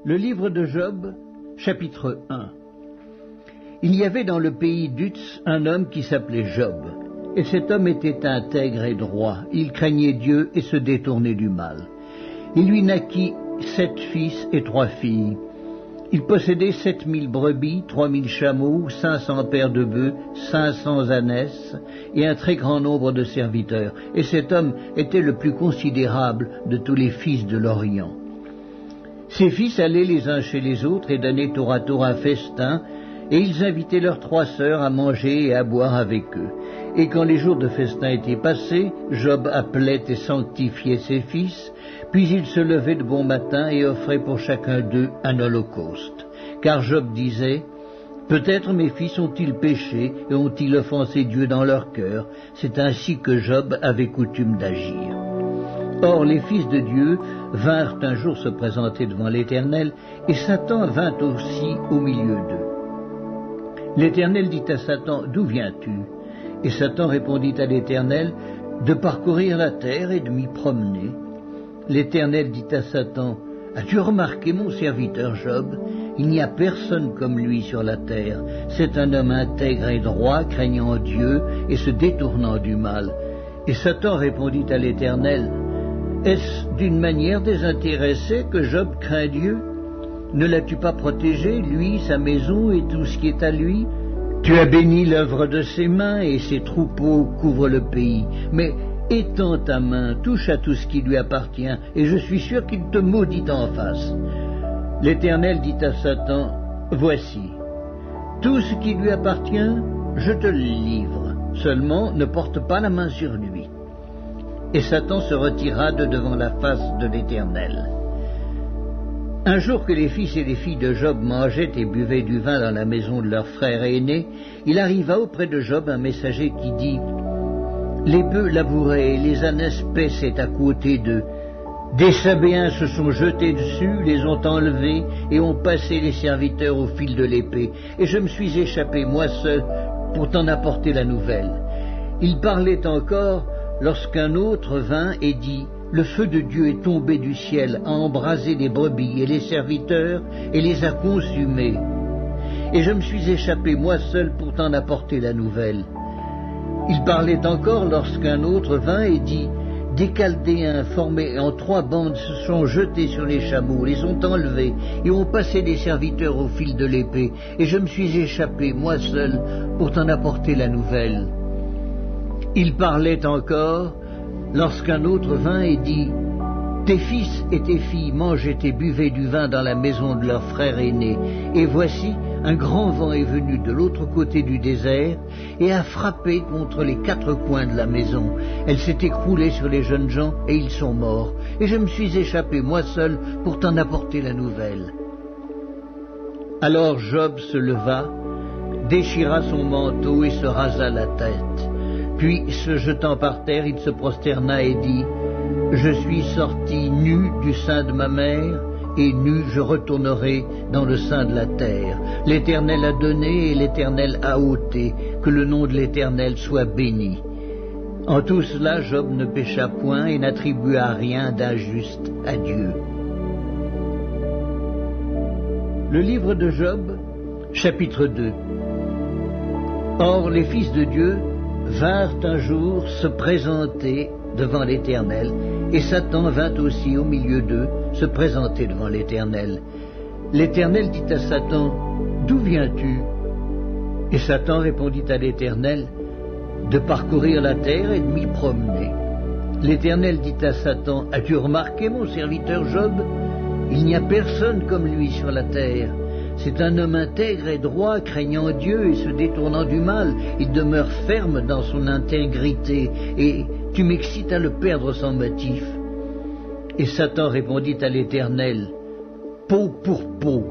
Le livre de Job, chapitre 1. Il y avait dans le pays d'Uz un homme qui s'appelait Job. Et cet homme était intègre et droit. Il craignait Dieu et se détournait du mal. Il lui naquit 7 fils et 3 filles. Il possédait 7000 brebis, 3000 chameaux, 500 paires de bœufs, 500 ânesses et un très grand nombre de serviteurs. Et cet homme était le plus considérable de tous les fils de l'Orient. Ses fils allaient les uns chez les autres et donnaient tour à tour un festin, et ils invitaient leurs 3 sœurs à manger et à boire avec eux. Et quand les jours de festin étaient passés, Job appelait et sanctifiait ses fils, puis il se levait de bon matin et offrait pour chacun d'eux un holocauste. Car Job disait, « Peut-être mes fils ont-ils péché et ont-ils offensé Dieu dans leur cœur ?» C'est ainsi que Job avait coutume d'agir. Or les fils de Dieu vinrent un jour se présenter devant l'Éternel, et Satan vint aussi au milieu d'eux. L'Éternel dit à Satan, « D'où viens-tu » Et Satan répondit à l'Éternel, « De parcourir la terre et de m'y promener. » L'Éternel dit à Satan, « As-tu remarqué mon serviteur Job? Il n'y a personne comme lui sur la terre. C'est un homme intègre et droit, craignant Dieu et se détournant du mal. » Et Satan répondit à l'Éternel, « Est-ce d'une manière désintéressée que Job craint Dieu? Ne l'as-tu pas protégé, lui, sa maison et tout ce qui est à lui? Tu as béni l'œuvre de ses mains et ses troupeaux couvrent le pays. Mais étends ta main, touche à tout ce qui lui appartient, et je suis sûr qu'il te maudit en face. » L'Éternel dit à Satan, « Voici, tout ce qui lui appartient, je te le livre. Seulement, ne porte pas la main sur lui. » Et Satan se retira de devant la face de l'Éternel. Un jour que les fils et les filles de Job mangeaient et buvaient du vin dans la maison de leur frère aîné, il arriva auprès de Job un messager qui dit, « Les bœufs labouraient et les ânesses paissaient à côté d'eux. Des Sabéens se sont jetés dessus, les ont enlevés et ont passé les serviteurs au fil de l'épée. Et je me suis échappé, moi seul, pour t'en apporter la nouvelle. » Il parlait encore lorsqu'un autre vint et dit, « Le feu de Dieu est tombé du ciel, a embrasé les brebis et les serviteurs et les a consumés. Et je me suis échappé moi seul pour t'en apporter la nouvelle. » Il parlait encore lorsqu'un autre vint et dit, « Des Chaldéens formés en 3 bandes se sont jetés sur les chameaux, les ont enlevés et ont passé les serviteurs au fil de l'épée. Et je me suis échappé moi seul pour t'en apporter la nouvelle. » Il parlait encore lorsqu'un autre vint et dit, « Tes fils et tes filles mangeaient et buvaient du vin dans la maison de leur frère aîné. Et voici, un grand vent est venu de l'autre côté du désert et a frappé contre les 4 coins de la maison. Elle s'est écroulée sur les jeunes gens et ils sont morts. Et je me suis échappé moi seul pour t'en apporter la nouvelle. » Alors Job se leva, déchira son manteau et se rasa la tête. Puis, se jetant par terre, il se prosterna et dit, « Je suis sorti nu du sein de ma mère, et nu je retournerai dans le sein de la terre. L'Éternel a donné et l'Éternel a ôté, que le nom de l'Éternel soit béni. » En tout cela, Job ne pécha point et n'attribua rien d'injuste à Dieu. Le livre de Job, chapitre 2. Or, les fils de Dieu vinrent un jour se présenter devant l'Éternel, et Satan vint aussi au milieu d'eux se présenter devant l'Éternel. L'Éternel dit à Satan, « D'où viens-tu » Et Satan répondit à l'Éternel, « De parcourir la terre et de m'y promener. » L'Éternel dit à Satan, « As-tu remarqué mon serviteur Job? Il n'y a personne comme lui sur la terre. C'est un homme intègre et droit, craignant Dieu et se détournant du mal. Il demeure ferme dans son intégrité, et tu m'excites à le perdre sans motif. » Et Satan répondit à l'Éternel, « Peau pour peau,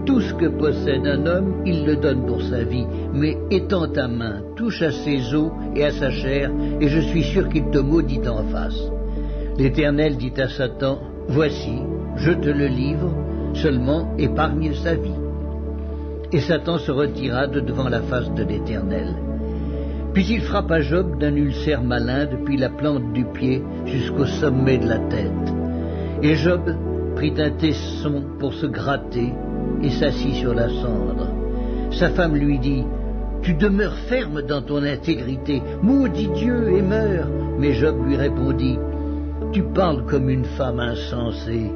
tout ce que possède un homme, il le donne pour sa vie. Mais étends ta main, touche à ses os et à sa chair, et je suis sûr qu'il te maudit en face. » L'Éternel dit à Satan, « Voici, je te le livre, seulement épargne sa vie. » Et Satan se retira de devant la face de l'Éternel. Puis il frappa Job d'un ulcère malin depuis la plante du pied jusqu'au sommet de la tête. Et Job prit un tesson pour se gratter et s'assit sur la cendre. Sa femme lui dit, « Tu demeures ferme dans ton intégrité, maudis Dieu et meurs. » Mais Job lui répondit, « Tu parles comme une femme insensée.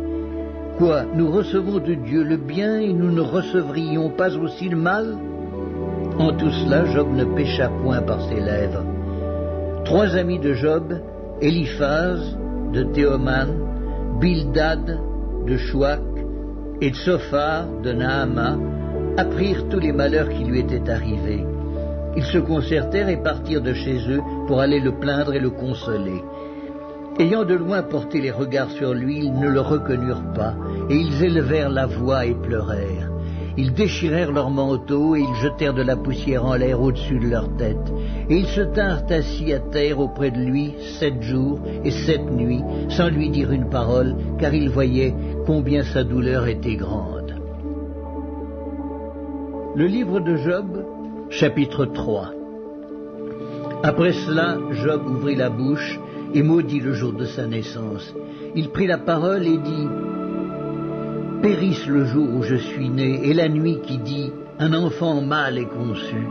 Quoi, nous recevons de Dieu le bien et nous ne recevrions pas aussi le mal ?» En tout cela, Job ne pécha point par ses lèvres. 3 amis de Job, Eliphaz de Théoman, Bildad de Chouac et Tsophar de Naama, apprirent tous les malheurs qui lui étaient arrivés. Ils se concertèrent et partirent de chez eux pour aller le plaindre et le consoler. Ayant de loin porté les regards sur lui, ils ne le reconnurent pas, et ils élevèrent la voix et pleurèrent. Ils déchirèrent leurs manteaux, et ils jetèrent de la poussière en l'air au-dessus de leur tête. Et ils se tinrent assis à terre auprès de lui 7 jours et 7 nuits, sans lui dire une parole, car ils voyaient combien sa douleur était grande. Le livre de Job, chapitre 3. Après cela, Job ouvrit la bouche et maudit le jour de sa naissance. Il prit la parole et dit, « Périsse le jour où je suis né, et la nuit qui dit, un enfant mâle est conçu.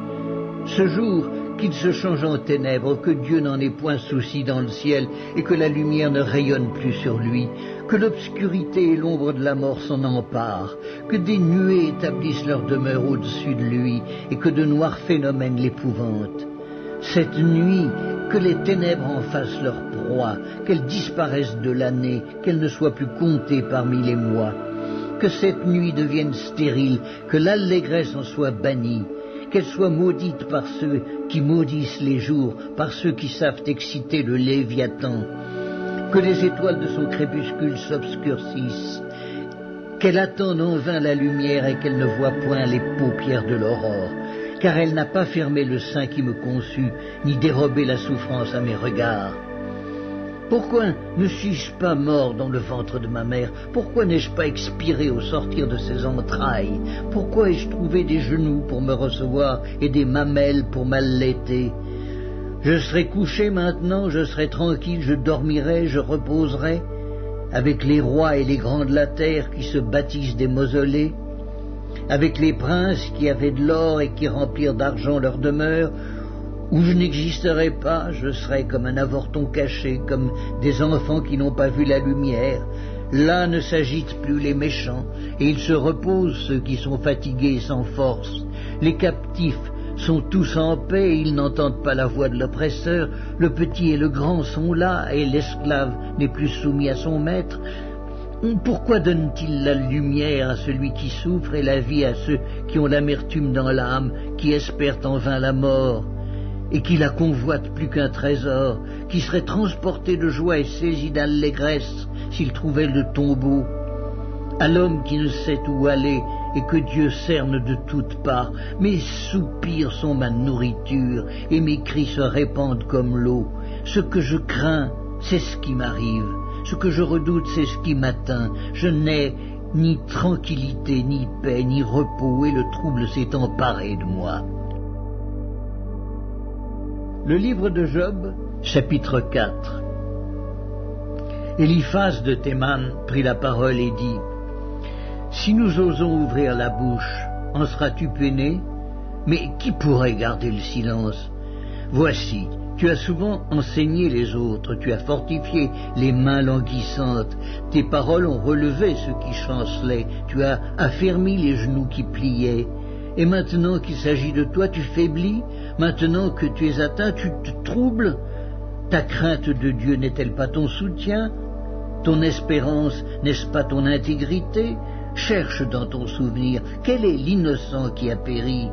Ce jour qu'il se change en ténèbres, que Dieu n'en ait point souci dans le ciel, et que la lumière ne rayonne plus sur lui, que l'obscurité et l'ombre de la mort s'en emparent, que des nuées établissent leur demeure au-dessus de lui, et que de noirs phénomènes l'épouvantent. Cette nuit, que les ténèbres en fassent leur proie, qu'elles disparaissent de l'année, qu'elles ne soient plus comptées parmi les mois. Que cette nuit devienne stérile, que l'allégresse en soit bannie, qu'elle soit maudite par ceux qui maudissent les jours, par ceux qui savent exciter le Léviathan. Que les étoiles de son crépuscule s'obscurcissent, qu'elle attende en vain la lumière et qu'elle ne voit point les paupières de l'aurore, car elle n'a pas fermé le sein qui me conçut, ni dérobé la souffrance à mes regards. Pourquoi ne suis-je pas mort dans le ventre de ma mère? Pourquoi n'ai-je pas expiré au sortir de ses entrailles? Pourquoi ai-je trouvé des genoux pour me recevoir et des mamelles pour m'allaiter? Je serai couché maintenant, je serai tranquille, je dormirai, je reposerai, avec les rois et les grands de la terre qui se bâtissent des mausolées, avec les princes qui avaient de l'or et qui remplirent d'argent leur demeure, où je n'existerai pas, je serai comme un avorton caché, comme des enfants qui n'ont pas vu la lumière. Là ne s'agitent plus les méchants, et ils se reposent ceux qui sont fatigués et sans force. Les captifs sont tous en paix, et ils n'entendent pas la voix de l'oppresseur. Le petit et le grand sont là, et l'esclave n'est plus soumis à son maître. Pourquoi donne-t-il la lumière à celui qui souffre et la vie à ceux qui ont l'amertume dans l'âme, qui espèrent en vain la mort et qui la convoitent plus qu'un trésor, qui serait transporté de joie et saisi d'allégresse s'il trouvait le tombeau? À l'homme qui ne sait où aller et que Dieu cerne de toutes parts, mes soupirs sont ma nourriture et mes cris se répandent comme l'eau. Ce que je crains, c'est ce qui m'arrive. Ce que je redoute, c'est ce qui m'atteint. Je n'ai ni tranquillité, ni paix, ni repos, et le trouble s'est emparé de moi. Le livre de Job, chapitre 4. Eliphaz de Théman prit la parole et dit, « Si nous osons ouvrir la bouche, en seras-tu peiné? Mais qui pourrait garder le silence? Voici, tu as souvent enseigné les autres, tu as fortifié les mains languissantes, tes paroles ont relevé ceux qui chancelaient, tu as affermi les genoux qui pliaient. Et maintenant qu'il s'agit de toi, tu faiblis, maintenant que tu es atteint, tu te troubles. Ta crainte de Dieu n'est-elle pas ton soutien? Ton espérance, n'est-ce pas ton intégrité? Cherche dans ton souvenir, quel est l'innocent qui a péri?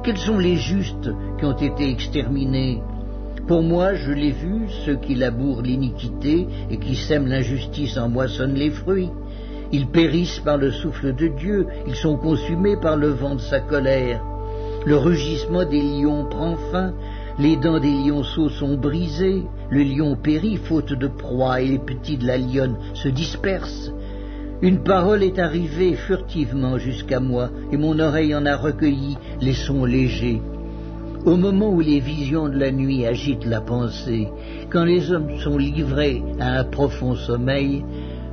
Quels sont les justes qui ont été exterminés? Pour moi, je l'ai vu, ceux qui labourent l'iniquité et qui sèment l'injustice en moissonnent les fruits. Ils périssent par le souffle de Dieu, ils sont consumés par le vent de sa colère. Le rugissement des lions prend fin, les dents des lionceaux sont brisées, le lion périt faute de proie et les petits de la lionne se dispersent. Une parole est arrivée furtivement jusqu'à moi et mon oreille en a recueilli les sons légers. Au moment où les visions de la nuit agitent la pensée, quand les hommes sont livrés à un profond sommeil,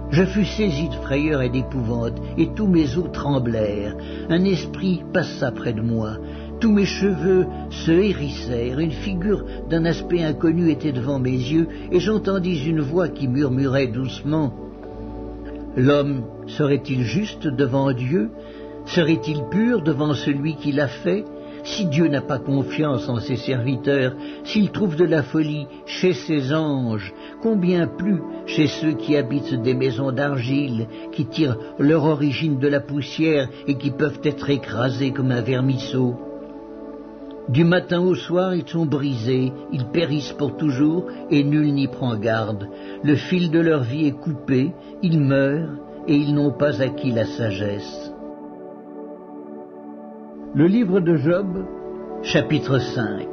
Je fus saisi de frayeur et d'épouvante, et tous mes os tremblèrent. Un esprit passa près de moi. Tous mes cheveux se hérissèrent. Une figure d'un aspect inconnu était devant mes yeux, et j'entendis une voix qui murmurait doucement. L'homme serait-il juste devant Dieu? Serait-il pur devant celui qui l'a fait? Si Dieu n'a pas confiance en ses serviteurs, s'il trouve de la folie chez ses anges, combien plus chez ceux qui habitent des maisons d'argile, qui tirent leur origine de la poussière et qui peuvent être écrasés comme un vermisseau. Du matin au soir, ils sont brisés, ils périssent pour toujours, et nul n'y prend garde. Le fil de leur vie est coupé, ils meurent, et ils n'ont pas acquis la sagesse. Le livre de Job, chapitre 5.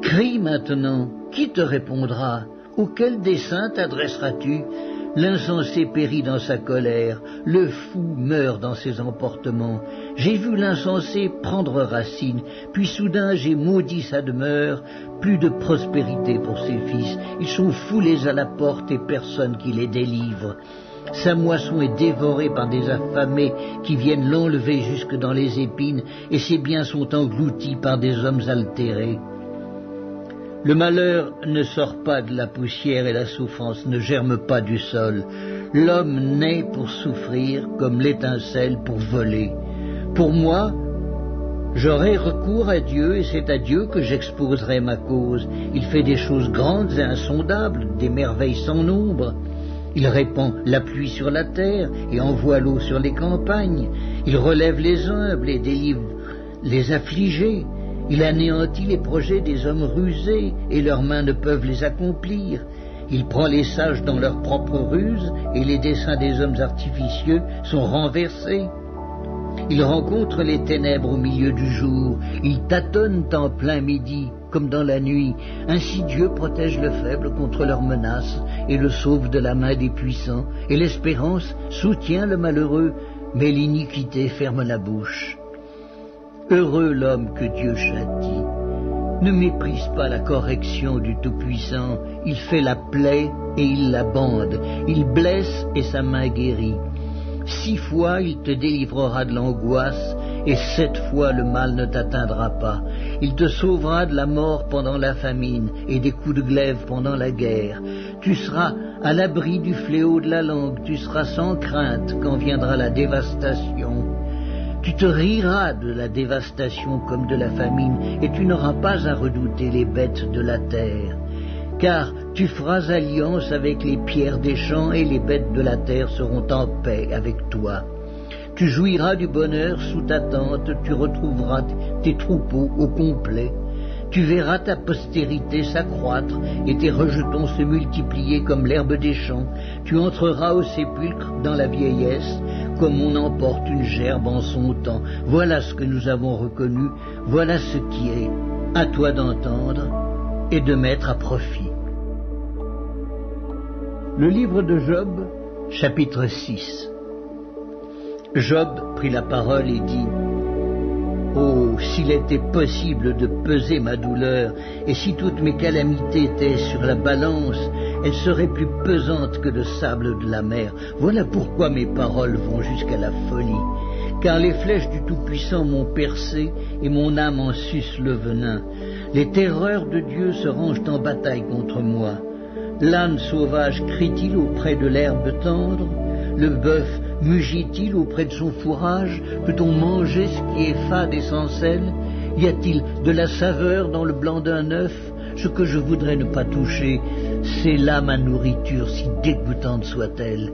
Crie maintenant, qui te répondra? Auquel dessein t'adresseras-tu? L'insensé périt dans sa colère, le fou meurt dans ses emportements. J'ai vu l'insensé prendre racine, puis soudain j'ai maudit sa demeure, plus de prospérité pour ses fils. Ils sont foulés à la porte et personne qui les délivre. Sa moisson est dévorée par des affamés qui viennent l'enlever jusque dans les épines, et ses biens sont engloutis par des hommes altérés. Le malheur ne sort pas de la poussière et la souffrance ne germe pas du sol. L'homme naît pour souffrir comme l'étincelle pour voler. Pour moi, j'aurai recours à Dieu et c'est à Dieu que j'exposerai ma cause. Il fait des choses grandes et insondables, des merveilles sans nombre. Il répand la pluie sur la terre et envoie l'eau sur les campagnes. Il relève les humbles et délivre les affligés. Il anéantit les projets des hommes rusés et leurs mains ne peuvent les accomplir. Il prend les sages dans leurs propres ruses et les desseins des hommes artificieux sont renversés. Il rencontre les ténèbres au milieu du jour. Il tâtonne en plein midi comme dans la nuit. Ainsi Dieu protège le faible contre leurs menaces et le sauve de la main des puissants. Et l'espérance soutient le malheureux, mais l'iniquité ferme la bouche. Heureux l'homme que Dieu châtie. Ne méprise pas la correction du Tout-Puissant. Il fait la plaie et il la bande. Il blesse et sa main guérit. 6 fois il te délivrera de l'angoisse, et 7 fois le mal ne t'atteindra pas. Il te sauvera de la mort pendant la famine, et des coups de glaive pendant la guerre. Tu seras à l'abri du fléau de la langue, tu seras sans crainte quand viendra la dévastation. Tu te riras de la dévastation comme de la famine, et tu n'auras pas à redouter les bêtes de la terre. Car tu feras alliance avec les pierres des champs, et les bêtes de la terre seront en paix avec toi. Tu jouiras du bonheur sous ta tente, tu retrouveras tes troupeaux au complet. Tu verras ta postérité s'accroître et tes rejetons se multiplier comme l'herbe des champs. Tu entreras au sépulcre dans la vieillesse, comme on emporte une gerbe en son temps. Voilà ce que nous avons reconnu, voilà ce qui est. À toi d'entendre et de mettre à profit. Le livre de Job, chapitre 6. Job prit la parole et dit: Oh, s'il était possible de peser ma douleur, et si toutes mes calamités étaient sur la balance, elles seraient plus pesantes que le sable de la mer. Voilà pourquoi mes paroles vont jusqu'à la folie. Car les flèches du Tout-Puissant m'ont percé, et mon âme en suce le venin. Les terreurs de Dieu se rangent en bataille contre moi. L'âne sauvage crie-t-il auprès de l'herbe tendre? Le bœuf mugit-il auprès de son fourrage? Peut-on manger ce qui est fade et sans sel? Y a-t-il de la saveur dans le blanc d'un œuf? Ce que je voudrais ne pas toucher, c'est là ma nourriture, si dégoûtante soit-elle.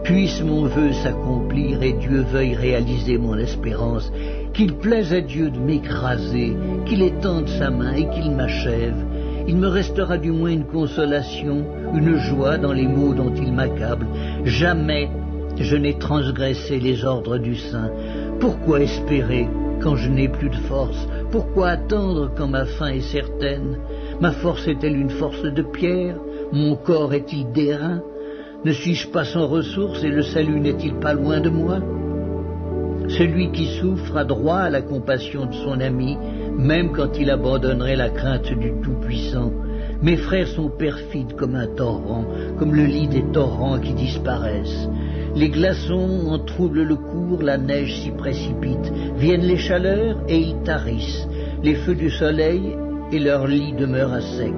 Puisse mon vœu s'accomplir et Dieu veuille réaliser mon espérance. Qu'il plaise à Dieu de m'écraser, qu'il étende sa main et qu'il m'achève. Il me restera du moins une consolation, une joie dans les maux dont il m'accable. Jamais je n'ai transgressé les ordres du Saint. Pourquoi espérer quand je n'ai plus de force? Pourquoi attendre quand ma fin est certaine? Ma force est-elle une force de pierre? Mon corps est-il d'airain? Ne suis-je pas sans ressources et le salut n'est-il pas loin de moi? Celui qui souffre a droit à la compassion de son ami, même quand il abandonnerait la crainte du Tout-Puissant. Mes frères sont perfides comme un torrent, comme le lit des torrents qui disparaissent. Les glaçons en troublent le cours, la neige s'y précipite. Viennent les chaleurs et ils tarissent. Les feux du soleil et leur lit demeurent à sec.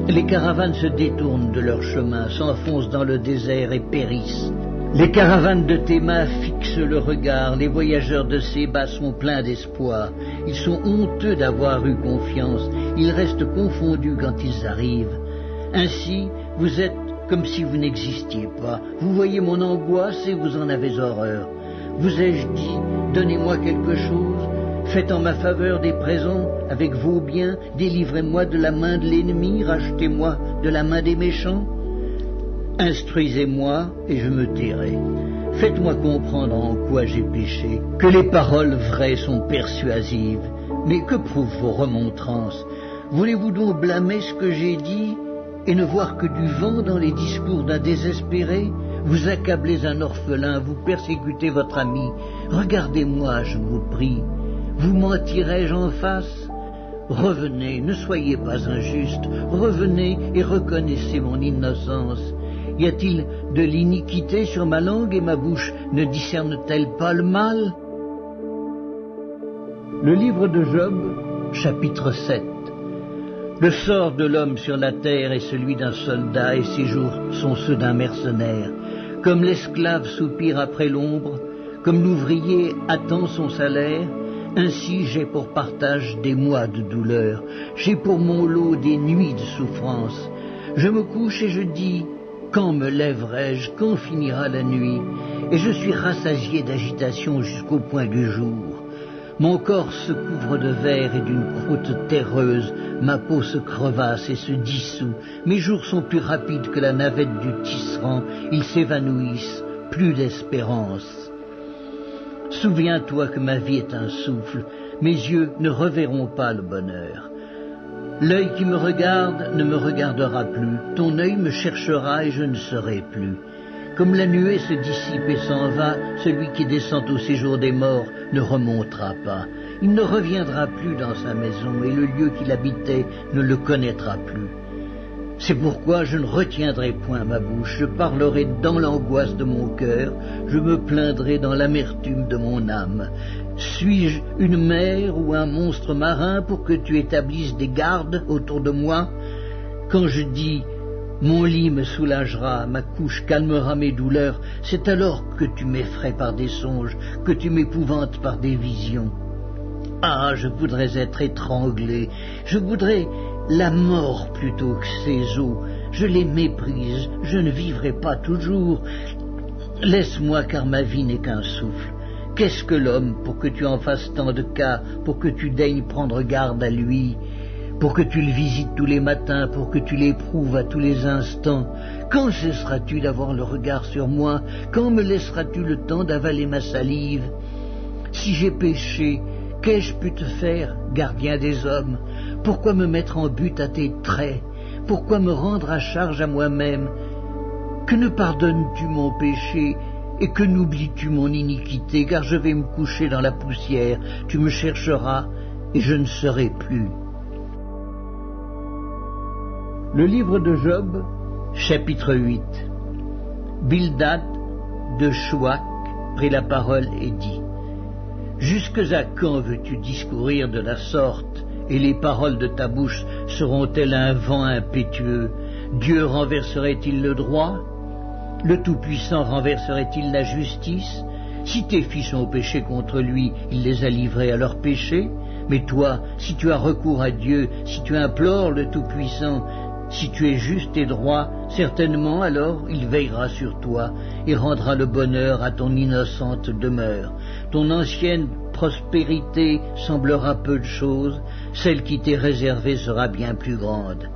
Les caravanes se détournent de leur chemin, s'enfoncent dans le désert et périssent. Les caravanes de Théma fixent le regard, les voyageurs de Séba sont pleins d'espoir. Ils sont honteux d'avoir eu confiance, ils restent confondus quand ils arrivent. Ainsi, vous êtes comme si vous n'existiez pas. Vous voyez mon angoisse et vous en avez horreur. Vous ai-je dit, donnez-moi quelque chose? Faites en ma faveur des présents avec vos biens, délivrez-moi de la main de l'ennemi, rachetez-moi de la main des méchants. Instruisez-moi et je me tairai. Faites-moi comprendre en quoi j'ai péché, que les paroles vraies sont persuasives. Mais que prouvent vos remontrances? Voulez-vous donc blâmer ce que j'ai dit et ne voir que du vent dans les discours d'un désespéré? Vous accablez un orphelin, vous persécutez votre ami. Regardez-moi, je vous prie. Vous mentirai-je en face? Revenez, ne soyez pas injuste. Revenez et reconnaissez mon innocence. Y a-t-il de l'iniquité sur ma langue et ma bouche ne discerne-t-elle pas le mal? Le livre de Job, chapitre 7. Le sort de l'homme sur la terre est celui d'un soldat et ses jours sont ceux d'un mercenaire. Comme l'esclave soupire après l'ombre, comme l'ouvrier attend son salaire, ainsi j'ai pour partage des mois de douleur, j'ai pour mon lot des nuits de souffrance. Je me couche et je dis, quand me lèverai-je, quand finira la nuit? Et je suis rassasié d'agitation jusqu'au point du jour. Mon corps se couvre de verre et d'une croûte terreuse, ma peau se crevasse et se dissout. Mes jours sont plus rapides que la navette du tisserand, ils s'évanouissent, plus d'espérance. Souviens-toi que ma vie est un souffle, mes yeux ne reverront pas le bonheur. L'œil qui me regarde ne me regardera plus, ton œil me cherchera et je ne serai plus. Comme la nuée se dissipe et s'en va, celui qui descend au séjour des morts ne remontera pas. Il ne reviendra plus dans sa maison et le lieu qu'il habitait ne le connaîtra plus. C'est pourquoi je ne retiendrai point ma bouche, je parlerai dans l'angoisse de mon cœur, je me plaindrai dans l'amertume de mon âme. Suis-je une mer ou un monstre marin pour que tu établisses des gardes autour de moi? Quand je dis « mon lit me soulagera, ma couche calmera mes douleurs », c'est alors que tu m'effraies par des songes, que tu m'épouvantes par des visions. Ah, je voudrais être étranglé, je voudrais la mort plutôt que ces eaux. Je les méprise, je ne vivrai pas toujours. Laisse-moi car ma vie n'est qu'un souffle. Qu'est-ce que l'homme pour que tu en fasses tant de cas, pour que tu daignes prendre garde à lui, pour que tu le visites tous les matins, pour que tu l'éprouves à tous les instants? Quand cesseras-tu d'avoir le regard sur moi? Quand me laisseras-tu le temps d'avaler ma salive? Si j'ai péché, qu'ai-je pu te faire, gardien des hommes? Pourquoi me mettre en butte à tes traits? Pourquoi me rendre à charge à moi-même? Que ne pardonnes-tu mon péché et que n'oublies-tu mon iniquité? Car je vais me coucher dans la poussière, tu me chercheras et je ne serai plus. Le livre de Job, chapitre 8. Bildad de Chouac prit la parole et dit: Jusque à quand veux-tu discourir de la sorte, et les paroles de ta bouche seront-elles un vent impétueux? Dieu renverserait-il le droit? Le Tout-Puissant renverserait-il la justice? Si tes fils ont péché contre lui, il les a livrés à leurs péchés. Mais toi, si tu as recours à Dieu, si tu implores le Tout-Puissant, si tu es juste et droit, certainement alors il veillera sur toi et rendra le bonheur à ton innocente demeure. Ton ancienne prospérité semblera peu de chose, celle qui t'est réservée sera bien plus grande.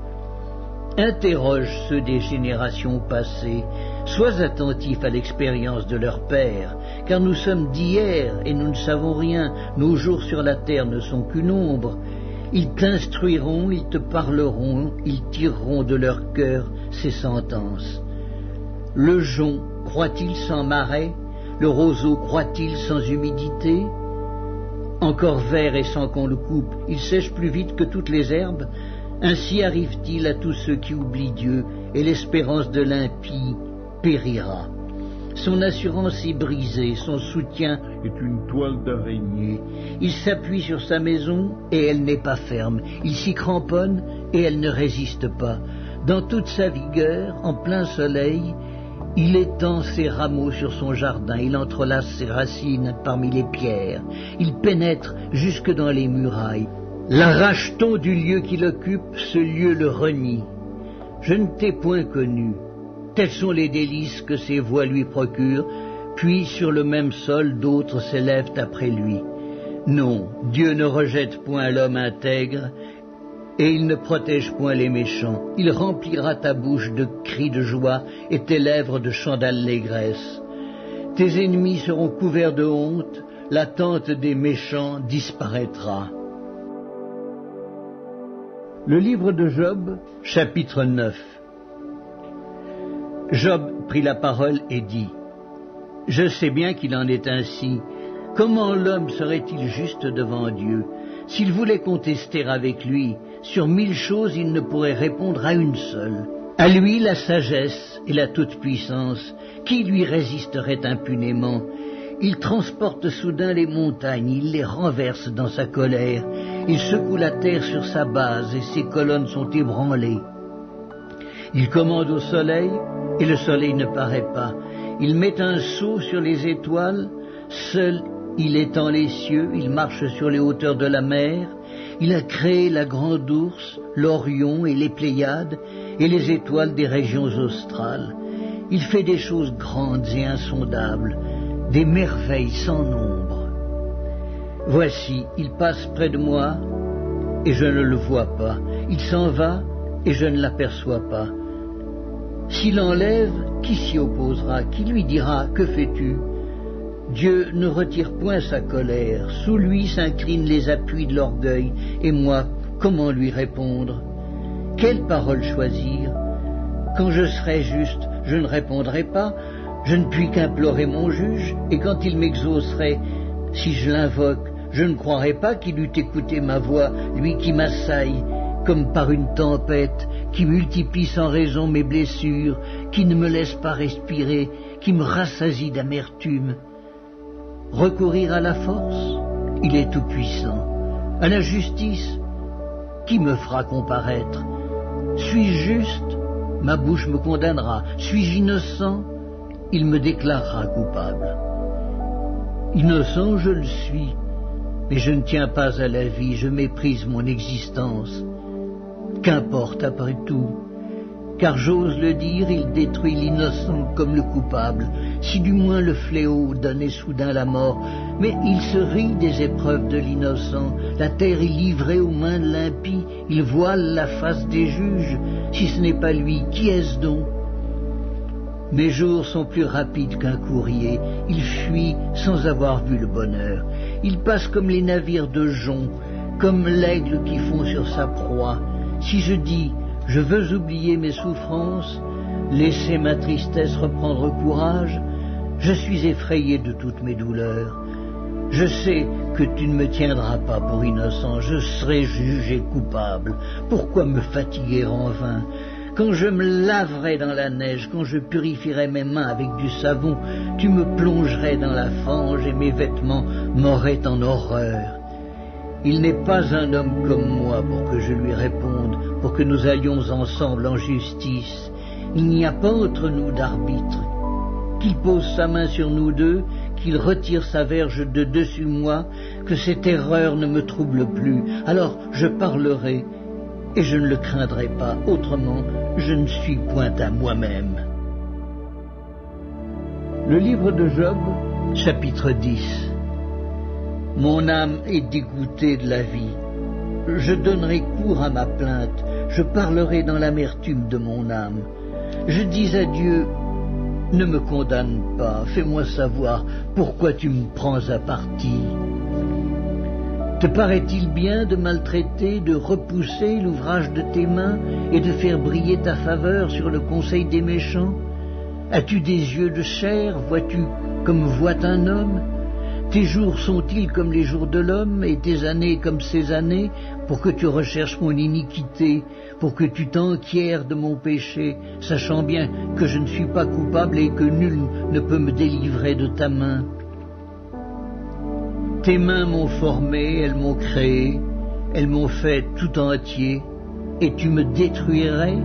Interroge ceux des générations passées, sois attentif à l'expérience de leurs pères, car nous sommes d'hier et nous ne savons rien, nos jours sur la terre ne sont qu'une ombre. Ils t'instruiront, ils te parleront, ils tireront de leur cœur ces sentences. Le jonc croît-il sans marais? Le roseau croît-il sans humidité? Encore vert et sans qu'on le coupe, il sèche plus vite que toutes les herbes. Ainsi arrive-t-il à tous ceux qui oublient Dieu, et l'espérance de l'impie périra. Son assurance est brisée, son soutien est une toile d'araignée. Il s'appuie sur sa maison, et elle n'est pas ferme. Il s'y cramponne, et elle ne résiste pas. Dans toute sa vigueur, en plein soleil, il étend ses rameaux sur son jardin, il entrelace ses racines parmi les pierres, il pénètre jusque dans les murailles. L'arrache-t-on du lieu qu'il occupe, ce lieu le renie. Je ne t'ai point connu. Tels sont les délices que ses voies lui procurent, puis sur le même sol d'autres s'élèvent après lui. Non, Dieu ne rejette point l'homme intègre, et il ne protège point les méchants. Il remplira ta bouche de cris de joie et tes lèvres de chants d'allégresse. Tes ennemis seront couverts de honte, la tente des méchants disparaîtra. Le livre de Job, chapitre 9. Job prit la parole et dit : « Je sais bien qu'il en est ainsi. Comment l'homme serait-il juste devant Dieu ? S'il voulait contester avec lui, sur 1000 choses il ne pourrait répondre à une seule. À lui la sagesse et la toute-puissance, qui lui résisterait impunément ? Il transporte soudain les montagnes, il les renverse dans sa colère, il secoue la terre sur sa base et ses colonnes sont ébranlées. Il commande au soleil, et le soleil ne paraît pas. Il met un sceau sur les étoiles, seul il étend les cieux, il marche sur les hauteurs de la mer. Il a créé la grande ours, l'Orion et les Pléiades, et les étoiles des régions australes. Il fait des choses grandes et insondables, des merveilles sans nombre. Voici, il passe près de moi, et je ne le vois pas. Il s'en va, et je ne l'aperçois pas. S'il enlève, qui s'y opposera? Qui lui dira, que fais-tu? Dieu ne retire point sa colère, sous lui s'inclinent les appuis de l'orgueil, et moi, comment lui répondre? Quelle parole choisir? Quand je serai juste, je ne répondrai pas, je ne puis qu'implorer mon juge, et quand il m'exaucerait, si je l'invoque, je ne croirai pas qu'il eût écouté ma voix, lui qui m'assaille, comme par une tempête, qui multiplie sans raison mes blessures, qui ne me laisse pas respirer, qui me rassasie d'amertume. Recourir à la force, il est tout-puissant. À la justice, qui me fera comparaître? Suis-je juste? Ma bouche me condamnera. Suis-je innocent? Il me déclarera coupable. Innocent, je le suis, mais je ne tiens pas à la vie, je méprise mon existence. Qu'importe après tout, car j'ose le dire, il détruit l'innocent comme le coupable, si du moins le fléau donnait soudain la mort. Mais il se rit des épreuves de l'innocent, la terre est livrée aux mains de l'impie, il voile la face des juges, si ce n'est pas lui, qui est-ce donc? Mes jours sont plus rapides qu'un courrier, il fuit sans avoir vu le bonheur, il passe comme les navires de jonc, comme l'aigle qui fond sur sa proie. Si je dis, je veux oublier mes souffrances, laisser ma tristesse reprendre courage, je suis effrayé de toutes mes douleurs. Je sais que tu ne me tiendras pas pour innocent, je serai jugé coupable. Pourquoi me fatiguer en vain? Quand je me laverai dans la neige, quand je purifierai mes mains avec du savon, tu me plongerais dans la fange et mes vêtements m'auraient en horreur. Il n'est pas un homme comme moi pour que je lui réponde, pour que nous allions ensemble en justice. Il n'y a pas entre nous d'arbitre. Qu'il pose sa main sur nous deux, qu'il retire sa verge de dessus moi, que cette erreur ne me trouble plus. Alors je parlerai, et je ne le craindrai pas. Autrement, je ne suis point à moi-même. Le livre de Job, chapitre 10. Mon âme est dégoûtée de la vie. Je donnerai cours à ma plainte, je parlerai dans l'amertume de mon âme. Je dis à Dieu, ne me condamne pas, fais-moi savoir pourquoi tu me prends à partie. Te paraît-il bien de maltraiter, de repousser l'ouvrage de tes mains et de faire briller ta faveur sur le conseil des méchants? As-tu des yeux de chair, vois-tu comme voit un homme? Tes jours sont-ils comme les jours de l'homme, et tes années comme ses années, pour que tu recherches mon iniquité, pour que tu t'enquières de mon péché, sachant bien que je ne suis pas coupable et que nul ne peut me délivrer de ta main? Tes mains m'ont formé, elles m'ont créé, elles m'ont fait tout entier, et tu me détruirais?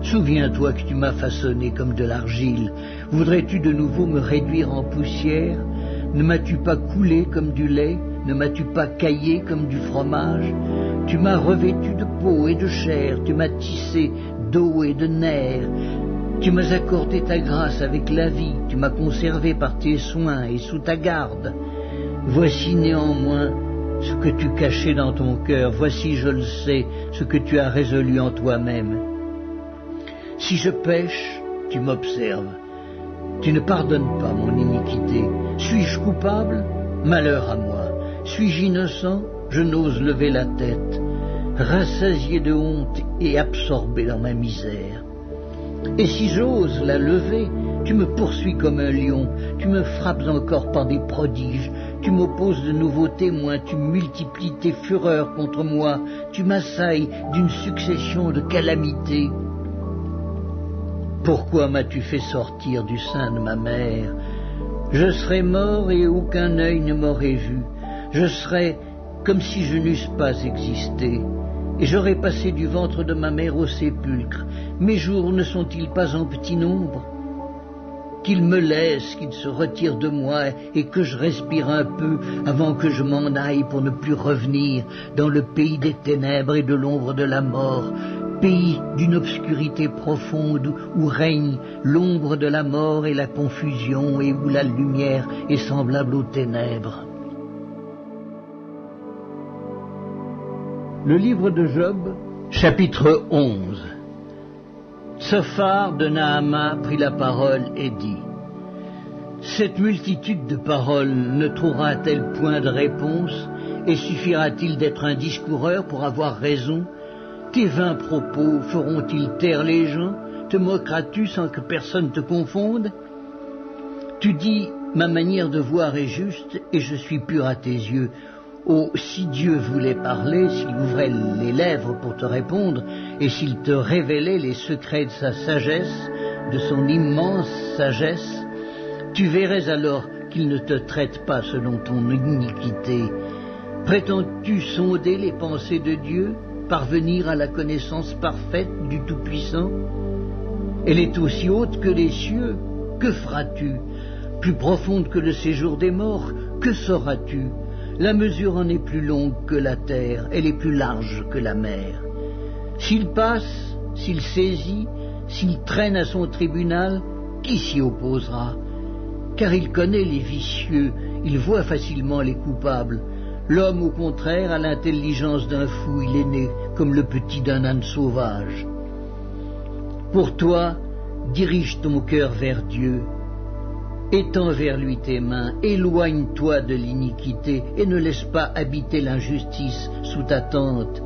Souviens-toi que tu m'as façonné comme de l'argile. Voudrais-tu de nouveau me réduire en poussière? Ne m'as-tu pas coulé comme du lait? Ne m'as-tu pas caillé comme du fromage? Tu m'as revêtu de peau et de chair, tu m'as tissé d'eau et de nerfs. Tu m'as accordé ta grâce avec la vie, tu m'as conservé par tes soins et sous ta garde. Voici néanmoins ce que tu cachais dans ton cœur, voici, je le sais, ce que tu as résolu en toi-même. Si je pêche, tu m'observes. Tu ne pardonnes pas mon iniquité. Suis-je coupable? Malheur à moi. Suis-je innocent? Je n'ose lever la tête. Rassasié de honte et absorbé dans ma misère. Et si j'ose la lever, tu me poursuis comme un lion, tu me frappes encore par des prodiges, tu m'opposes de nouveaux témoins, tu multiplies tes fureurs contre moi, tu m'assailles d'une succession de calamités. Pourquoi m'as-tu fait sortir du sein de ma mère? Je serais mort et aucun œil ne m'aurait vu. Je serais comme si je n'eusse pas existé. Et j'aurais passé du ventre de ma mère au sépulcre. Mes jours ne sont-ils pas en petit nombre? Qu'il me laisse, qu'il se retire de moi et que je respire un peu avant que je m'en aille pour ne plus revenir dans le pays des ténèbres et de l'ombre de la mort, pays d'une obscurité profonde où règne l'ombre de la mort et la confusion et où la lumière est semblable aux ténèbres. Le livre de Job, chapitre 11. Tsophar de Naama prit la parole et dit: Cette multitude de paroles ne trouvera-t-elle point de réponse, et suffira-t-il d'être un discoureur pour avoir raison? Tes vains propos feront-ils taire les gens? Te moqueras-tu sans que personne te confonde? Tu dis, ma manière de voir est juste, et je suis pur à tes yeux. Oh, si Dieu voulait parler, s'il ouvrait les lèvres pour te répondre, et s'il te révélait les secrets de sa sagesse, de son immense sagesse, tu verrais alors qu'il ne te traite pas selon ton iniquité. Prétends-tu sonder les pensées de Dieu, parvenir à la connaissance parfaite du Tout-Puissant? Elle est aussi haute que les cieux. Que feras-tu? Plus profonde que le séjour des morts. Que sauras-tu? La mesure en est plus longue que la terre, elle est plus large que la mer. S'il passe, s'il saisit, s'il traîne à son tribunal, qui s'y opposera? Car il connaît les vicieux, il voit facilement les coupables. L'homme, au contraire, a l'intelligence d'un fou, il est né comme le petit d'un âne sauvage. Pour toi, dirige ton cœur vers Dieu. Étends vers lui tes mains, éloigne-toi de l'iniquité et ne laisse pas habiter l'injustice sous ta tente.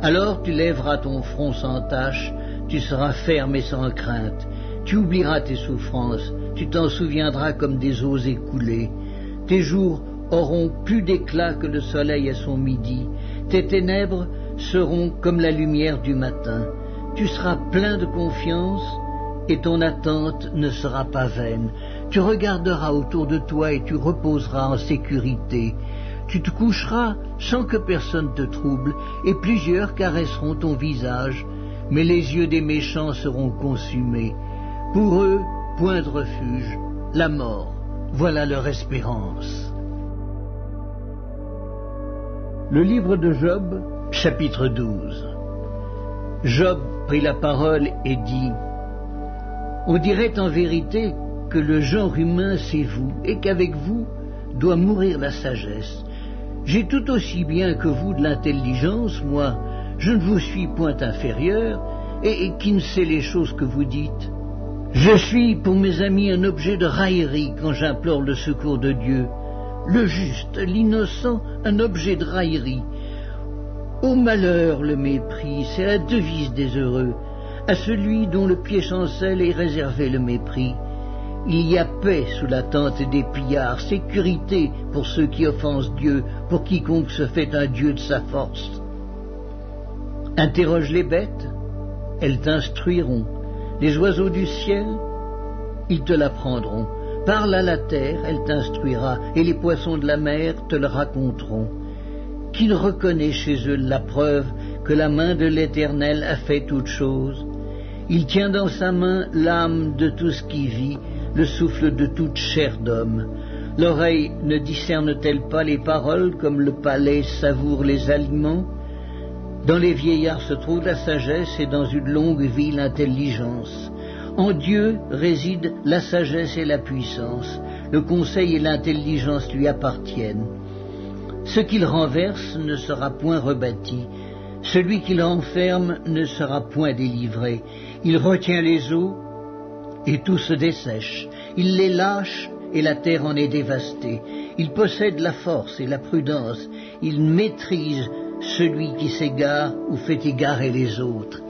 Alors tu lèveras ton front sans tache, tu seras ferme et sans crainte. Tu oublieras tes souffrances, tu t'en souviendras comme des eaux écoulées. Tes jours auront plus d'éclat que le soleil à son midi. Tes ténèbres seront comme la lumière du matin. Tu seras plein de confiance et ton attente ne sera pas vaine. Tu regarderas autour de toi et tu reposeras en sécurité. Tu te coucheras sans que personne te trouble, et plusieurs caresseront ton visage, mais les yeux des méchants seront consumés. Pour eux, point de refuge, la mort, voilà leur espérance. Le livre de Job, chapitre 12. Job prit la parole et dit: On dirait en vérité que le genre humain c'est vous, et qu'avec vous doit mourir la sagesse. J'ai tout aussi bien que vous de l'intelligence, moi, je ne vous suis point inférieur, et qui ne sait les choses que vous dites. Je suis pour mes amis un objet de raillerie quand j'implore le secours de Dieu. Le juste, l'innocent, un objet de raillerie. Au malheur le mépris, c'est la devise des heureux. À celui dont le pied chancelle est réservé le mépris. Il y a paix sous la tente des pillards, sécurité pour ceux qui offensent Dieu, pour quiconque se fait un Dieu de sa force. Interroge les bêtes, elles t'instruiront. Les oiseaux du ciel, ils te l'apprendront. Parle à la terre, elle t'instruira, et les poissons de la mer te le raconteront. Qui ne reconnaît chez eux la preuve que la main de l'Éternel a fait toutes choses? Il tient dans sa main l'âme de tout ce qui vit, le souffle de toute chair d'homme. L'oreille ne discerne-t-elle pas les paroles comme le palais savoure les aliments? Dans les vieillards se trouve la sagesse et dans une longue vie l'intelligence. En Dieu réside la sagesse et la puissance. Le conseil et l'intelligence lui appartiennent. Ce qu'il renverse ne sera point rebâti. Celui qui l'enferme ne sera point délivré. Il retient les eaux et tout se dessèche. Il les lâche et la terre en est dévastée. Il possède la force et la prudence. Il maîtrise celui qui s'égare ou fait égarer les autres.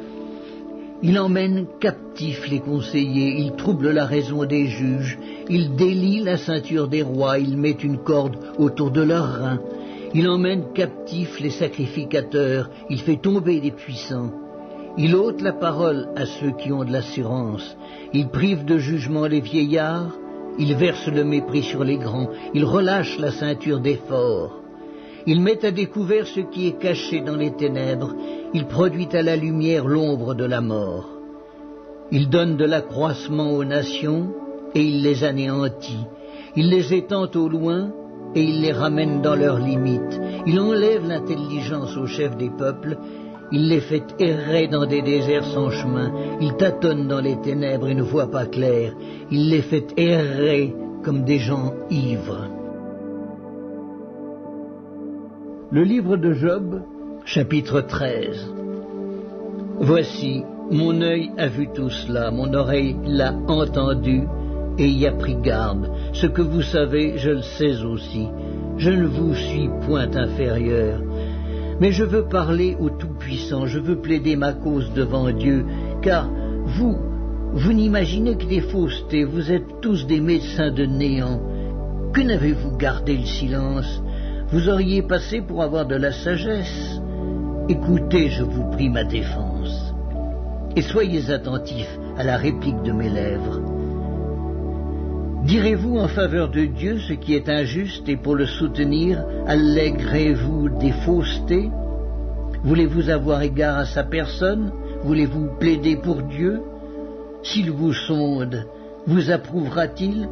Il emmène captifs les conseillers, il trouble la raison des juges, il délie la ceinture des rois, il met une corde autour de leurs reins. Il emmène captifs les sacrificateurs, il fait tomber des puissants. Il ôte la parole à ceux qui ont de l'assurance. Il prive de jugement les vieillards, il verse le mépris sur les grands, il relâche la ceinture des forts. Il met à découvert ce qui est caché dans les ténèbres, il produit à la lumière l'ombre de la mort. Il donne de l'accroissement aux nations et il les anéantit. Il les étend au loin et il les ramène dans leurs limites. Il enlève l'intelligence aux chefs des peuples, il les fait errer dans des déserts sans chemin, il tâtonne dans les ténèbres et ne voit pas clair, il les fait errer comme des gens ivres. Le livre de Job, chapitre 13. Voici, mon œil a vu tout cela, mon oreille l'a entendu et y a pris garde. Ce que vous savez, je le sais aussi. Je ne vous suis point inférieur. Mais je veux parler au Tout-Puissant, je veux plaider ma cause devant Dieu, car vous n'imaginez que des faussetés, vous êtes tous des médecins de néant. Que n'avez-vous gardé le silence? Vous auriez passé pour avoir de la sagesse. Écoutez, je vous prie, ma défense, et soyez attentifs à la réplique de mes lèvres. Direz-vous en faveur de Dieu ce qui est injuste, et pour le soutenir, allégrez-vous des faussetés? Voulez-vous avoir égard à sa personne? Voulez-vous plaider pour Dieu? S'il vous sonde, vous approuvera-t-il,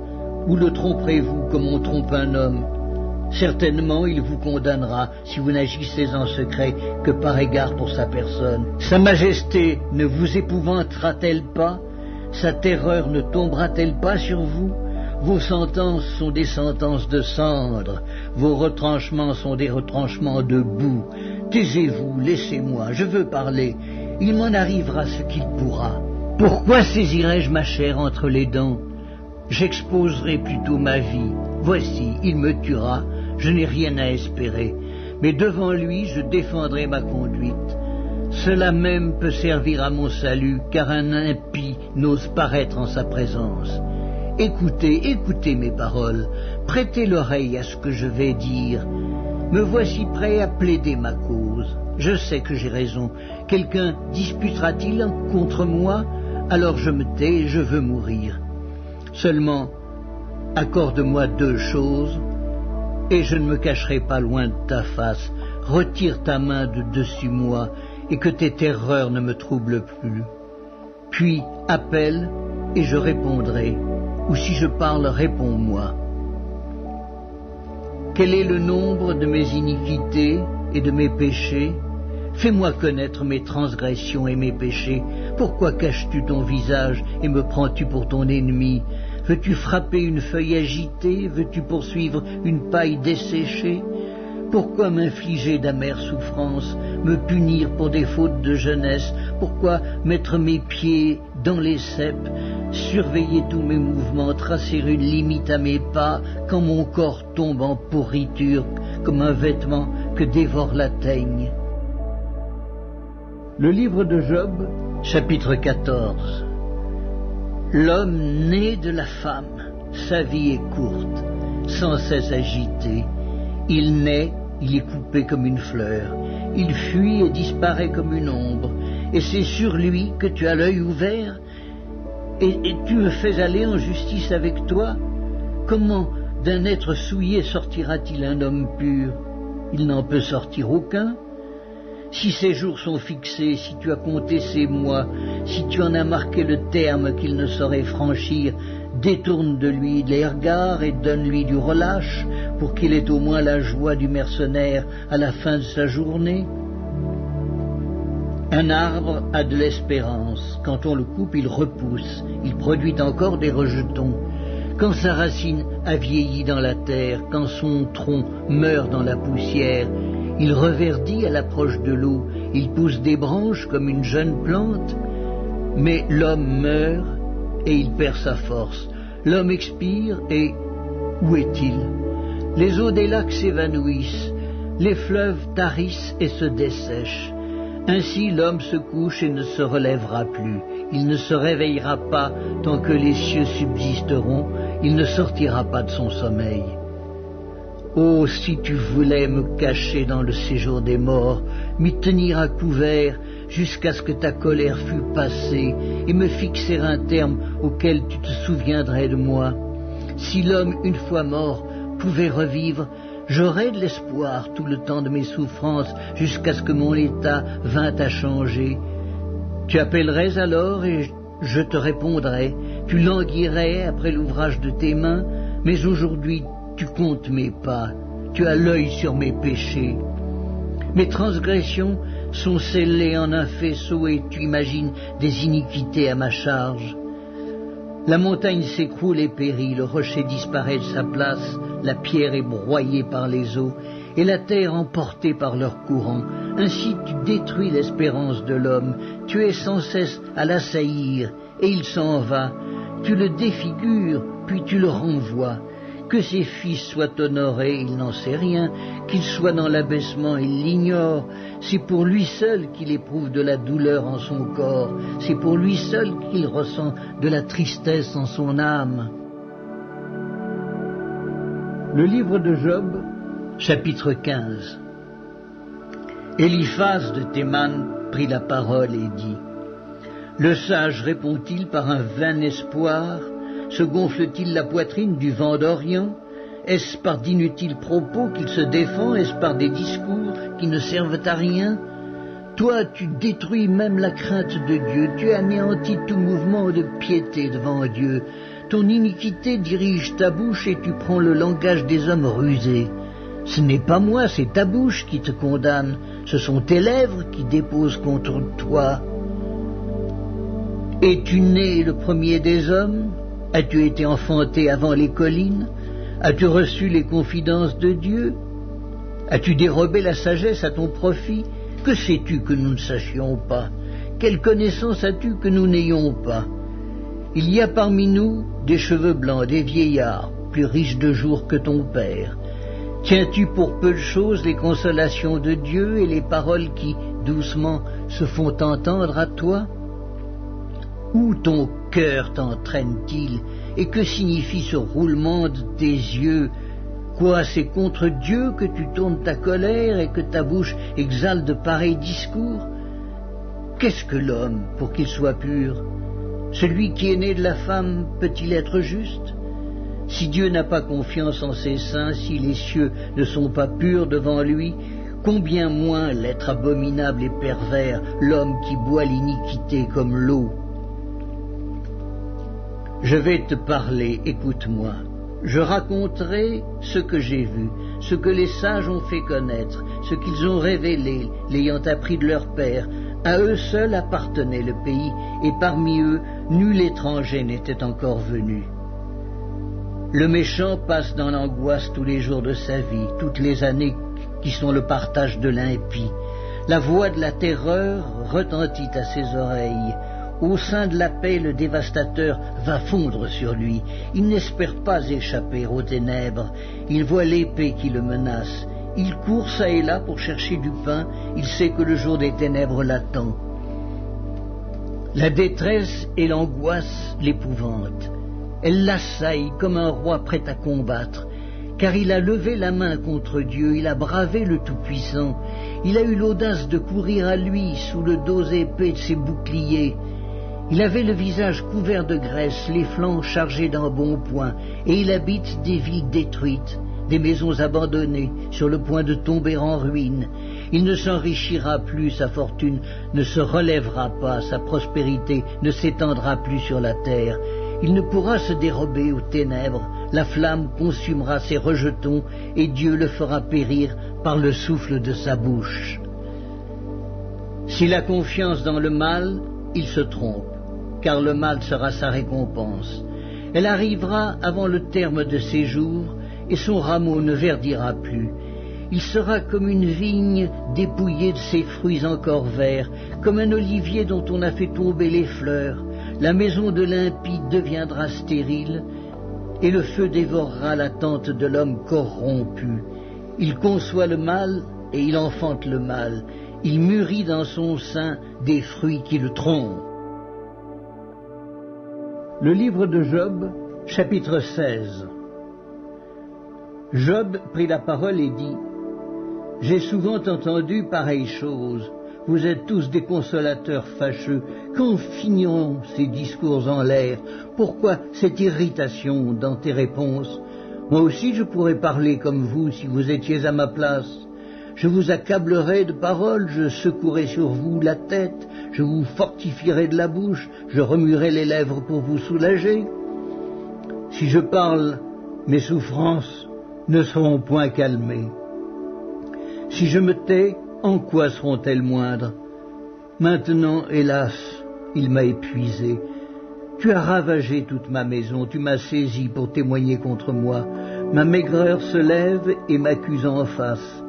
ou le tromperez-vous comme on trompe un homme? Certainement, il vous condamnera si vous n'agissez en secret que par égard pour sa personne. Sa majesté ne vous épouvantera-t-elle pas? Sa terreur ne tombera-t-elle pas sur vous? Vos sentences sont des sentences de cendre, vos retranchements sont des retranchements de boue. Taisez-vous, laissez-moi, je veux parler, il m'en arrivera ce qu'il pourra. Pourquoi saisirais-je ma chair entre les dents? J'exposerai plutôt ma vie. Voici, il me tuera, je n'ai rien à espérer, mais devant lui je défendrai ma conduite. Cela même peut servir à mon salut, car un impie n'ose paraître en sa présence. Écoutez, écoutez mes paroles, prêtez l'oreille à ce que je vais dire. Me voici prêt à plaider ma cause. Je sais que j'ai raison. Quelqu'un disputera-t-il contre moi? Alors je me tais, je veux mourir. Seulement, accorde-moi deux choses, et je ne me cacherai pas loin de ta face. Retire ta main de dessus moi, et que tes terreurs ne me troublent plus. Puis appelle, et je répondrai. Ou si je parle, réponds-moi. Quel est le nombre de mes iniquités et de mes péchés? Fais-moi connaître mes transgressions et mes péchés. Pourquoi caches-tu ton visage et me prends-tu pour ton ennemi? Veux-tu frapper une feuille agitée? Veux-tu poursuivre une paille desséchée? Pourquoi m'infliger d'amères souffrances, me punir pour des fautes de jeunesse? Pourquoi mettre mes pieds dans les ceps, surveiller tous mes mouvements, tracer une limite à mes pas, quand mon corps tombe en pourriture comme un vêtement que dévore la teigne? Le livre de Job, chapitre 14. L'homme né de la femme, sa vie est courte, sans cesse agitée. Il naît, il est coupé comme une fleur, il fuit et disparaît comme une ombre, et c'est sur lui que tu as l'œil ouvert, et tu me fais aller en justice avec toi. Comment d'un être souillé sortira-t-il un homme pur? Il n'en peut sortir aucun. Si ses jours sont fixés, si tu as compté ses mois, si tu en as marqué le terme qu'il ne saurait franchir, détourne de lui les regards et donne-lui du relâche, pour qu'il ait au moins la joie du mercenaire à la fin de sa journée. Un arbre a de l'espérance. Quand on le coupe, il repousse, il produit encore des rejetons. Quand sa racine a vieilli dans la terre, quand son tronc meurt dans la poussière, il reverdit à l'approche de l'eau, il pousse des branches comme une jeune plante, mais l'homme meurt et il perd sa force. L'homme expire et où est-il? Les eaux des lacs s'évanouissent, les fleuves tarissent et se dessèchent. Ainsi l'homme se couche et ne se relèvera plus. Il ne se réveillera pas tant que les cieux subsisteront, il ne sortira pas de son sommeil. Oh, si tu voulais me cacher dans le séjour des morts, m'y tenir à couvert jusqu'à ce que ta colère fût passée et me fixer un terme auquel tu te souviendrais de moi. Si l'homme, une fois mort, pouvait revivre, j'aurais de l'espoir tout le temps de mes souffrances jusqu'à ce que mon état vînt à changer. Tu appellerais alors et je te répondrais, tu languirais après l'ouvrage de tes mains, mais aujourd'hui tu comptes mes pas, tu as l'œil sur mes péchés. Mes transgressions sont scellées en un faisceau et tu imagines des iniquités à ma charge. La montagne s'écroule et périt, le rocher disparaît de sa place, la pierre est broyée par les eaux, et la terre emportée par leur courant. Ainsi tu détruis l'espérance de l'homme, tu es sans cesse à l'assaillir, et il s'en va. Tu le défigures, puis tu le renvoies. Que ses fils soient honorés, il n'en sait rien, qu'il soit dans l'abaissement, il l'ignore. C'est pour lui seul qu'il éprouve de la douleur en son corps, c'est pour lui seul qu'il ressent de la tristesse en son âme. Le livre de Job, chapitre 15. Eliphaz de Théman prit la parole et dit: Le sage répond-il par un vain espoir? Se gonfle-t-il la poitrine du vent d'Orient? Est-ce par d'inutiles propos qu'il se défend? Est-ce par des discours qui ne servent à rien? Toi, tu détruis même la crainte de Dieu, tu anéantis tout mouvement de piété devant Dieu. Ton iniquité dirige ta bouche et tu prends le langage des hommes rusés. Ce n'est pas moi, c'est ta bouche qui te condamne, ce sont tes lèvres qui déposent contre toi. Es-tu né le premier des hommes? As-tu été enfanté avant les collines? As-tu reçu les confidences de Dieu? As-tu dérobé la sagesse à ton profit? Que sais-tu que nous ne sachions pas? Quelle connaissance as-tu que nous n'ayons pas? Il y a parmi nous des cheveux blancs, des vieillards, plus riches de jours que ton père. Tiens-tu pour peu de choses les consolations de Dieu et les paroles qui, doucement, se font entendre à toi? Où ton cœur t'entraîne-t-il, et que signifie ce roulement de tes yeux? Quoi, c'est contre Dieu que tu tournes ta colère et que ta bouche exhale de pareils discours? Qu'est-ce que l'homme pour qu'il soit pur? Celui qui est né de la femme peut-il être juste? Si Dieu n'a pas confiance en ses saints, si les cieux ne sont pas purs devant lui, combien moins l'être abominable et pervers, l'homme qui boit l'iniquité comme l'eau? Je vais te parler, écoute-moi. Je raconterai ce que j'ai vu, ce que les sages ont fait connaître, ce qu'ils ont révélé, l'ayant appris de leur père. À eux seuls appartenait le pays, et parmi eux, nul étranger n'était encore venu. Le méchant passe dans l'angoisse tous les jours de sa vie, toutes les années qui sont le partage de l'impie. La voix de la terreur retentit à ses oreilles. Au sein de la paix, le dévastateur va fondre sur lui. Il n'espère pas échapper aux ténèbres. Il voit l'épée qui le menace. Il court çà et là pour chercher du pain. Il sait que le jour des ténèbres l'attend. La détresse et l'angoisse l'épouvantent. Elle l'assaille comme un roi prêt à combattre, car il a levé la main contre Dieu, il a bravé le Tout-Puissant, il a eu l'audace de courir à lui sous le dos épais de ses boucliers. Il avait le visage couvert de graisse, les flancs chargés d'embonpoint, et il habite des villes détruites, des maisons abandonnées, sur le point de tomber en ruine. Il ne s'enrichira plus, sa fortune ne se relèvera pas, sa prospérité ne s'étendra plus sur la terre. Il ne pourra se dérober aux ténèbres, la flamme consumera ses rejetons, et Dieu le fera périr par le souffle de sa bouche. S'il a confiance dans le mal, il se trompe, car le mal sera sa récompense. Elle arrivera avant le terme de ses jours, et son rameau ne verdira plus. Il sera comme une vigne dépouillée de ses fruits encore verts, comme un olivier dont on a fait tomber les fleurs. La maison de l'impie deviendra stérile, et le feu dévorera la tente de l'homme corrompu. Il conçoit le mal, et il enfante le mal. Il mûrit dans son sein des fruits qui le trompent. Le livre de Job, chapitre 16. Job prit la parole et dit: « J'ai souvent entendu pareille chose. Vous êtes tous des consolateurs fâcheux. Quand finiront ces discours en l'air? Pourquoi cette irritation dans tes réponses? Moi aussi je pourrais parler comme vous si vous étiez à ma place. Je vous accablerais de paroles, je secouerais sur vous la tête, je vous fortifierais de la bouche, je remuerais les lèvres pour vous soulager. Si je parle, mes souffrances ne seront point calmées. Si je me tais, en quoi seront-elles moindres? Maintenant, hélas, il m'a épuisé. Tu as ravagé toute ma maison, tu m'as saisi pour témoigner contre moi. Ma maigreur se lève et m'accuse en face.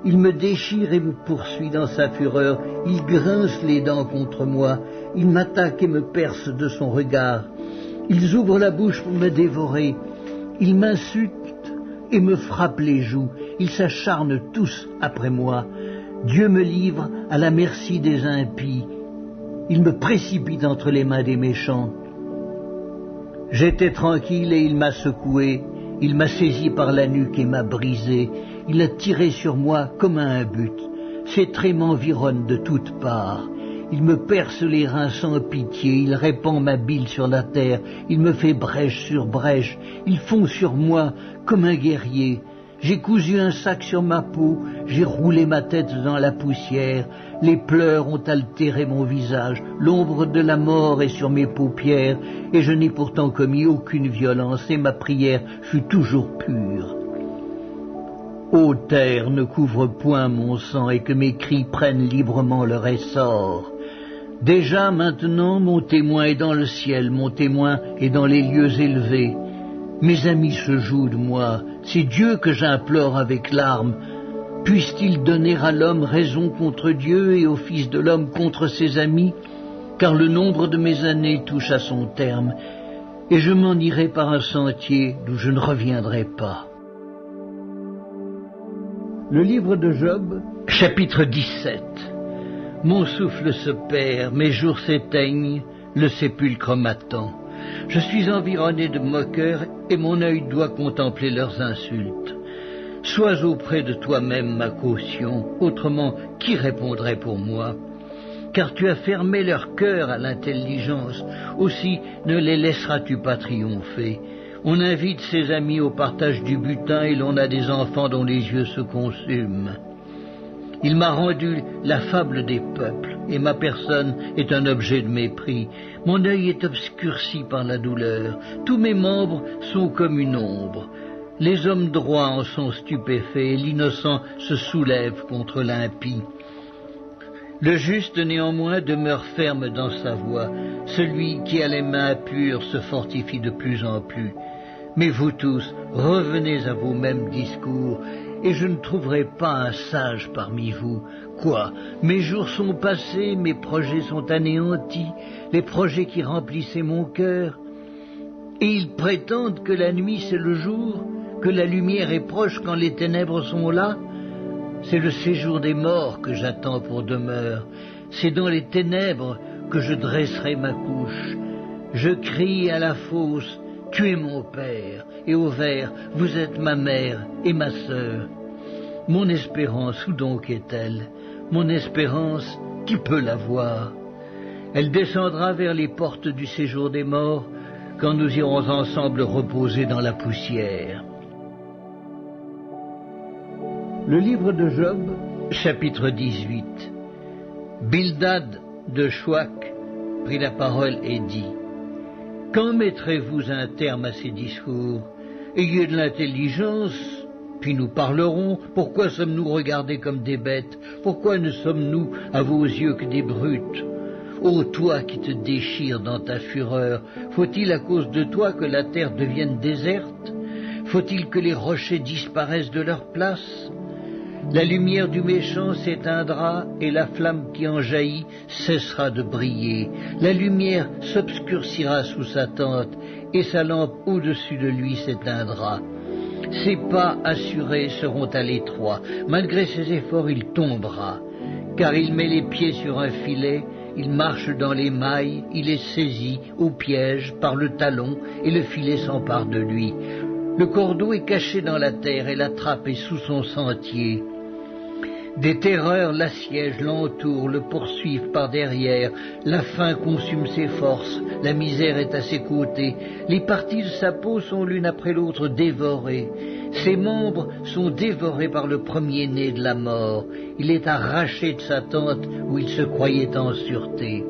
Il me déchire et me poursuit dans sa fureur. Il grince les dents contre moi. Il m'attaque et me perce de son regard. Ils ouvrent la bouche pour me dévorer. Ils m'insultent et me frappent les joues. Ils s'acharnent tous après moi. Dieu me livre à la merci des impies. Il me précipite entre les mains des méchants. J'étais tranquille et il m'a secoué. Il m'a saisi par la nuque et m'a brisé. Il a tiré sur moi comme à un but. Ses traits m'environnent de toutes parts. Il me perce les reins sans pitié. Il répand ma bile sur la terre. Il me fait brèche sur brèche. Il fond sur moi comme un guerrier. J'ai cousu un sac sur ma peau, j'ai roulé ma tête dans la poussière, les pleurs ont altéré mon visage, l'ombre de la mort est sur mes paupières, et je n'ai pourtant commis aucune violence, et ma prière fut toujours pure. Ô terre, ne couvre point mon sang, et que mes cris prennent librement leur essor. Déjà maintenant mon témoin est dans le ciel, mon témoin est dans les lieux élevés. Mes amis se jouent de moi, c'est Dieu que j'implore avec larmes. Puisse-t-il donner à l'homme raison contre Dieu et au Fils de l'homme contre ses amis? Car le nombre de mes années touche à son terme, et je m'en irai par un sentier d'où je ne reviendrai pas. Le livre de Job, chapitre 17. Mon souffle se perd, mes jours s'éteignent, le sépulcre m'attend. Je suis environné de moqueurs et mon œil doit contempler leurs insultes. Sois auprès de toi-même ma caution, autrement qui répondrait pour moi? Car tu as fermé leur cœur à l'intelligence, aussi ne les laisseras-tu pas triompher. On invite ses amis au partage du butin et l'on a des enfants dont les yeux se consument. Il m'a rendu la fable des peuples, et ma personne est un objet de mépris. Mon œil est obscurci par la douleur, tous mes membres sont comme une ombre. Les hommes droits en sont stupéfaits, et l'innocent se soulève contre l'impie. Le juste néanmoins demeure ferme dans sa voie, celui qui a les mains pures se fortifie de plus en plus. Mais vous tous, revenez à vos mêmes discours, et je ne trouverai pas un sage parmi vous. Quoi? Mes jours sont passés, mes projets sont anéantis, les projets qui remplissaient mon cœur. Et ils prétendent que la nuit c'est le jour, que la lumière est proche quand les ténèbres sont là. C'est le séjour des morts que j'attends pour demeure. C'est dans les ténèbres que je dresserai ma couche. Je crie à la fosse, tu es mon père, et au ver, vous êtes ma mère et ma sœur. Mon espérance, où donc est-elle? Mon espérance, qui peut la voir? Elle descendra vers les portes du séjour des morts, quand nous irons ensemble reposer dans la poussière. Le livre de Job, chapitre 18. Bildad de Chouac prit la parole et dit: Quand mettrez-vous un terme à ces discours? Ayez de l'intelligence, puis nous parlerons. Pourquoi sommes-nous regardés comme des bêtes? Pourquoi ne sommes-nous à vos yeux que des brutes? Ô toi qui te déchires dans ta fureur, faut-il à cause de toi que la terre devienne déserte? Faut-il que les rochers disparaissent de leur place? La lumière du méchant s'éteindra et la flamme qui en jaillit cessera de briller. La lumière s'obscurcira sous sa tente et sa lampe au-dessus de lui s'éteindra. Ses pas assurés seront à l'étroit. Malgré ses efforts, il tombera. Car il met les pieds sur un filet, il marche dans les mailles, il est saisi au piège par le talon et le filet s'empare de lui. Le cordeau est caché dans la terre et la trappe est sous son sentier. Des terreurs l'assiègent, l'entourent, le poursuivent par derrière. La faim consume ses forces, la misère est à ses côtés. Les parties de sa peau sont l'une après l'autre dévorées. Ses membres sont dévorés par le premier-né de la mort. Il est arraché de sa tente où il se croyait en sûreté.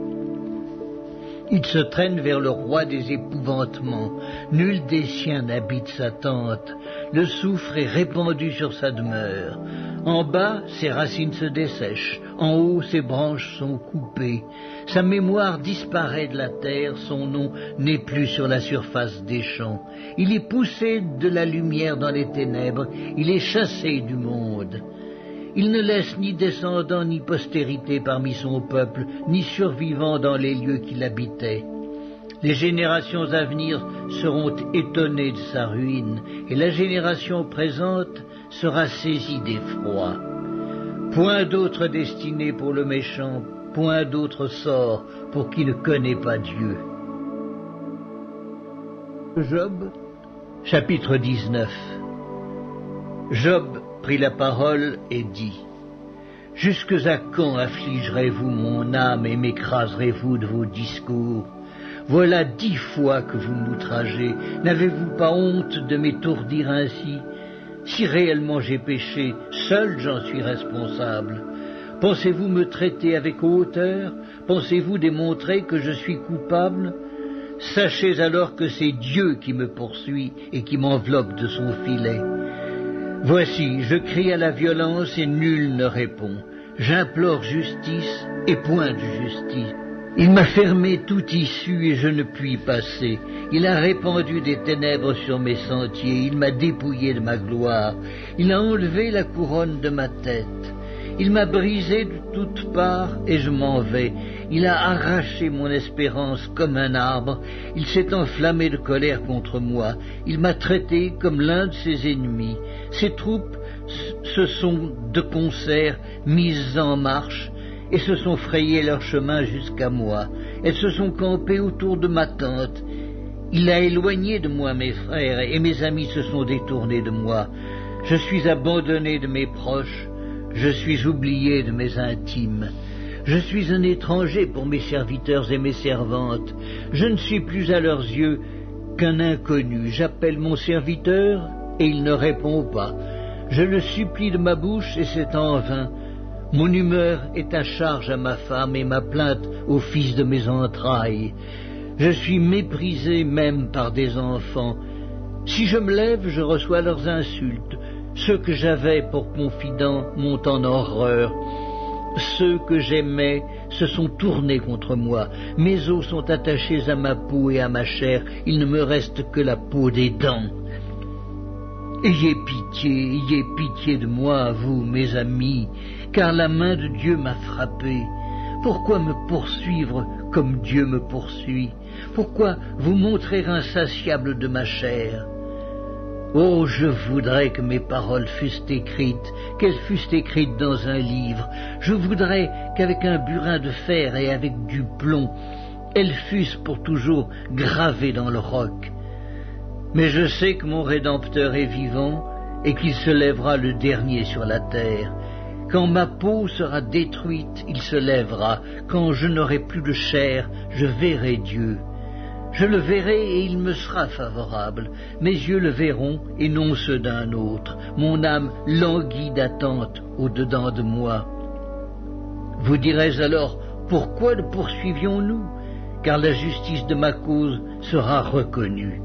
Il se traîne vers le roi des épouvantements. Nul des siens n'habite sa tente. Le soufre est répandu sur sa demeure. En bas, ses racines se dessèchent. En haut, ses branches sont coupées. Sa mémoire disparaît de la terre. Son nom n'est plus sur la surface des champs. Il est poussé de la lumière dans les ténèbres. Il est chassé du monde. Il ne laisse ni descendant ni postérité parmi son peuple, ni survivant dans les lieux qu'il habitait. Les générations à venir seront étonnées de sa ruine, et la génération présente sera saisie d'effroi. Point d'autre destinée pour le méchant, point d'autre sort pour qui ne connaît pas Dieu. Job, chapitre 19. Job prit la parole et dit: Jusque à quand affligerez-vous mon âme et m'écraserez-vous de vos discours? Voilà 10 fois que vous m'outragez. N'avez-vous pas honte de m'étourdir ainsi? Si réellement j'ai péché, seul j'en suis responsable. Pensez-vous me traiter avec hauteur? Pensez-vous démontrer que je suis coupable? Sachez alors que c'est Dieu qui me poursuit et qui m'enveloppe de son filet. Voici, je crie à la violence et nul ne répond. J'implore justice et point de justice. Il m'a fermé toute issue et je ne puis passer. Il a répandu des ténèbres sur mes sentiers. Il m'a dépouillé de ma gloire. Il a enlevé la couronne de ma tête. Il m'a brisé de toutes parts et je m'en vais. Il a arraché mon espérance comme un arbre. Il s'est enflammé de colère contre moi. Il m'a traité comme l'un de ses ennemis. Ses troupes se sont de concert mises en marche et se sont frayé leur chemin jusqu'à moi. Elles se sont campées autour de ma tente. Il a éloigné de moi mes frères et mes amis se sont détournés de moi. Je suis abandonné de mes proches. Je suis oublié de mes intimes. Je suis un étranger pour mes serviteurs et mes servantes. Je ne suis plus à leurs yeux qu'un inconnu. J'appelle mon serviteur et il ne répond pas. Je le supplie de ma bouche et c'est en vain. Mon humeur est à charge à ma femme et ma plainte au fils de mes entrailles. Je suis méprisé même par des enfants. Si je me lève, je reçois leurs insultes. Ceux que j'avais pour confidents m'ont en horreur. Ceux que j'aimais se sont tournés contre moi. Mes os sont attachés à ma peau et à ma chair. Il ne me reste que la peau des dents. Ayez pitié de moi, vous, mes amis, car la main de Dieu m'a frappé. Pourquoi me poursuivre comme Dieu me poursuit? Pourquoi vous montrer insatiable de ma chair? Oh, je voudrais que mes paroles fussent écrites, qu'elles fussent écrites dans un livre. Je voudrais qu'avec un burin de fer et avec du plomb, elles fussent pour toujours gravées dans le roc. Mais je sais que mon Rédempteur est vivant et qu'il se lèvera le dernier sur la terre. Quand ma peau sera détruite, il se lèvera. Quand je n'aurai plus de chair, je verrai Dieu. Je le verrai et il me sera favorable. Mes yeux le verront et non ceux d'un autre. Mon âme languit d'attente au-dedans de moi. Vous direz alors, pourquoi le poursuivions-nous? Car la justice de ma cause sera reconnue.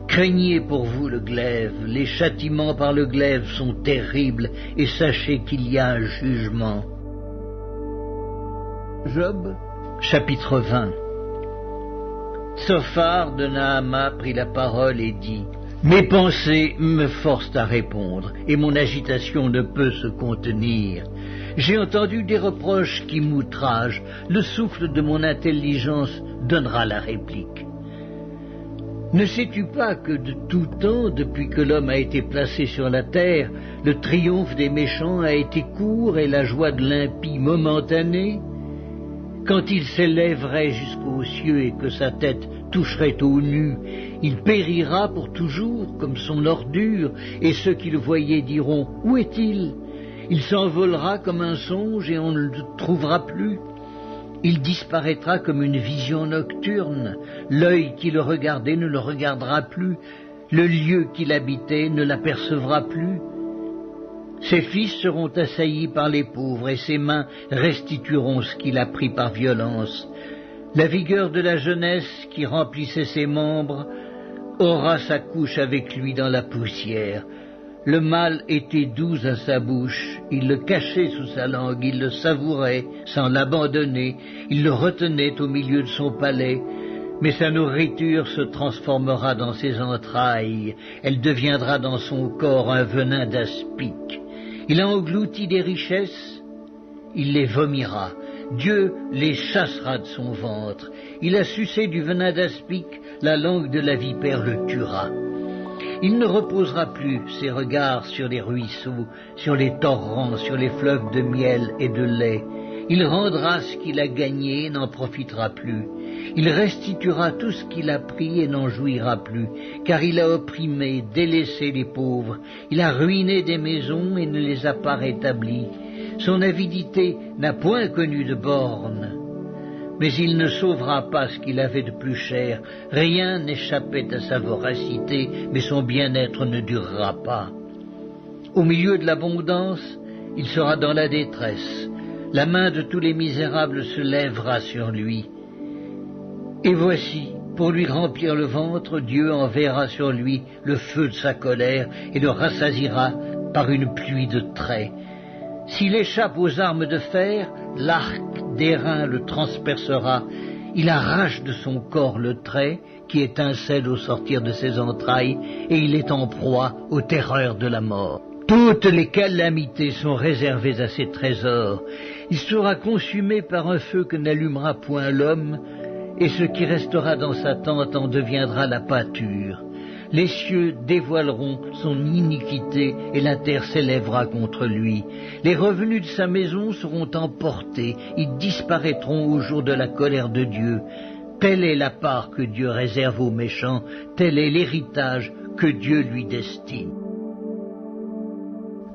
Craignez pour vous le glaive, les châtiments par le glaive sont terribles, et sachez qu'il y a un jugement. Job, chapitre 20. Sophar de Naama prit la parole et dit « Mes pensées me forcent à répondre, et mon agitation ne peut se contenir. J'ai entendu des reproches qui m'outragent, le souffle de mon intelligence donnera la réplique. Ne sais-tu pas que de tout temps, depuis que l'homme a été placé sur la terre, le triomphe des méchants a été court et la joie de l'impie momentanée? Quand il s'élèverait jusqu'aux cieux et que sa tête toucherait aux nues, il périra pour toujours comme son ordure, et ceux qui le voyaient diront « Où est-il » Il s'envolera comme un songe et on ne le trouvera plus. Il disparaîtra comme une vision nocturne. L'œil qui le regardait ne le regardera plus. Le lieu qu'il habitait ne l'apercevra plus. Ses fils seront assaillis par les pauvres et ses mains restitueront ce qu'il a pris par violence. La vigueur de la jeunesse qui remplissait ses membres aura sa couche avec lui dans la poussière. Le mal était doux à sa bouche, il le cachait sous sa langue, il le savourait sans l'abandonner, il le retenait au milieu de son palais, mais sa nourriture se transformera dans ses entrailles, elle deviendra dans son corps un venin d'aspic. Il a englouti des richesses, il les vomira, Dieu les chassera de son ventre, il a sucé du venin d'aspic, la langue de la vipère le tuera. Il ne reposera plus ses regards sur les ruisseaux, sur les torrents, sur les fleuves de miel et de lait. Il rendra ce qu'il a gagné et n'en profitera plus. Il restituera tout ce qu'il a pris et n'en jouira plus, car il a opprimé, délaissé les pauvres. Il a ruiné des maisons et ne les a pas rétablies. Son avidité n'a point connu de bornes. Mais il ne sauvera pas ce qu'il avait de plus cher. Rien n'échappait à sa voracité, mais son bien-être ne durera pas. Au milieu de l'abondance, il sera dans la détresse. La main de tous les misérables se lèvera sur lui. Et voici, pour lui remplir le ventre, Dieu enverra sur lui le feu de sa colère et le rassasiera par une pluie de traits. S'il échappe aux armes de fer, l'arc d'airain le transpercera. Il arrache de son corps le trait qui étincelle au sortir de ses entrailles, et il est en proie aux terreurs de la mort. Toutes les calamités sont réservées à ses trésors. Il sera consumé par un feu que n'allumera point l'homme, et ce qui restera dans sa tente en deviendra la pâture. Les cieux dévoileront son iniquité et la terre s'élèvera contre lui. Les revenus de sa maison seront emportés, ils disparaîtront au jour de la colère de Dieu. Telle est la part que Dieu réserve aux méchants, tel est l'héritage que Dieu lui destine.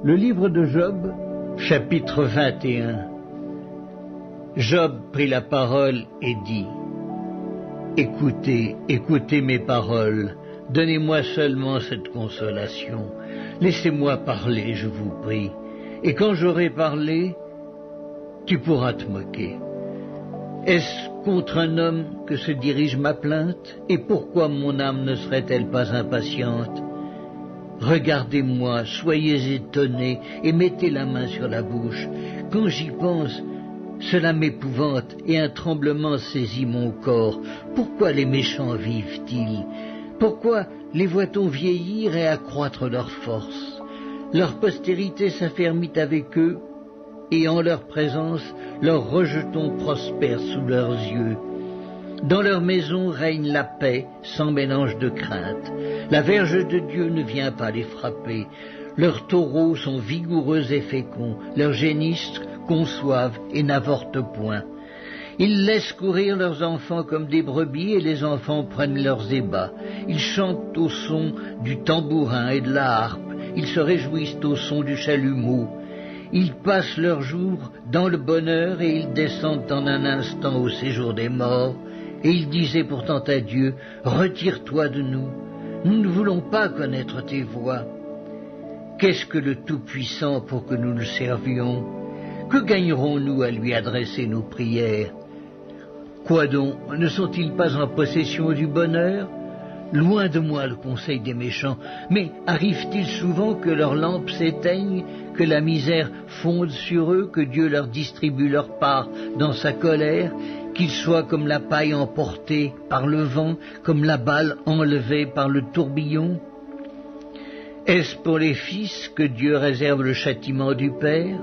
Le livre de Job, chapitre 21. Job prit la parole et dit « Écoutez, écoutez mes paroles. Donnez-moi seulement cette consolation. Laissez-moi parler, je vous prie. Et quand j'aurai parlé, tu pourras te moquer. Est-ce contre un homme que se dirige ma plainte? Et pourquoi mon âme ne serait-elle pas impatiente? Regardez-moi, soyez étonnés et mettez la main sur la bouche. Quand j'y pense, cela m'épouvante et un tremblement saisit mon corps. Pourquoi les méchants vivent-ils? Pourquoi les voit-on vieillir et accroître leur force? Leur postérité s'affermit avec eux, et en leur présence, leurs rejetons prospèrent sous leurs yeux. Dans leur maison règne la paix, sans mélange de crainte. La verge de Dieu ne vient pas les frapper. Leurs taureaux sont vigoureux et féconds. Leurs génisses conçoivent et n'avortent point. Ils laissent courir leurs enfants comme des brebis et les enfants prennent leurs ébats. Ils chantent au son du tambourin et de la harpe. Ils se réjouissent au son du chalumeau. Ils passent leurs jours dans le bonheur et ils descendent en un instant au séjour des morts. Et ils disaient pourtant à Dieu, « Retire-toi de nous, nous ne voulons pas connaître tes voies. » Qu'est-ce que le Tout-Puissant pour que nous le servions? Que gagnerons-nous à lui adresser nos prières? Quoi donc, ne sont-ils pas en possession du bonheur? Loin de moi le conseil des méchants, mais arrive-t-il souvent que leurs lampes s'éteignent, que la misère fonde sur eux, que Dieu leur distribue leur part dans sa colère, qu'ils soient comme la paille emportée par le vent, comme la balle enlevée par le tourbillon? Est-ce pour les fils que Dieu réserve le châtiment du Père?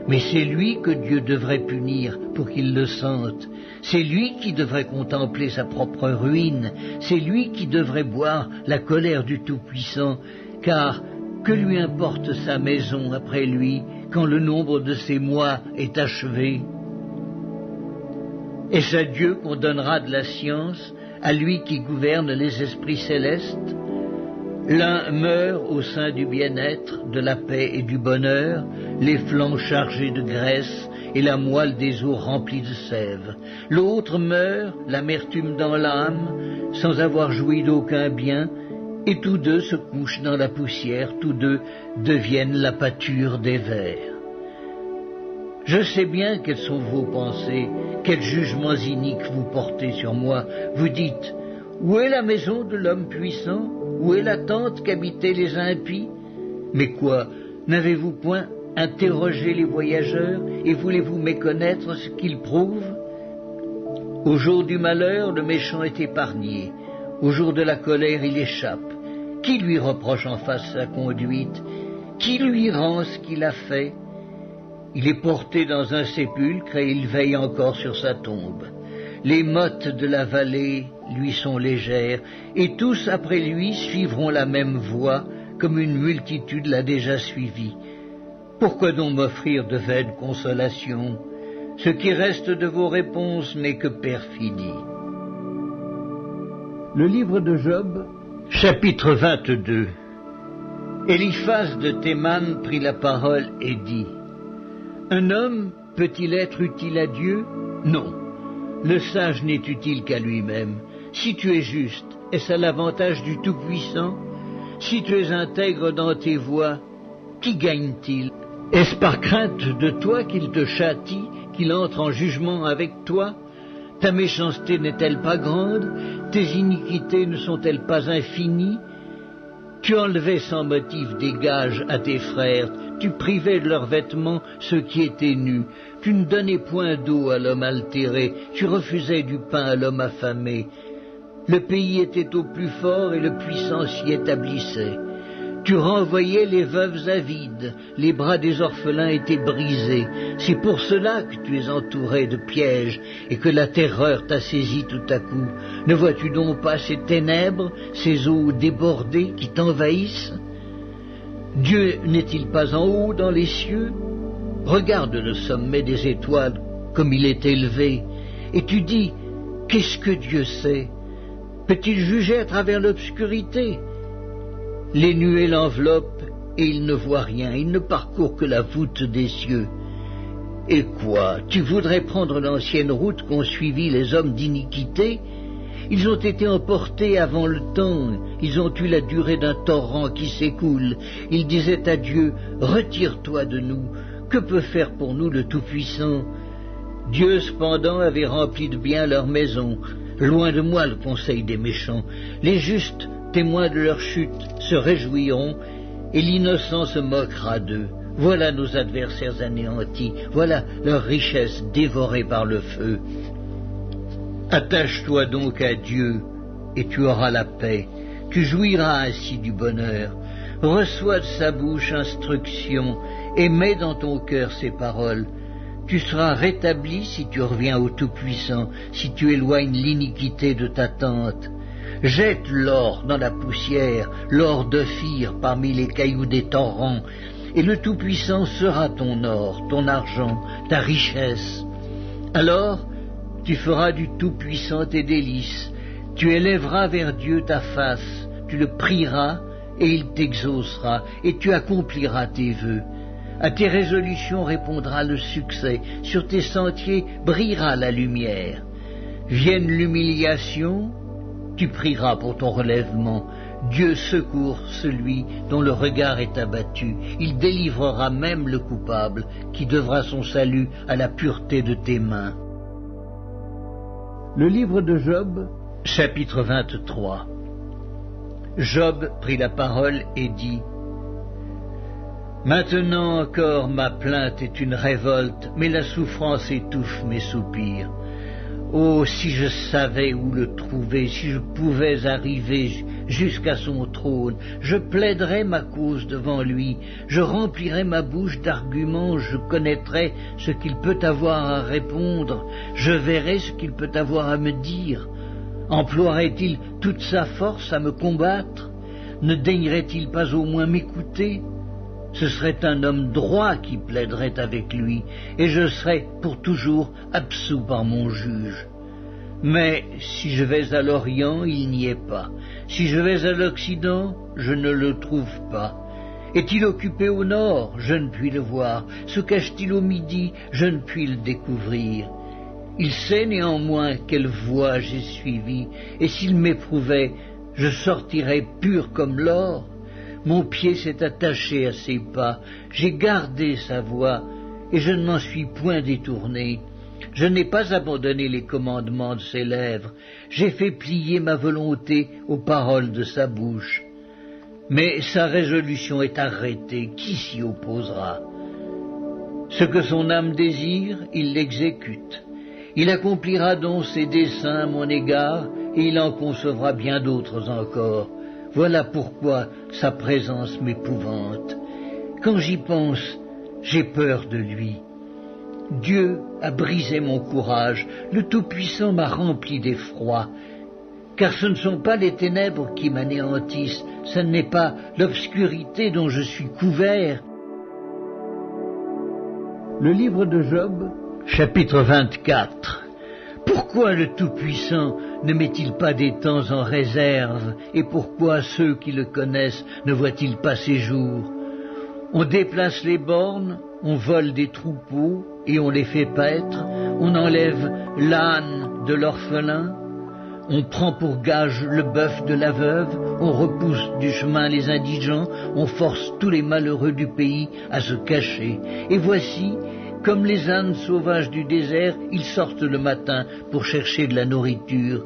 Mais c'est lui que Dieu devrait punir pour qu'il le sente. C'est lui qui devrait contempler sa propre ruine. C'est lui qui devrait boire la colère du Tout-Puissant. Car que lui importe sa maison après lui, quand le nombre de ses mois est achevé? Est-ce à Dieu qu'on donnera de la science, à lui qui gouverne les esprits célestes? L'un meurt au sein du bien-être, de la paix et du bonheur, les flancs chargés de graisse et la moelle des os remplie de sève. L'autre meurt, l'amertume dans l'âme, sans avoir joui d'aucun bien, et tous deux se couchent dans la poussière, tous deux deviennent la pâture des vers. Je sais bien quelles sont vos pensées, quels jugements iniques vous portez sur moi. Vous dites, où est la maison de l'homme puissant? Où est la tente qu'habitaient les impies? Mais quoi, n'avez-vous point interrogé les voyageurs, et voulez-vous méconnaître ce qu'ils prouvent? Au jour du malheur, le méchant est épargné. Au jour de la colère, il échappe. Qui lui reproche en face sa conduite? Qui lui rend ce qu'il a fait? Il est porté dans un sépulcre et il veille encore sur sa tombe. Les mottes de la vallée lui sont légères, et tous après lui suivront la même voie, comme une multitude l'a déjà suivi. Pourquoi donc m'offrir de vaines consolations? Ce qui reste de vos réponses n'est que perfidie. Le livre de Job, chapitre 22. Eliphaz de Théman prit la parole et dit, « Un homme peut-il être utile à Dieu? Non. Le sage n'est utile qu'à lui-même. Si tu es juste, est-ce à l'avantage du Tout-Puissant? Si tu es intègre dans tes voies, qui gagne-t-il? Est-ce par crainte de toi qu'il te châtie, qu'il entre en jugement avec toi? Ta méchanceté n'est-elle pas grande? Tes iniquités ne sont-elles pas infinies? Tu enlevais sans motif des gages à tes frères, tu privais de leurs vêtements ceux qui étaient nus, tu ne donnais point d'eau à l'homme altéré, tu refusais du pain à l'homme affamé. Le pays était au plus fort et le puissant s'y établissait. Tu renvoyais les veuves avides, les bras des orphelins étaient brisés. C'est pour cela que tu es entouré de pièges et que la terreur t'a saisi tout à coup. Ne vois-tu donc pas ces ténèbres, ces eaux débordées qui t'envahissent? Dieu n'est-il pas en haut dans les cieux? Regarde le sommet des étoiles comme il est élevé, et tu dis, qu'est-ce que Dieu sait? Peut-il juger à travers l'obscurité? Les nuées l'enveloppent et il ne voit rien, il ne parcourt que la voûte des cieux. Et quoi, tu voudrais prendre l'ancienne route qu'ont suivie les hommes d'iniquité? Ils ont été emportés avant le temps, ils ont eu la durée d'un torrent qui s'écoule. Ils disaient à Dieu, retire-toi de nous, que peut faire pour nous le Tout-Puissant? Dieu cependant avait rempli de bien leur maison. Loin de moi le conseil des méchants. Les justes, témoins de leur chute, se réjouiront, et l'innocent se moquera d'eux. Voilà nos adversaires anéantis, voilà leur richesse dévorée par le feu. Attache-toi donc à Dieu, et tu auras la paix. Tu jouiras ainsi du bonheur. Reçois de sa bouche instruction, et mets dans ton cœur ses paroles. Tu seras rétabli si tu reviens au Tout-Puissant, si tu éloignes l'iniquité de ta tente. Jette l'or dans la poussière, l'or d'Ophir parmi les cailloux des torrents, et le Tout-Puissant sera ton or, ton argent, ta richesse. Alors, tu feras du Tout-Puissant tes délices, tu élèveras vers Dieu ta face, tu le prieras, et il t'exaucera, et tu accompliras tes vœux. À tes résolutions répondra le succès, sur tes sentiers brillera la lumière. Vienne l'humiliation, tu prieras pour ton relèvement. Dieu secourt celui dont le regard est abattu. Il délivrera même le coupable, qui devra son salut à la pureté de tes mains. Le livre de Job, chapitre 23. Job prit la parole et dit: Maintenant encore ma plainte est une révolte, mais la souffrance étouffe mes soupirs. Oh, si je savais où le trouver, si je pouvais arriver jusqu'à son trône, je plaiderais ma cause devant lui, je remplirais ma bouche d'arguments, je connaîtrais ce qu'il peut avoir à répondre, je verrais ce qu'il peut avoir à me dire. Emploierait-il toute sa force à me combattre? Ne daignerait-il pas au moins m'écouter? Ce serait un homme droit qui plaiderait avec lui, et je serais pour toujours absous par mon juge. Mais si je vais à l'Orient, il n'y est pas. Si je vais à l'Occident, je ne le trouve pas. Est-il occupé au nord? Je ne puis le voir. Se cache-t-il au midi? Je ne puis le découvrir. Il sait néanmoins quelle voie j'ai suivie, et s'il m'éprouvait, je sortirais pur comme l'or. Mon pied s'est attaché à ses pas, j'ai gardé sa voie, et je ne m'en suis point détourné. Je n'ai pas abandonné les commandements de ses lèvres, j'ai fait plier ma volonté aux paroles de sa bouche. Mais sa résolution est arrêtée, qui s'y opposera? Ce que son âme désire, il l'exécute. Il accomplira donc ses desseins à mon égard, et il en concevra bien d'autres encore. Voilà pourquoi sa présence m'épouvante. Quand j'y pense, j'ai peur de lui. Dieu a brisé mon courage, le Tout-Puissant m'a rempli d'effroi. Car ce ne sont pas les ténèbres qui m'anéantissent, ce n'est pas l'obscurité dont je suis couvert. Le livre de Job, chapitre 24. Pourquoi le Tout-Puissant ne met-il pas des temps en réserve, et pourquoi ceux qui le connaissent ne voient-ils pas ses jours? On déplace les bornes, on vole des troupeaux, et on les fait paître, on enlève l'âne de l'orphelin, on prend pour gage le bœuf de la veuve, on repousse du chemin les indigents, on force tous les malheureux du pays à se cacher. Et voici, comme les ânes sauvages du désert, ils sortent le matin pour chercher de la nourriture.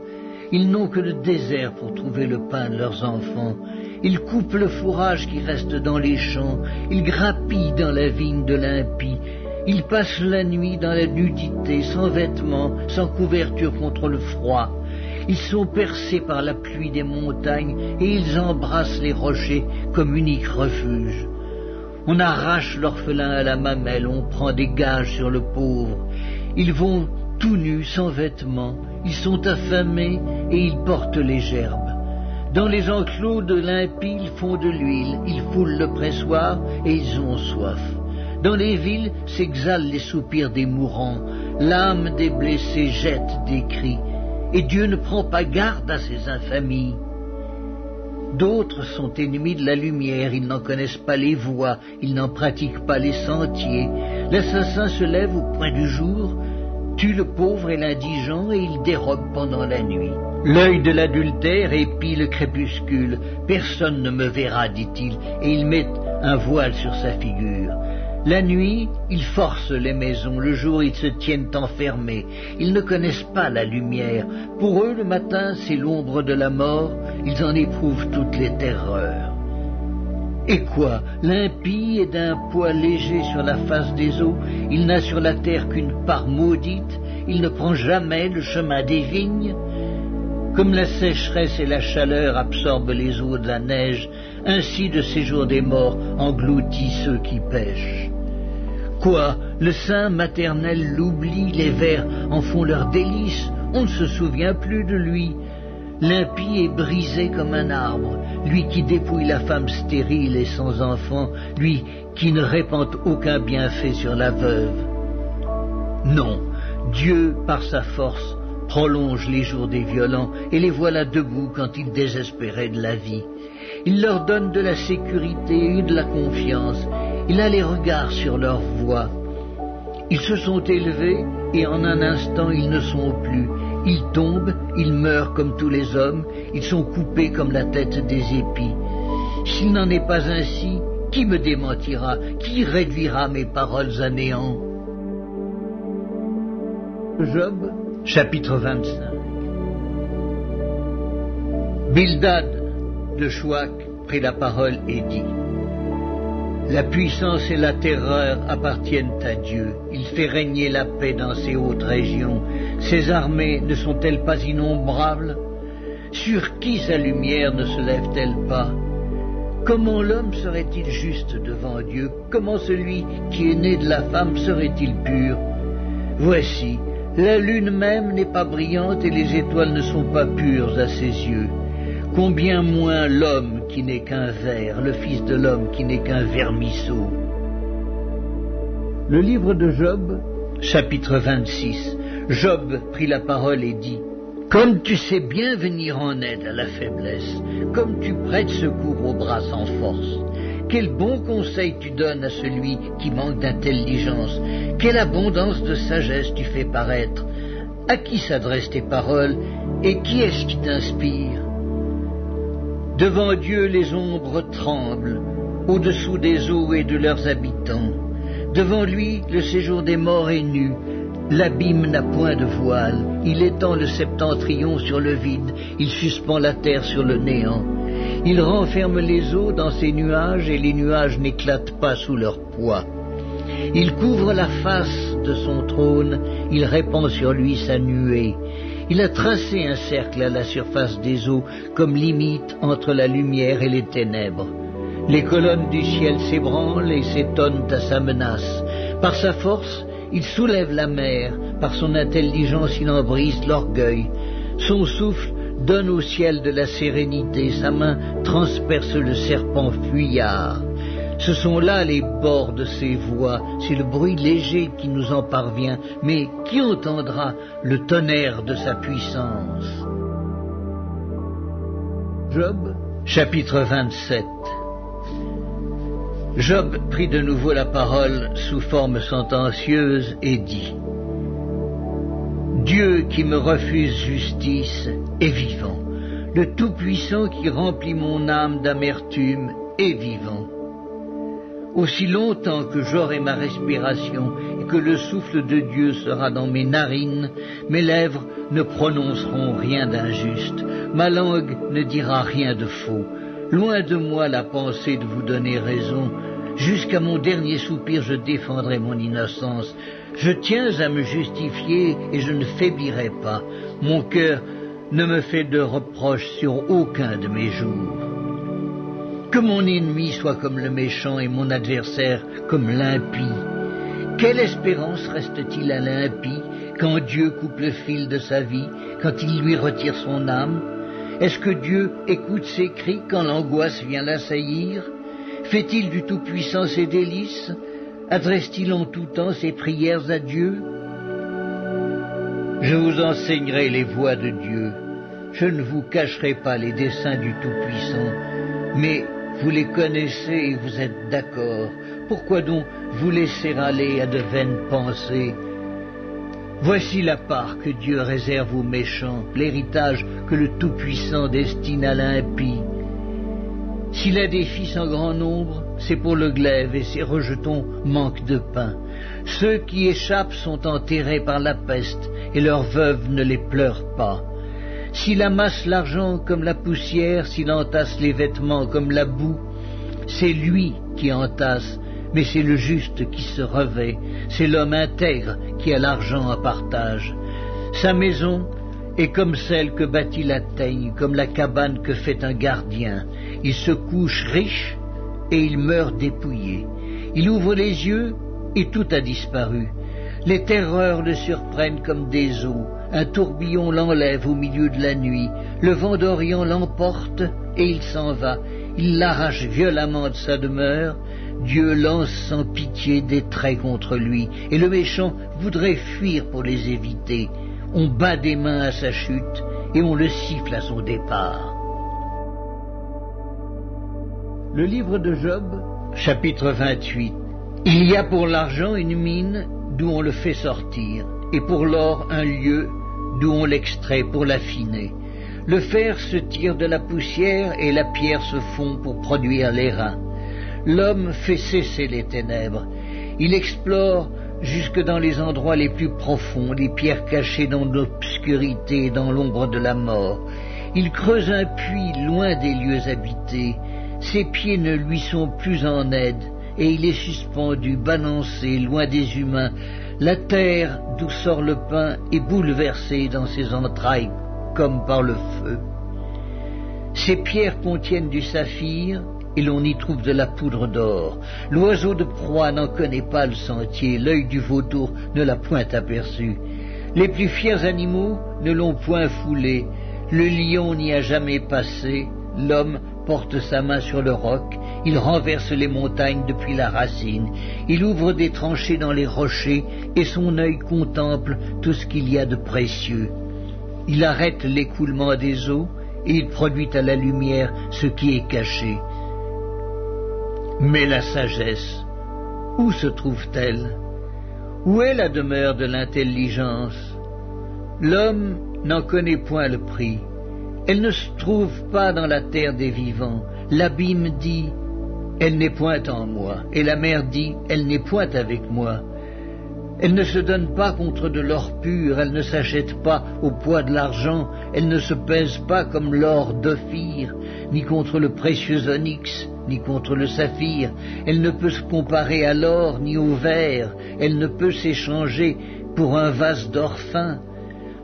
Ils n'ont que le désert pour trouver le pain de leurs enfants. Ils coupent le fourrage qui reste dans les champs. Ils grappillent dans la vigne de l'impie. Ils passent la nuit dans la nudité, sans vêtements, sans couverture contre le froid. Ils sont percés par la pluie des montagnes et ils embrassent les rochers comme unique refuge. On arrache l'orphelin à la mamelle, on prend des gages sur le pauvre. Ils vont tout nus, sans vêtements, ils sont affamés et ils portent les gerbes. Dans les enclos de l'impie, ils font de l'huile, ils foulent le pressoir et ils ont soif. Dans les villes s'exhalent les soupirs des mourants, l'âme des blessés jette des cris, et Dieu ne prend pas garde à ces infamies. D'autres sont ennemis de la lumière, ils n'en connaissent pas les voies, ils n'en pratiquent pas les sentiers. L'assassin se lève au point du jour, tue le pauvre et l'indigent et il dérobe pendant la nuit. L'œil de l'adultère épie le crépuscule, personne ne me verra, dit-il, et il met un voile sur sa figure. La nuit, ils forcent les maisons, le jour ils se tiennent enfermés. Ils ne connaissent pas la lumière. Pour eux, le matin, c'est l'ombre de la mort, ils en éprouvent toutes les terreurs. Et quoi? L'impie est d'un poids léger sur la face des eaux, il n'a sur la terre qu'une part maudite, il ne prend jamais le chemin des vignes. Comme la sécheresse et la chaleur absorbent les eaux de la neige, ainsi le séjour des morts engloutit ceux qui pêchent. Quoi, le sein maternel l'oublie, les vers en font leur délice, on ne se souvient plus de lui. L'impie est brisé comme un arbre, lui qui dépouille la femme stérile et sans enfant, lui qui ne répand aucun bienfait sur la veuve. Non, Dieu, par sa force, prolonge les jours des violents et les voilà debout quand ils désespéraient de la vie. Il leur donne de la sécurité et de la confiance. Il a les regards sur leur voie. Ils se sont élevés et en un instant ils ne sont plus. Ils tombent, ils meurent comme tous les hommes, ils sont coupés comme la tête des épis. S'il n'en est pas ainsi, qui me démentira? Qui réduira mes paroles à néant? Job, chapitre 25. Bildad de Chouac prit la parole et dit: La puissance et la terreur appartiennent à Dieu. Il fait régner la paix dans ces hautes régions. Ses armées ne sont-elles pas innombrables? Sur qui sa lumière ne se lève-t-elle pas? Comment l'homme serait-il juste devant Dieu? Comment celui qui est né de la femme serait-il pur? Voici, la lune même n'est pas brillante et les étoiles ne sont pas pures à ses yeux. Combien moins l'homme qui n'est qu'un ver, le fils de l'homme qui n'est qu'un vermisseau. Le livre de Job, chapitre 26. Job prit la parole et dit: Comme tu sais bien venir en aide à la faiblesse, comme tu prêtes secours aux bras sans force, quel bon conseil tu donnes à celui qui manque d'intelligence, quelle abondance de sagesse tu fais paraître. À qui s'adressent tes paroles et qui est-ce qui t'inspire? Devant Dieu les ombres tremblent, au-dessous des eaux et de leurs habitants. Devant lui le séjour des morts est nu, l'abîme n'a point de voile. Il étend le septentrion sur le vide, il suspend la terre sur le néant. Il renferme les eaux dans ses nuages et les nuages n'éclatent pas sous leur poids. Il couvre la face de son trône, il répand sur lui sa nuée. Il a tracé un cercle à la surface des eaux, comme limite entre la lumière et les ténèbres. Les colonnes du ciel s'ébranlent et s'étonnent à sa menace. Par sa force, il soulève la mer, par son intelligence il en brise l'orgueil. Son souffle donne au ciel de la sérénité, sa main transperce le serpent fuyard. Ce sont là les bords de ses voix, c'est le bruit léger qui nous en parvient, mais qui entendra le tonnerre de sa puissance? Job, chapitre 27. Job prit de nouveau la parole sous forme sentencieuse et dit: Dieu qui me refuse justice est vivant, le Tout-Puissant qui remplit mon âme d'amertume est vivant. Aussi longtemps que j'aurai ma respiration et que le souffle de Dieu sera dans mes narines, mes lèvres ne prononceront rien d'injuste, ma langue ne dira rien de faux. Loin de moi la pensée de vous donner raison. Jusqu'à mon dernier soupir je défendrai mon innocence. Je tiens à me justifier et je ne faiblirai pas. Mon cœur ne me fait de reproches sur aucun de mes jours. Que mon ennemi soit comme le méchant et mon adversaire comme l'impie. Quelle espérance reste-t-il à l'impie quand Dieu coupe le fil de sa vie, quand il lui retire son âme? Est-ce que Dieu écoute ses cris quand l'angoisse vient l'assaillir? Fait-il du Tout-Puissant ses délices? Adresse-t-il en tout temps ses prières à Dieu? Je vous enseignerai les voies de Dieu. Je ne vous cacherai pas les desseins du Tout-Puissant, mais vous les connaissez et vous êtes d'accord. Pourquoi donc vous laisser aller à de vaines pensées? Voici la part que Dieu réserve aux méchants, l'héritage que le Tout-Puissant destine à l'impie. S'il a des fils en grand nombre, c'est pour le glaive et ses rejetons manquent de pain. Ceux qui échappent sont enterrés par la peste et leurs veuves ne les pleurent pas. S'il amasse l'argent comme la poussière, s'il entasse les vêtements comme la boue, c'est lui qui entasse, mais c'est le juste qui se revêt, c'est l'homme intègre qui a l'argent à partage. Sa maison est comme celle que bâtit la teigne, comme la cabane que fait un gardien. Il se couche riche et il meurt dépouillé. Il ouvre les yeux et tout a disparu. Les terreurs le surprennent comme des eaux, un tourbillon l'enlève au milieu de la nuit, le vent d'Orient l'emporte et il s'en va, il l'arrache violemment de sa demeure, Dieu lance sans pitié des traits contre lui, et le méchant voudrait fuir pour les éviter. On bat des mains à sa chute et on le siffle à son départ. Le livre de Job, chapitre 28. Il y a pour l'argent une mine d'où on le fait sortir, et pour l'or un lieu d'où on l'extrait pour l'affiner. Le fer se tire de la poussière et la pierre se fond pour produire l'airain. L'homme fait cesser les ténèbres. Il explore jusque dans les endroits les plus profonds, les pierres cachées dans l'obscurité et dans l'ombre de la mort. Il creuse un puits loin des lieux habités. Ses pieds ne lui sont plus en aide, et il est suspendu, balancé, loin des humains. La terre d'où sort le pain est bouleversée dans ses entrailles, comme par le feu. Ces pierres contiennent du saphir, et l'on y trouve de la poudre d'or. L'oiseau de proie n'en connaît pas le sentier, l'œil du vautour ne l'a point aperçu. Les plus fiers animaux ne l'ont point foulé, le lion n'y a jamais passé, l'homme porte sa main sur le roc, il renverse les montagnes depuis la racine, il ouvre des tranchées dans les rochers, et son œil contemple tout ce qu'il y a de précieux. Il arrête l'écoulement des eaux, et il produit à la lumière ce qui est caché. Mais la sagesse, où se trouve-t-elle? Où est la demeure de l'intelligence? L'homme n'en connaît point le prix. Elle ne se trouve pas dans la terre des vivants. L'abîme dit, elle n'est point en moi, et la mer dit, elle n'est point avec moi. Elle ne se donne pas contre de l'or pur, elle ne s'achète pas au poids de l'argent, elle ne se pèse pas comme l'or d'Ophir, ni contre le précieux onyx, ni contre le saphir. Elle ne peut se comparer à l'or, ni au verre, elle ne peut s'échanger pour un vase d'or fin.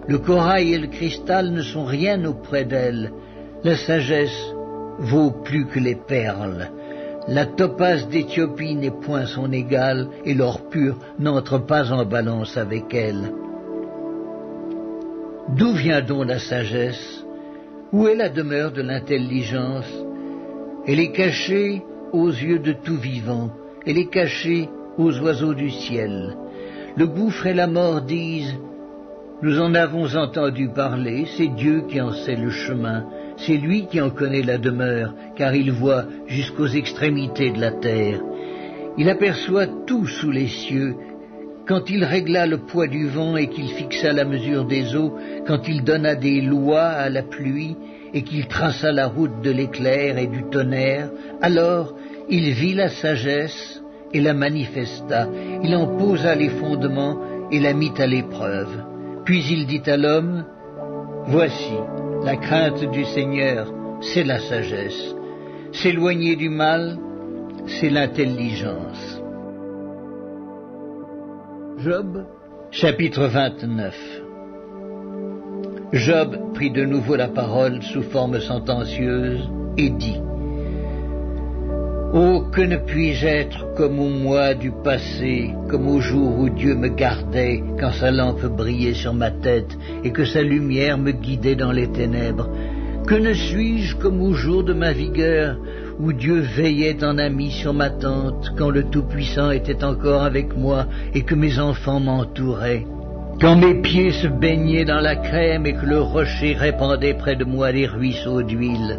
Le corail et le cristal ne sont rien auprès d'elle. La sagesse vaut plus que les perles. La topaze d'Éthiopie n'est point son égale, et l'or pur n'entre pas en balance avec elle. D'où vient donc la sagesse? Où est la demeure de l'intelligence? Elle est cachée aux yeux de tout vivant, elle est cachée aux oiseaux du ciel. Le gouffre et la mort disent, nous en avons entendu parler, c'est Dieu qui en sait le chemin, c'est lui qui en connaît la demeure, car il voit jusqu'aux extrémités de la terre. Il aperçoit tout sous les cieux, quand il régla le poids du vent et qu'il fixa la mesure des eaux, quand il donna des lois à la pluie et qu'il traça la route de l'éclair et du tonnerre, alors il vit la sagesse et la manifesta, il en posa les fondements et la mit à l'épreuve. Puis il dit à l'homme, voici, la crainte du Seigneur, c'est la sagesse. S'éloigner du mal, c'est l'intelligence. Job, chapitre 29. Job prit de nouveau la parole sous forme sentencieuse et dit, oh, que ne puis-je être comme au mois du passé, comme au jour où Dieu me gardait, quand sa lampe brillait sur ma tête et que sa lumière me guidait dans les ténèbres. Que ne suis-je comme au jour de ma vigueur, où Dieu veillait en ami sur ma tente, quand le Tout-Puissant était encore avec moi et que mes enfants m'entouraient. Quand mes pieds se baignaient dans la crème et que le rocher répandait près de moi des ruisseaux d'huile.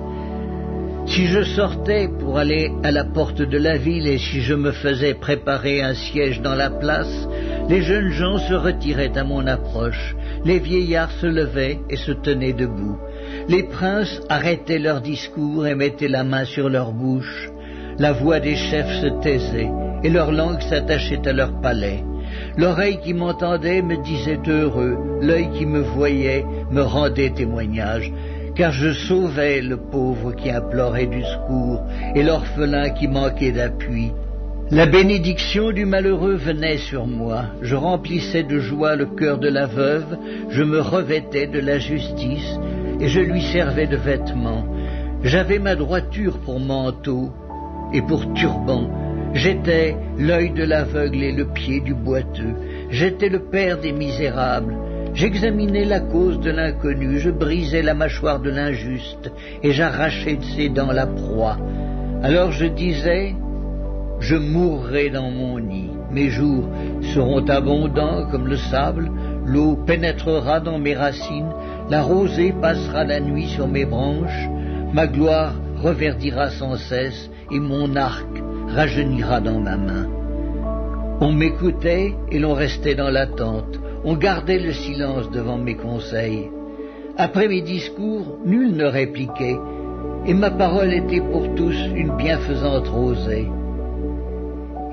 Si je sortais pour aller à la porte de la ville et si je me faisais préparer un siège dans la place, les jeunes gens se retiraient à mon approche, les vieillards se levaient et se tenaient debout. Les princes arrêtaient leur discours et mettaient la main sur leur bouche. La voix des chefs se taisait et leur langue s'attachait à leur palais. L'oreille qui m'entendait me disait heureux, l'œil qui me voyait me rendait témoignage, car je sauvais le pauvre qui implorait du secours et l'orphelin qui manquait d'appui. La bénédiction du malheureux venait sur moi, je remplissais de joie le cœur de la veuve, je me revêtais de la justice et je lui servais de vêtements. J'avais ma droiture pour manteau et pour turban, J'étais l'œil de l'aveugle et le pied du boiteux. J'étais le père des misérables. J'examinais la cause de l'inconnu, je brisais la mâchoire de l'injuste, et j'arrachais de ses dents la proie. Alors je disais, je mourrai dans mon nid. Mes jours seront abondants comme le sable, l'eau pénétrera dans mes racines, la rosée passera la nuit sur mes branches, ma gloire reverdira sans cesse, et mon arc rajeunira dans ma main. On m'écoutait et l'on restait dans l'attente. On gardait le silence devant mes conseils. Après mes discours, nul ne répliquait, et ma parole était pour tous une bienfaisante rosée.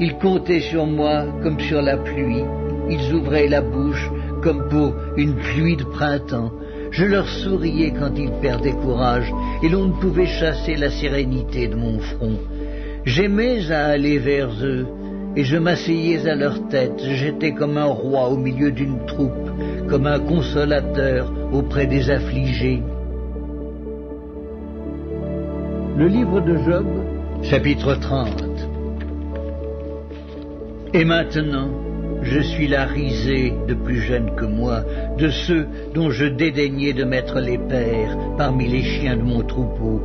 Ils comptaient sur moi comme sur la pluie, ils ouvraient la bouche comme pour une pluie de printemps. Je leur souriais quand ils perdaient courage, et l'on ne pouvait chasser la sérénité de mon front. J'aimais à aller vers eux, et je m'asseyais à leur tête. J'étais comme un roi au milieu d'une troupe, comme un consolateur auprès des affligés. Le livre de Job, chapitre 30. Et maintenant, je suis la risée de plus jeunes que moi, de ceux dont je dédaignais de mettre les pères parmi les chiens de mon troupeau.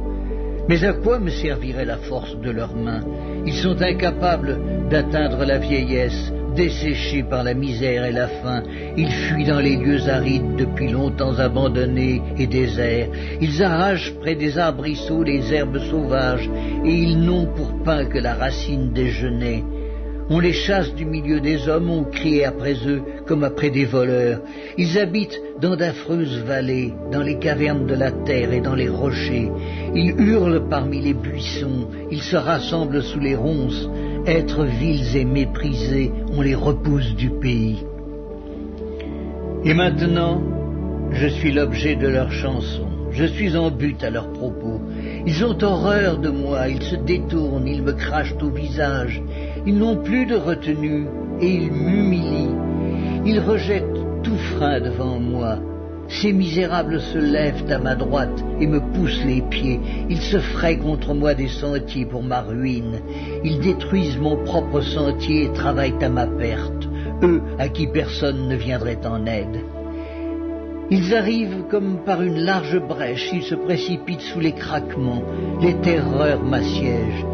Mais à quoi me servirait la force de leurs mains? Ils sont incapables d'atteindre la vieillesse, desséchés par la misère et la faim. Ils fuient dans les lieux arides depuis longtemps abandonnés et déserts. Ils arrachent près des arbrisseaux les herbes sauvages, et ils n'ont pour pain que la racine des genêts. On les chasse du milieu des hommes, on crie après eux comme après des voleurs. Ils habitent dans d'affreuses vallées, dans les cavernes de la terre et dans les rochers. Ils hurlent parmi les buissons, ils se rassemblent sous les ronces. Êtres vils et méprisés, on les repousse du pays. Et maintenant, je suis l'objet de leurs chansons. Je suis en butte à leurs propos. Ils ont horreur de moi, ils se détournent, ils me crachent au visage. Ils n'ont plus de retenue et ils m'humilient. Ils rejettent tout frein devant moi. Ces misérables se lèvent à ma droite et me poussent les pieds. Ils se frayent contre moi des sentiers pour ma ruine. Ils détruisent mon propre sentier et travaillent à ma perte, eux à qui personne ne viendrait en aide. Ils arrivent comme par une large brèche, ils se précipitent sous les craquements, les terreurs m'assiègent.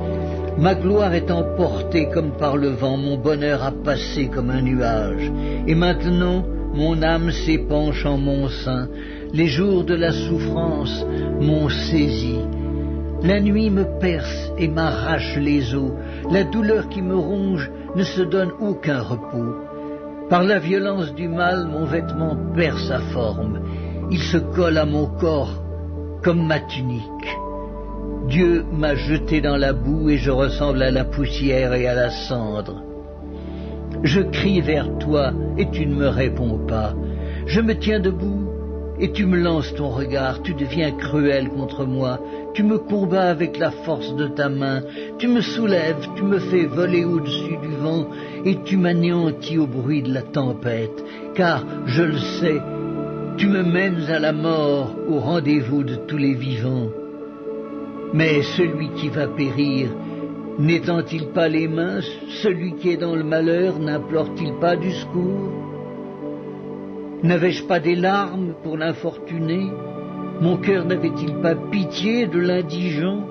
Ma gloire est emportée comme par le vent, mon bonheur a passé comme un nuage. Et maintenant, mon âme s'épanche en mon sein, les jours de la souffrance m'ont saisi. La nuit me perce et m'arrache les os, la douleur qui me ronge ne se donne aucun repos. Par la violence du mal, mon vêtement perd sa forme, il se colle à mon corps comme ma tunique. Dieu m'a jeté dans la boue et je ressemble à la poussière et à la cendre. Je crie vers toi et tu ne me réponds pas. Je me tiens debout et tu me lances ton regard. Tu deviens cruel contre moi. Tu me combats avec la force de ta main. Tu me soulèves, tu me fais voler au-dessus du vent et tu m'anéantis au bruit de la tempête. Car, je le sais, tu me mènes à la mort au rendez-vous de tous les vivants. Mais celui qui va périr, n'étend-il pas les mains? Celui qui est dans le malheur, n'implore-t-il pas du secours? N'avais-je pas des larmes pour l'infortuné? Mon cœur n'avait-il pas pitié de l'indigent?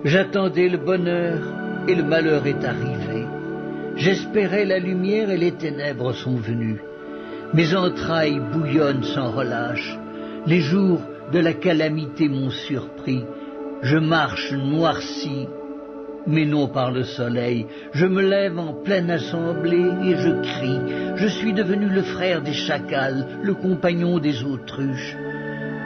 J'attendais le bonheur et le malheur est arrivé. J'espérais la lumière et les ténèbres sont venues. Mes entrailles bouillonnent sans relâche. Les jours de la calamité m'ont surpris. Je marche noirci, mais non par le soleil. Je me lève en pleine assemblée et je crie. Je suis devenu le frère des chacals, le compagnon des autruches.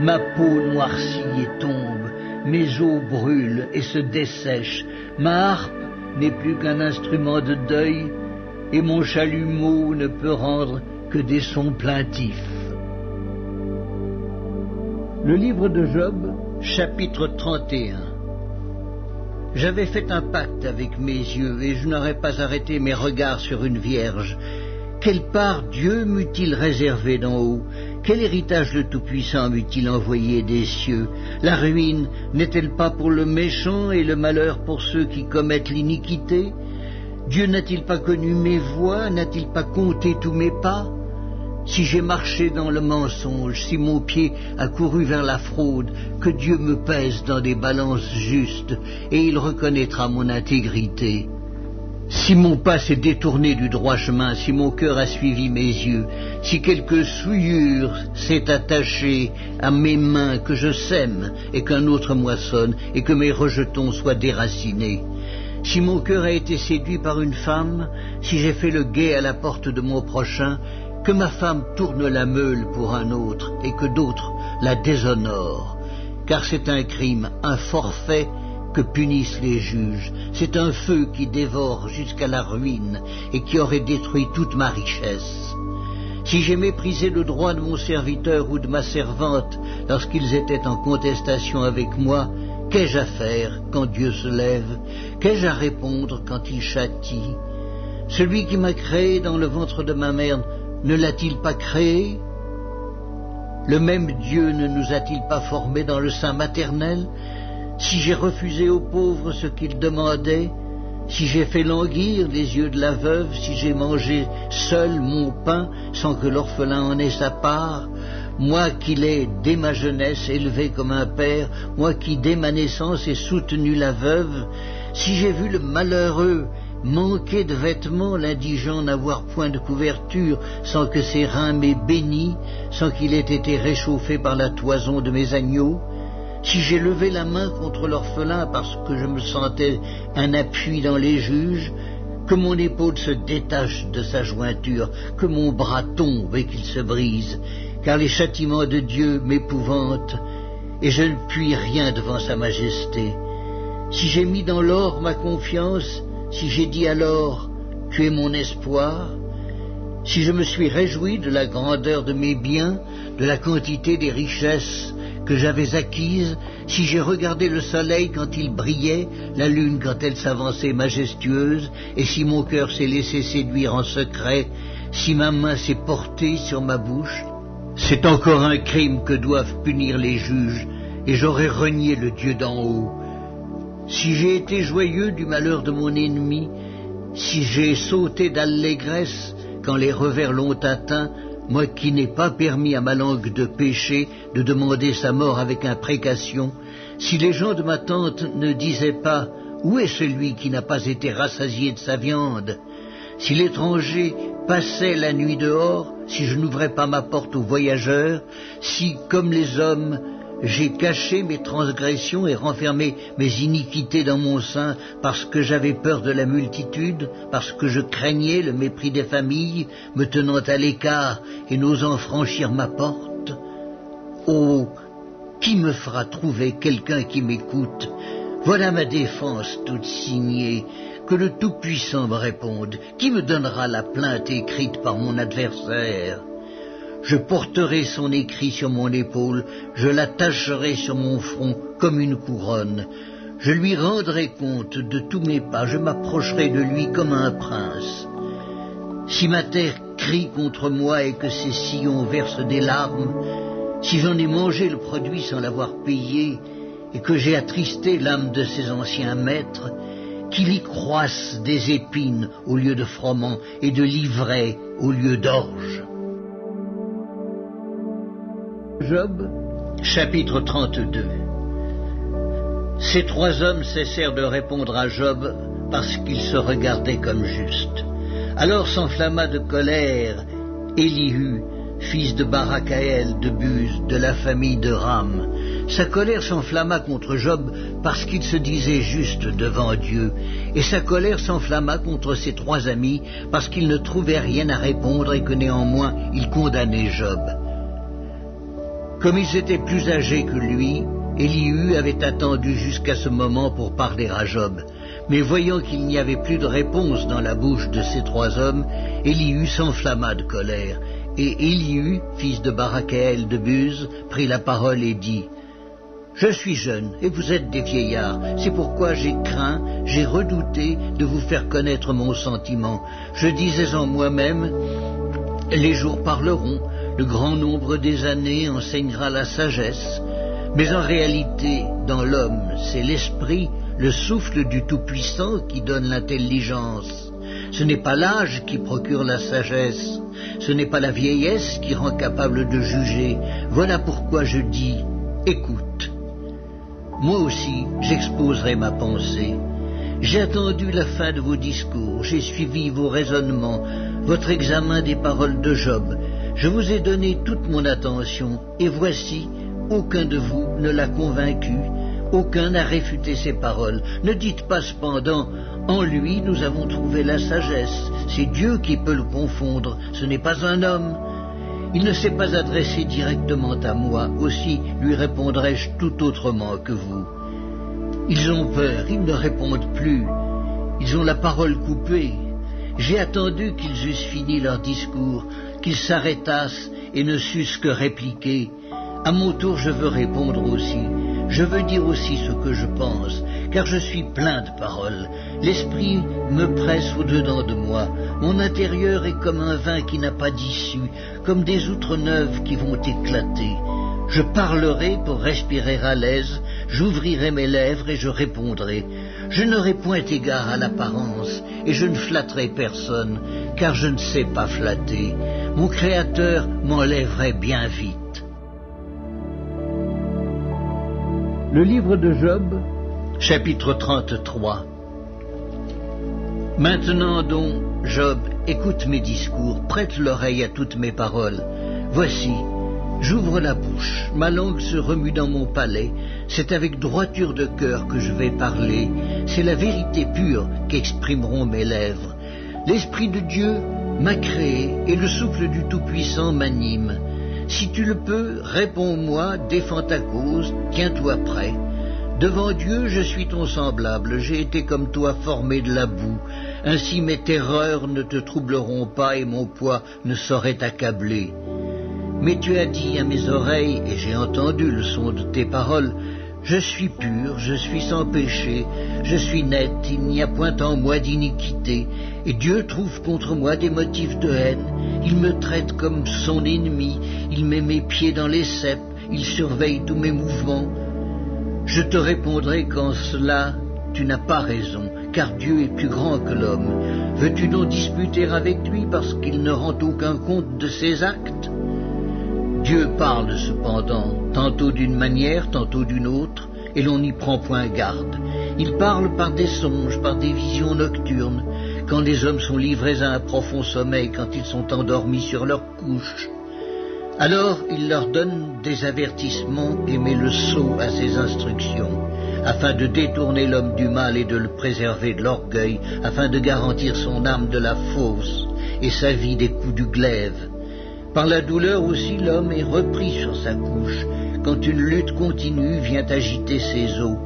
Ma peau noircit et tombe, mes os brûlent et se dessèchent. Ma harpe n'est plus qu'un instrument de deuil, et mon chalumeau ne peut rendre que des sons plaintifs. Le livre de Job, chapitre 31. J'avais fait un pacte avec mes yeux, et je n'aurais pas arrêté mes regards sur une vierge. Quelle part Dieu m'eût-il réservé d'en haut? Quel héritage le Tout-Puissant m'eût-il envoyé des cieux? La ruine n'est-elle pas pour le méchant et le malheur pour ceux qui commettent l'iniquité? Dieu n'a-t-il pas connu mes voies? N'a-t-il pas compté tous mes pas? Si j'ai marché dans le mensonge, si mon pied a couru vers la fraude, que Dieu me pèse dans des balances justes, et il reconnaîtra mon intégrité. Si mon pas s'est détourné du droit chemin, si mon cœur a suivi mes yeux, si quelque souillure s'est attachée à mes mains, que je sème et qu'un autre moissonne, et que mes rejetons soient déracinés, si mon cœur a été séduit par une femme, si j'ai fait le guet à la porte de mon prochain, que ma femme tourne la meule pour un autre, et que d'autres la déshonorent, car c'est un crime, un forfait, que punissent les juges. C'est un feu qui dévore jusqu'à la ruine et qui aurait détruit toute ma richesse. Si j'ai méprisé le droit de mon serviteur ou de ma servante lorsqu'ils étaient en contestation avec moi, qu'ai-je à faire quand Dieu se lève? Qu'ai-je à répondre quand il châtie? Celui qui m'a créé dans le ventre de ma mère ne l'a-t-il pas créé? Le même Dieu ne nous a-t-il pas formés dans le sein maternel? Si j'ai refusé aux pauvres ce qu'ils demandaient, si j'ai fait languir les yeux de la veuve, si j'ai mangé seul mon pain sans que l'orphelin en ait sa part, moi qui l'ai dès ma jeunesse élevé comme un père, moi qui dès ma naissance ai soutenu la veuve, si j'ai vu le malheureux manquer de vêtements, l'indigent n'avoir point de couverture, sans que ses reins m'aient béni, sans qu'il ait été réchauffé par la toison de mes agneaux, si j'ai levé la main contre l'orphelin parce que je me sentais un appui dans les juges, que mon épaule se détache de sa jointure, que mon bras tombe et qu'il se brise, car les châtiments de Dieu m'épouvantent, et je ne puis rien devant sa majesté. Si j'ai mis dans l'or ma confiance, si j'ai dit alors « Tu es mon espoir », si je me suis réjoui de la grandeur de mes biens, de la quantité des richesses que j'avais acquises, si j'ai regardé le soleil quand il brillait, la lune quand elle s'avançait majestueuse, et si mon cœur s'est laissé séduire en secret, si ma main s'est portée sur ma bouche, c'est encore un crime que doivent punir les juges, et j'aurais renié le Dieu d'en haut. Si j'ai été joyeux du malheur de mon ennemi, si j'ai sauté d'allégresse quand les revers l'ont atteint, moi qui n'ai pas permis à ma langue de pécher, de demander sa mort avec imprécation, si les gens de ma tante ne disaient pas « Où est celui qui n'a pas été rassasié de sa viande ?» Si l'étranger passait la nuit dehors, si je n'ouvrais pas ma porte aux voyageurs, si, comme les hommes, j'ai caché mes transgressions et renfermé mes iniquités dans mon sein parce que j'avais peur de la multitude, parce que je craignais le mépris des familles, me tenant à l'écart et n'osant franchir ma porte. Oh, qui me fera trouver quelqu'un qui m'écoute? Voilà ma défense toute signée, que le Tout-Puissant me réponde. Qui me donnera la plainte écrite par mon adversaire? Je porterai son écrit sur mon épaule, je l'attacherai sur mon front comme une couronne. Je lui rendrai compte de tous mes pas, je m'approcherai de lui comme un prince. Si ma terre crie contre moi et que ses sillons versent des larmes, si j'en ai mangé le produit sans l'avoir payé, et que j'ai attristé l'âme de ses anciens maîtres, qu'il y croisse des épines au lieu de froment et de l'ivraie au lieu d'orge. Job, chapitre 32. Ces trois hommes cessèrent de répondre à Job parce qu'ils se regardaient comme justes. Alors s'enflamma de colère Élihu, fils de Barakaël de Buz, de la famille de Ram. Sa colère s'enflamma contre Job parce qu'il se disait juste devant Dieu, et sa colère s'enflamma contre ses trois amis parce qu'ils ne trouvaient rien à répondre et que néanmoins ils condamnaient Job. Comme ils étaient plus âgés que lui, Élihu avait attendu jusqu'à ce moment pour parler à Job. Mais voyant qu'il n'y avait plus de réponse dans la bouche de ces trois hommes, Élihu s'enflamma de colère. Et Élihu, fils de Barakaël de Buz, prit la parole et dit « Je suis jeune et vous êtes des vieillards, c'est pourquoi j'ai craint, j'ai redouté de vous faire connaître mon sentiment. Je disais en moi-même, les jours parleront, le grand nombre des années enseignera la sagesse. Mais en réalité, dans l'homme, c'est l'esprit, le souffle du Tout-Puissant qui donne l'intelligence. Ce n'est pas l'âge qui procure la sagesse, ce n'est pas la vieillesse qui rend capable de juger. Voilà pourquoi je dis, écoute. Moi aussi, j'exposerai ma pensée. J'ai attendu la fin de vos discours, j'ai suivi vos raisonnements, votre examen des paroles de Job. Je vous ai donné toute mon attention, et voici, aucun de vous ne l'a convaincu, aucun n'a réfuté ses paroles. Ne dites pas cependant, en lui nous avons trouvé la sagesse. C'est Dieu qui peut le confondre, ce n'est pas un homme. Il ne s'est pas adressé directement à moi, aussi lui répondrai-je tout autrement que vous. Ils ont peur, ils ne répondent plus, ils ont la parole coupée. J'ai attendu qu'ils eussent fini leur discours, qu'ils s'arrêtassent et ne sussent que répliquer. À mon tour, je veux répondre aussi. Je veux dire aussi ce que je pense, car je suis plein de paroles. L'esprit me presse au-dedans de moi. Mon intérieur est comme un vin qui n'a pas d'issue, comme des outres neuves qui vont éclater. Je parlerai pour respirer à l'aise, j'ouvrirai mes lèvres et je répondrai. Je n'aurai point égard à l'apparence, et je ne flatterai personne, car je ne sais pas flatter. Mon Créateur m'enlèverait bien vite. Le livre de Job, chapitre 33. Maintenant donc, Job, écoute mes discours, prête l'oreille à toutes mes paroles. Voici, j'ouvre la bouche, ma langue se remue dans mon palais, c'est avec droiture de cœur que je vais parler, c'est la vérité pure qu'exprimeront mes lèvres. L'Esprit de Dieu m'a créé et le souffle du Tout-Puissant m'anime. Si tu le peux, réponds-moi, défends ta cause, tiens-toi prêt. Devant Dieu, je suis ton semblable, j'ai été comme toi formé de la boue. Ainsi mes terreurs ne te troubleront pas et mon poids ne saurait t'accabler. Mais tu as dit à mes oreilles, et j'ai entendu le son de tes paroles, je suis pur, je suis sans péché, je suis net, il n'y a point en moi d'iniquité, et Dieu trouve contre moi des motifs de haine. Il me traite comme son ennemi, il met mes pieds dans les ceps, il surveille tous mes mouvements. Je te répondrai qu'en cela tu n'as pas raison, car Dieu est plus grand que l'homme. Veux-tu donc disputer avec lui parce qu'il ne rend aucun compte de ses actes? Dieu parle cependant, tantôt d'une manière, tantôt d'une autre, et l'on n'y prend point garde. Il parle par des songes, par des visions nocturnes, quand les hommes sont livrés à un profond sommeil, quand ils sont endormis sur leur couche. Alors il leur donne des avertissements et met le sceau à ses instructions, afin de détourner l'homme du mal et de le préserver de l'orgueil, afin de garantir son âme de la fausse et sa vie des coups du glaive. Par la douleur aussi l'homme est repris sur sa couche, quand une lutte continue vient agiter ses os.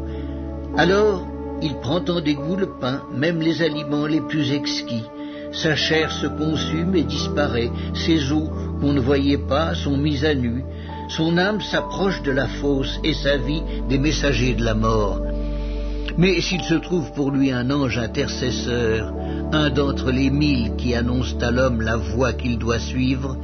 Alors il prend en dégoût le pain, même les aliments les plus exquis. Sa chair se consume et disparaît, ses os qu'on ne voyait pas sont mis à nu. Son âme s'approche de la fosse et sa vie des messagers de la mort. Mais s'il se trouve pour lui un ange intercesseur, un d'entre les 1000 qui annoncent à l'homme la voie qu'il doit suivre,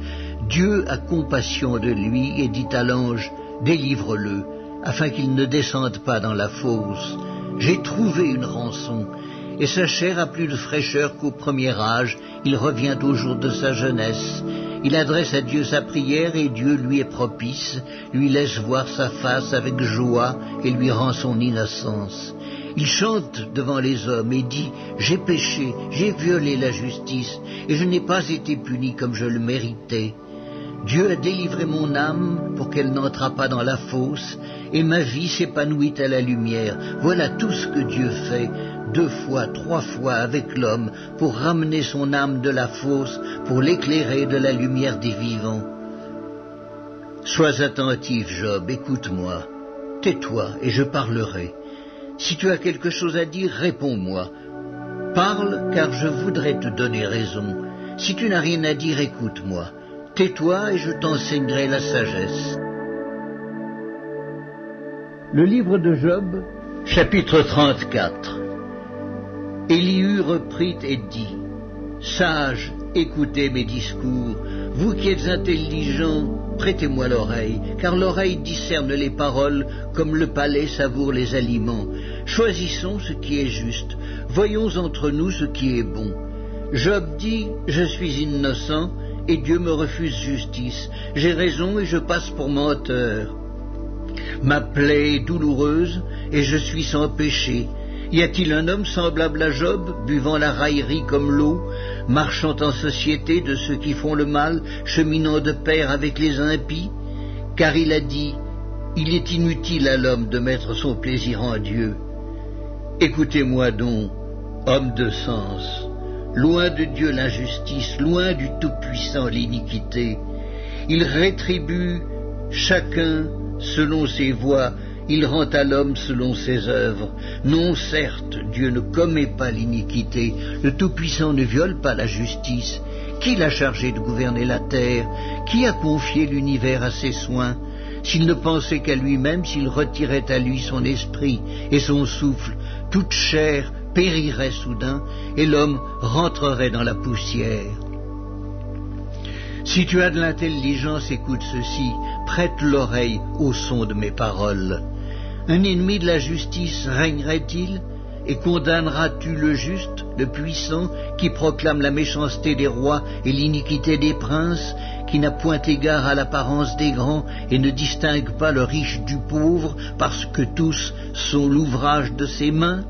Dieu a compassion de lui et dit à l'ange, délivre-le, afin qu'il ne descende pas dans la fosse. J'ai trouvé une rançon, et sa chair a plus de fraîcheur qu'au premier âge, il revient au jour de sa jeunesse. Il adresse à Dieu sa prière et Dieu lui est propice, lui laisse voir sa face avec joie et lui rend son innocence. Il chante devant les hommes et dit « J'ai péché, j'ai violé la justice, et je n'ai pas été puni comme je le méritais. Dieu a délivré mon âme pour qu'elle n'entrât pas dans la fosse, et ma vie s'épanouit à la lumière. Voilà tout ce que Dieu fait, 2 fois, 3 fois avec l'homme, pour ramener son âme de la fosse, pour l'éclairer de la lumière des vivants. Sois attentif, Job, écoute-moi. Tais-toi et je parlerai. Si tu as quelque chose à dire, réponds-moi. Parle, car je voudrais te donner raison. Si tu n'as rien à dire, écoute-moi. Tais-toi et je t'enseignerai la sagesse. Le livre de Job, chapitre 34. Élihu reprit et dit, « Sages, écoutez mes discours, vous qui êtes intelligents, prêtez-moi l'oreille, car l'oreille discerne les paroles comme le palais savoure les aliments. Choisissons ce qui est juste, voyons entre nous ce qui est bon. Job dit, je suis innocent, et Dieu me refuse justice. J'ai raison et je passe pour menteur. Ma plaie est douloureuse, et je suis sans péché. Y a-t-il un homme semblable à Job, buvant la raillerie comme l'eau, marchant en société de ceux qui font le mal, cheminant de pair avec les impies? Car il a dit, il est inutile à l'homme de mettre son plaisir en Dieu. Écoutez-moi donc, homme de sens, loin de Dieu l'injustice, loin du Tout-Puissant l'iniquité. Il rétribue chacun selon ses voies, il rend à l'homme selon ses œuvres. Non, certes, Dieu ne commet pas l'iniquité, le Tout-Puissant ne viole pas la justice. Qui l'a chargé de gouverner la terre? Qui a confié l'univers à ses soins? S'il ne pensait qu'à lui-même, s'il retirait à lui son esprit et son souffle, toute chair périrait soudain, et l'homme rentrerait dans la poussière. Si tu as de l'intelligence, écoute ceci, prête l'oreille au son de mes paroles. Un ennemi de la justice régnerait-il? Et condamneras-tu le juste, le puissant, qui proclame la méchanceté des rois et l'iniquité des princes, qui n'a point égard à l'apparence des grands et ne distingue pas le riche du pauvre, parce que tous sont l'ouvrage de ses mains?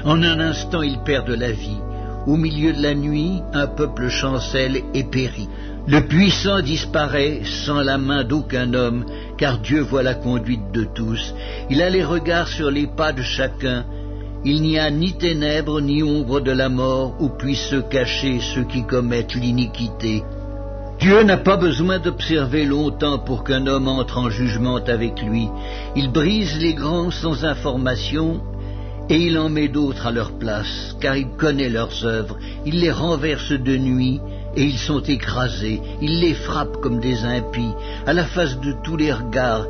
En un instant, il perd de la vie. Au milieu de la nuit, un peuple chancelle et périt. Le puissant disparaît sans la main d'aucun homme, car Dieu voit la conduite de tous. Il a les regards sur les pas de chacun. Il n'y a ni ténèbres ni ombre de la mort où puissent se cacher ceux qui commettent l'iniquité. Dieu n'a pas besoin d'observer longtemps pour qu'un homme entre en jugement avec lui. Il brise les grands sans information, et il en met d'autres à leur place, car il connaît leurs œuvres. Il les renverse de nuit, et ils sont écrasés. Il les frappe comme des impies, à la face de tous les regards,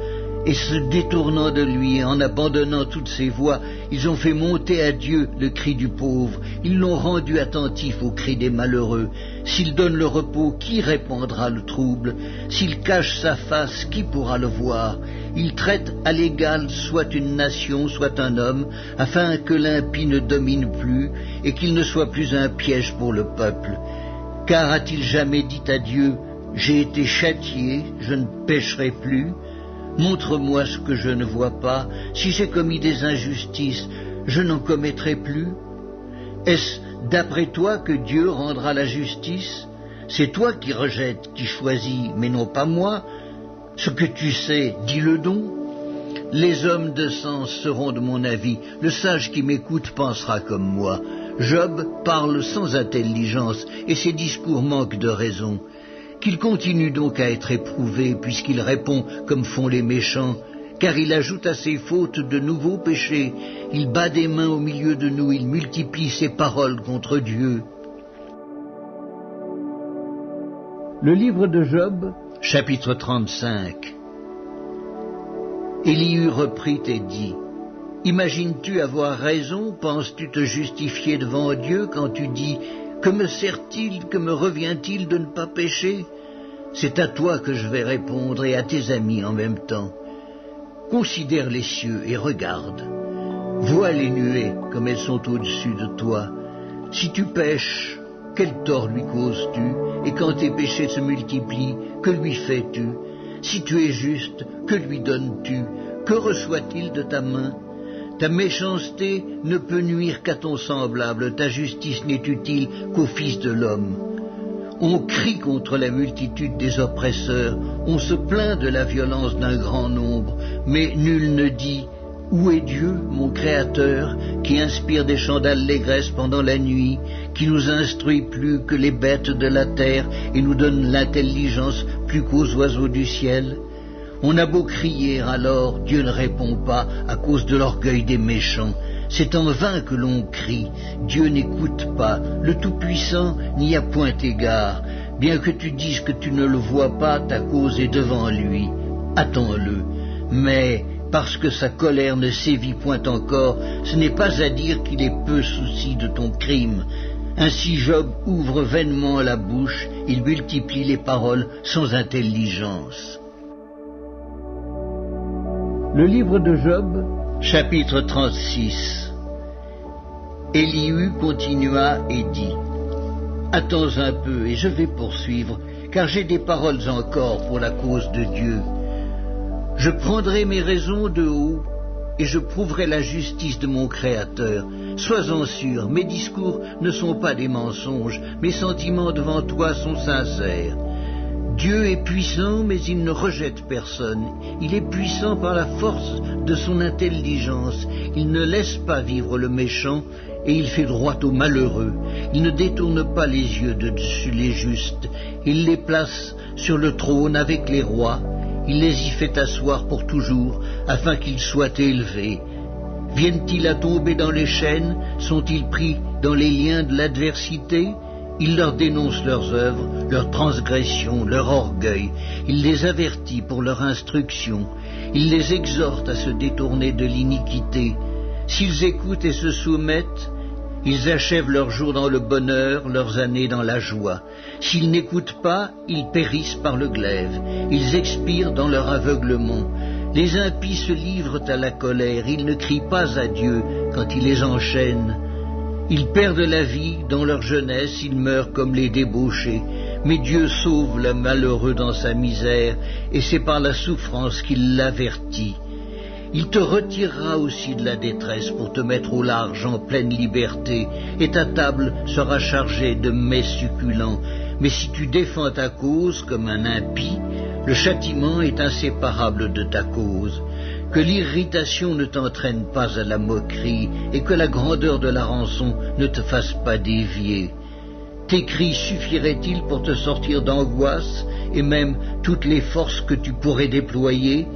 et se détournant de lui, en abandonnant toutes ses voies, ils ont fait monter à Dieu le cri du pauvre. Ils l'ont rendu attentif au cri des malheureux. S'il donne le repos, qui répandra le trouble? S'il cache sa face, qui pourra le voir? Il traite à l'égal soit une nation, soit un homme, afin que l'impie ne domine plus, et qu'il ne soit plus un piège pour le peuple. Car a-t-il jamais dit à Dieu, « J'ai été châtié, je ne pécherai plus » Montre-moi ce que je ne vois pas. Si j'ai commis des injustices, je n'en commettrai plus. Est-ce d'après toi que Dieu rendra la justice? C'est toi qui rejettes, qui choisis, mais non pas moi. Ce que tu sais, dis-le donc. Les hommes de sens seront de mon avis. Le sage qui m'écoute pensera comme moi. Job parle sans intelligence, et ses discours manquent de raison. Qu'il continue donc à être éprouvé, puisqu'il répond comme font les méchants, car il ajoute à ses fautes de nouveaux péchés. Il bat des mains au milieu de nous, il multiplie ses paroles contre Dieu. Le livre de Job, chapitre 35. Élihu reprit et dit, « Imagines-tu avoir raison? Penses-tu te justifier devant Dieu quand tu dis « Que me sert-il, que me revient-il de ne pas pécher ?» C'est à toi que je vais répondre et à tes amis en même temps. Considère les cieux et regarde. Vois les nuées comme elles sont au-dessus de toi. Si tu pèches, quel tort lui causes-tu? Et quand tes péchés se multiplient, que lui fais-tu? Si tu es juste, que lui donnes-tu? Que reçoit-il de ta main? Ta méchanceté ne peut nuire qu'à ton semblable, ta justice n'est utile qu'au Fils de l'homme. On crie contre la multitude des oppresseurs, on se plaint de la violence d'un grand nombre, mais nul ne dit « Où est Dieu, mon Créateur, qui inspire des chants d'allégresse pendant la nuit, qui nous instruit plus que les bêtes de la terre et nous donne l'intelligence plus qu'aux oiseaux du ciel ?» On a beau crier alors, Dieu ne répond pas à cause de l'orgueil des méchants. C'est en vain que l'on crie, Dieu n'écoute pas, le Tout-Puissant n'y a point égard. Bien que tu dises que tu ne le vois pas, ta cause est devant lui. Attends-le. Mais parce que sa colère ne sévit point encore, ce n'est pas à dire qu'il ait peu souci de ton crime. Ainsi Job ouvre vainement la bouche, il multiplie les paroles sans intelligence. Le livre de Job, chapitre 36. Élihu continua et dit, « Attends un peu et je vais poursuivre, car j'ai des paroles encore pour la cause de Dieu. Je prendrai mes raisons de haut et je prouverai la justice de mon Créateur. Sois-en sûr, mes discours ne sont pas des mensonges, mes sentiments devant toi sont sincères. Dieu est puissant, mais il ne rejette personne. Il est puissant par la force de son intelligence. Il ne laisse pas vivre le méchant, et il fait droit aux malheureux. Il ne détourne pas les yeux de dessus les justes. Il les place sur le trône avec les rois. Il les y fait asseoir pour toujours, afin qu'ils soient élevés. Viennent-ils à tomber dans les chaînes? Sont-ils pris dans les liens de l'adversité? Il leur dénonce leurs œuvres, leurs transgressions, leur orgueil. Il les avertit pour leur instruction. Il les exhorte à se détourner de l'iniquité. S'ils écoutent et se soumettent, ils achèvent leurs jours dans le bonheur, leurs années dans la joie. S'ils n'écoutent pas, ils périssent par le glaive. Ils expirent dans leur aveuglement. Les impies se livrent à la colère. Ils ne crient pas à Dieu quand il les enchaîne. Ils perdent la vie dans leur jeunesse, ils meurent comme les débauchés. Mais Dieu sauve le malheureux dans sa misère, et c'est par la souffrance qu'il l'avertit. Il te retirera aussi de la détresse pour te mettre au large en pleine liberté, et ta table sera chargée de mets succulents. Mais si tu défends ta cause comme un impie, le châtiment est inséparable de ta cause. Que l'irritation ne t'entraîne pas à la moquerie, et que la grandeur de la rançon ne te fasse pas dévier. Tes cris suffiraient-ils pour te sortir d'angoisse, et même toutes les forces que tu pourrais déployer?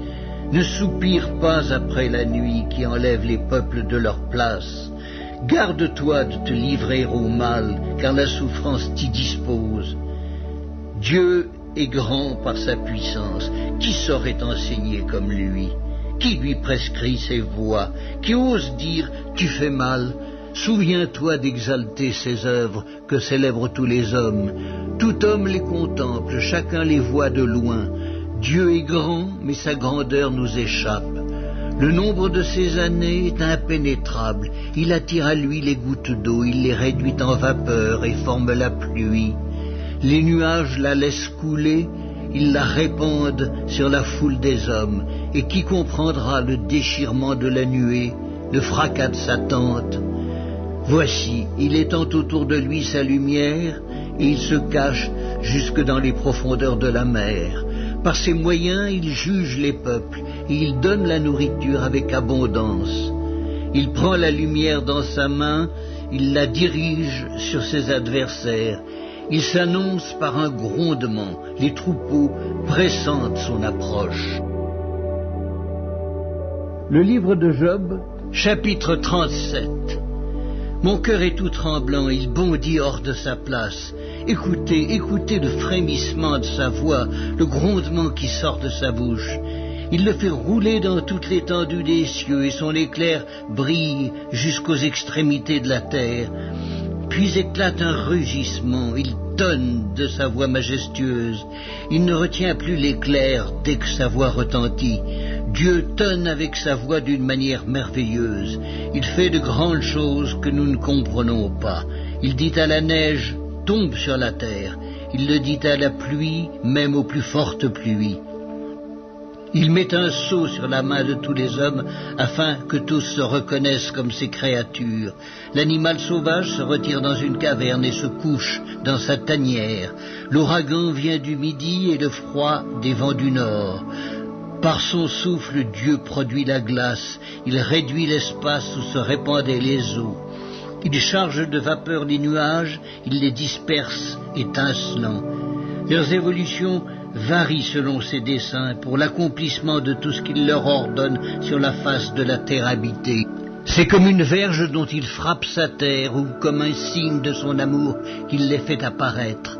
Ne soupire pas après la nuit qui enlève les peuples de leur place. Garde-toi de te livrer au mal, car la souffrance t'y dispose. Dieu est grand par sa puissance. Qui saurait enseigner comme lui? Qui lui prescrit ses voies? Qui ose dire « tu fais mal » ? Souviens-toi d'exalter ses œuvres que célèbrent tous les hommes. Tout homme les contemple, chacun les voit de loin. Dieu est grand, mais sa grandeur nous échappe. Le nombre de ses années est impénétrable. Il attire à lui les gouttes d'eau, il les réduit en vapeur et forme la pluie. Les nuages la laissent couler, ils la répandent sur la foule des hommes. Et qui comprendra le déchirement de la nuée, le fracas de sa tente? Voici, il étend autour de lui sa lumière, et il se cache jusque dans les profondeurs de la mer. Par ses moyens, il juge les peuples, et il donne la nourriture avec abondance. Il prend la lumière dans sa main, il la dirige sur ses adversaires. Il s'annonce par un grondement, les troupeaux pressentent son approche. Le livre de Job, chapitre 37. Mon cœur est tout tremblant, il bondit hors de sa place. Écoutez, écoutez le frémissement de sa voix, le grondement qui sort de sa bouche. Il le fait rouler dans toute l'étendue des cieux, et son éclair brille jusqu'aux extrémités de la terre. Puis éclate un rugissement, il tonne de sa voix majestueuse. Il ne retient plus l'éclair dès que sa voix retentit. Dieu tonne avec sa voix d'une manière merveilleuse. Il fait de grandes choses que nous ne comprenons pas. Il dit à la neige, tombe sur la terre. Il le dit à la pluie, même aux plus fortes pluies. Il met un sceau sur la main de tous les hommes afin que tous se reconnaissent comme ses créatures. L'animal sauvage se retire dans une caverne et se couche dans sa tanière. L'ouragan vient du midi et le froid des vents du nord. Par son souffle, Dieu produit la glace. Il réduit l'espace où se répandaient les eaux. Il charge de vapeur les nuages, il les disperse étincelants. Leurs évolutions varient selon ses desseins pour l'accomplissement de tout ce qu'il leur ordonne sur la face de la terre habitée. C'est comme une verge dont il frappe sa terre ou comme un signe de son amour qu'il les fait apparaître.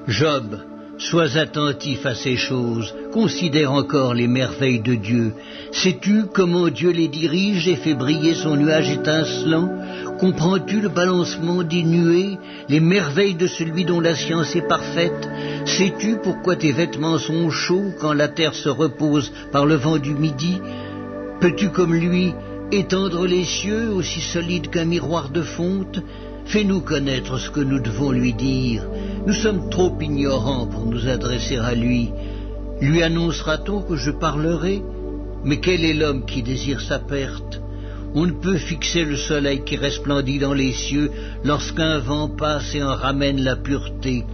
Job, sois attentif à ces choses, considère encore les merveilles de Dieu. Sais-tu comment Dieu les dirige et fait briller son nuage étincelant? Comprends-tu le balancement des nuées, les merveilles de celui dont la science est parfaite? Sais-tu pourquoi tes vêtements sont chauds quand la terre se repose par le vent du midi? Peux-tu comme lui Étendre les cieux, aussi solides qu'un miroir de fonte, fais-nous connaître ce que nous devons lui dire. Nous sommes trop ignorants pour nous adresser à lui. Lui annoncera-t-on que je parlerai? Mais quel est l'homme qui désire sa perte? On ne peut fixer le soleil qui resplendit dans les cieux lorsqu'un vent passe et en ramène la pureté.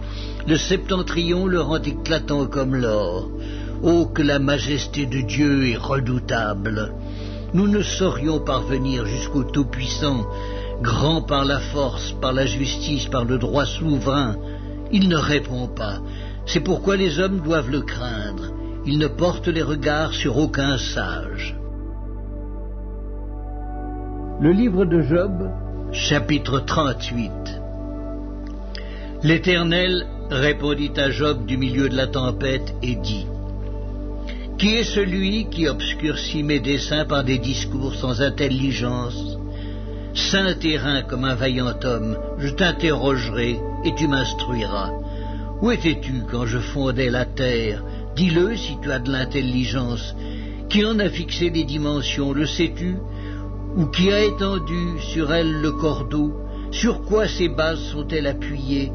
Le septentrion le rend éclatant comme l'or. Oh, que la majesté de Dieu est redoutable! Nous ne saurions parvenir jusqu'au Tout-Puissant, grand par la force, par la justice, par le droit souverain. Il ne répond pas. C'est pourquoi les hommes doivent le craindre. Il ne porte les regards sur aucun sage. Le livre de Job, chapitre 38. L'Éternel répondit à Job du milieu de la tempête et dit: Qui est celui qui obscurcit mes desseins par des discours sans intelligence? Saint terrain comme un vaillant homme, je t'interrogerai et tu m'instruiras. Où étais-tu quand je fondais la terre? Dis-le si tu as de l'intelligence. Qui en a fixé les dimensions, le sais-tu? Ou qui a étendu sur elle le cordeau? Sur quoi ses bases sont-elles appuyées?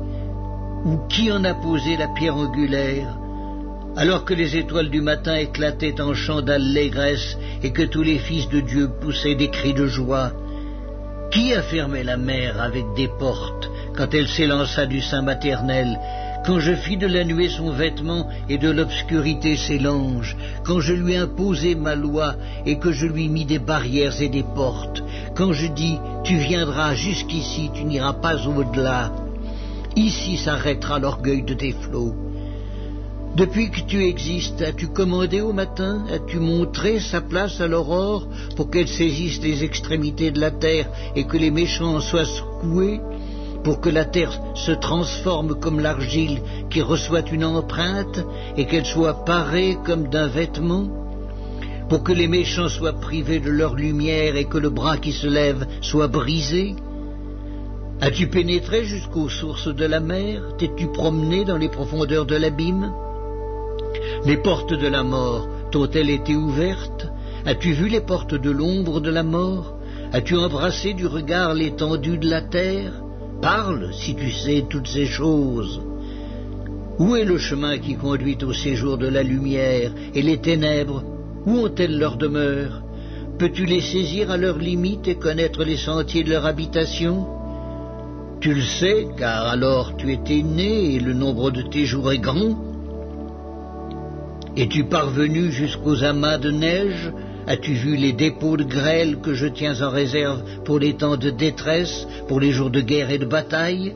Ou qui en a posé la pierre angulaire? Alors que les étoiles du matin éclataient en chants d'allégresse et que tous les fils de Dieu poussaient des cris de joie, qui a fermé la mer avec des portes quand elle s'élança du sein maternel, quand je fis de la nuée son vêtement et de l'obscurité ses langes, quand je lui imposai ma loi et que je lui mis des barrières et des portes, quand je dis « Tu viendras jusqu'ici, tu n'iras pas au-delà. Ici s'arrêtera l'orgueil de tes flots. » Depuis que tu existes, as-tu commandé au matin? As-tu montré sa place à l'aurore pour qu'elle saisisse les extrémités de la terre et que les méchants soient secoués, pour que la terre se transforme comme l'argile qui reçoit une empreinte et qu'elle soit parée comme d'un vêtement, pour que les méchants soient privés de leur lumière et que le bras qui se lève soit brisé? As-tu pénétré jusqu'aux sources de la mer? T'es-tu promené dans les profondeurs de l'abîme? Les portes de la mort t'ont-elles été ouvertes? As-tu vu les portes de l'ombre de la mort? As-tu embrassé du regard l'étendue de la terre? Parle, si tu sais toutes ces choses. Où est le chemin qui conduit au séjour de la lumière? Et les ténèbres, où ont-elles leur demeure? Peux-tu les saisir à leurs limites et connaître les sentiers de leur habitation? Tu le sais, car alors tu étais né et le nombre de tes jours est grand. Es-tu parvenu jusqu'aux amas de neige? As-tu vu les dépôts de grêle que je tiens en réserve pour les temps de détresse, pour les jours de guerre et de bataille?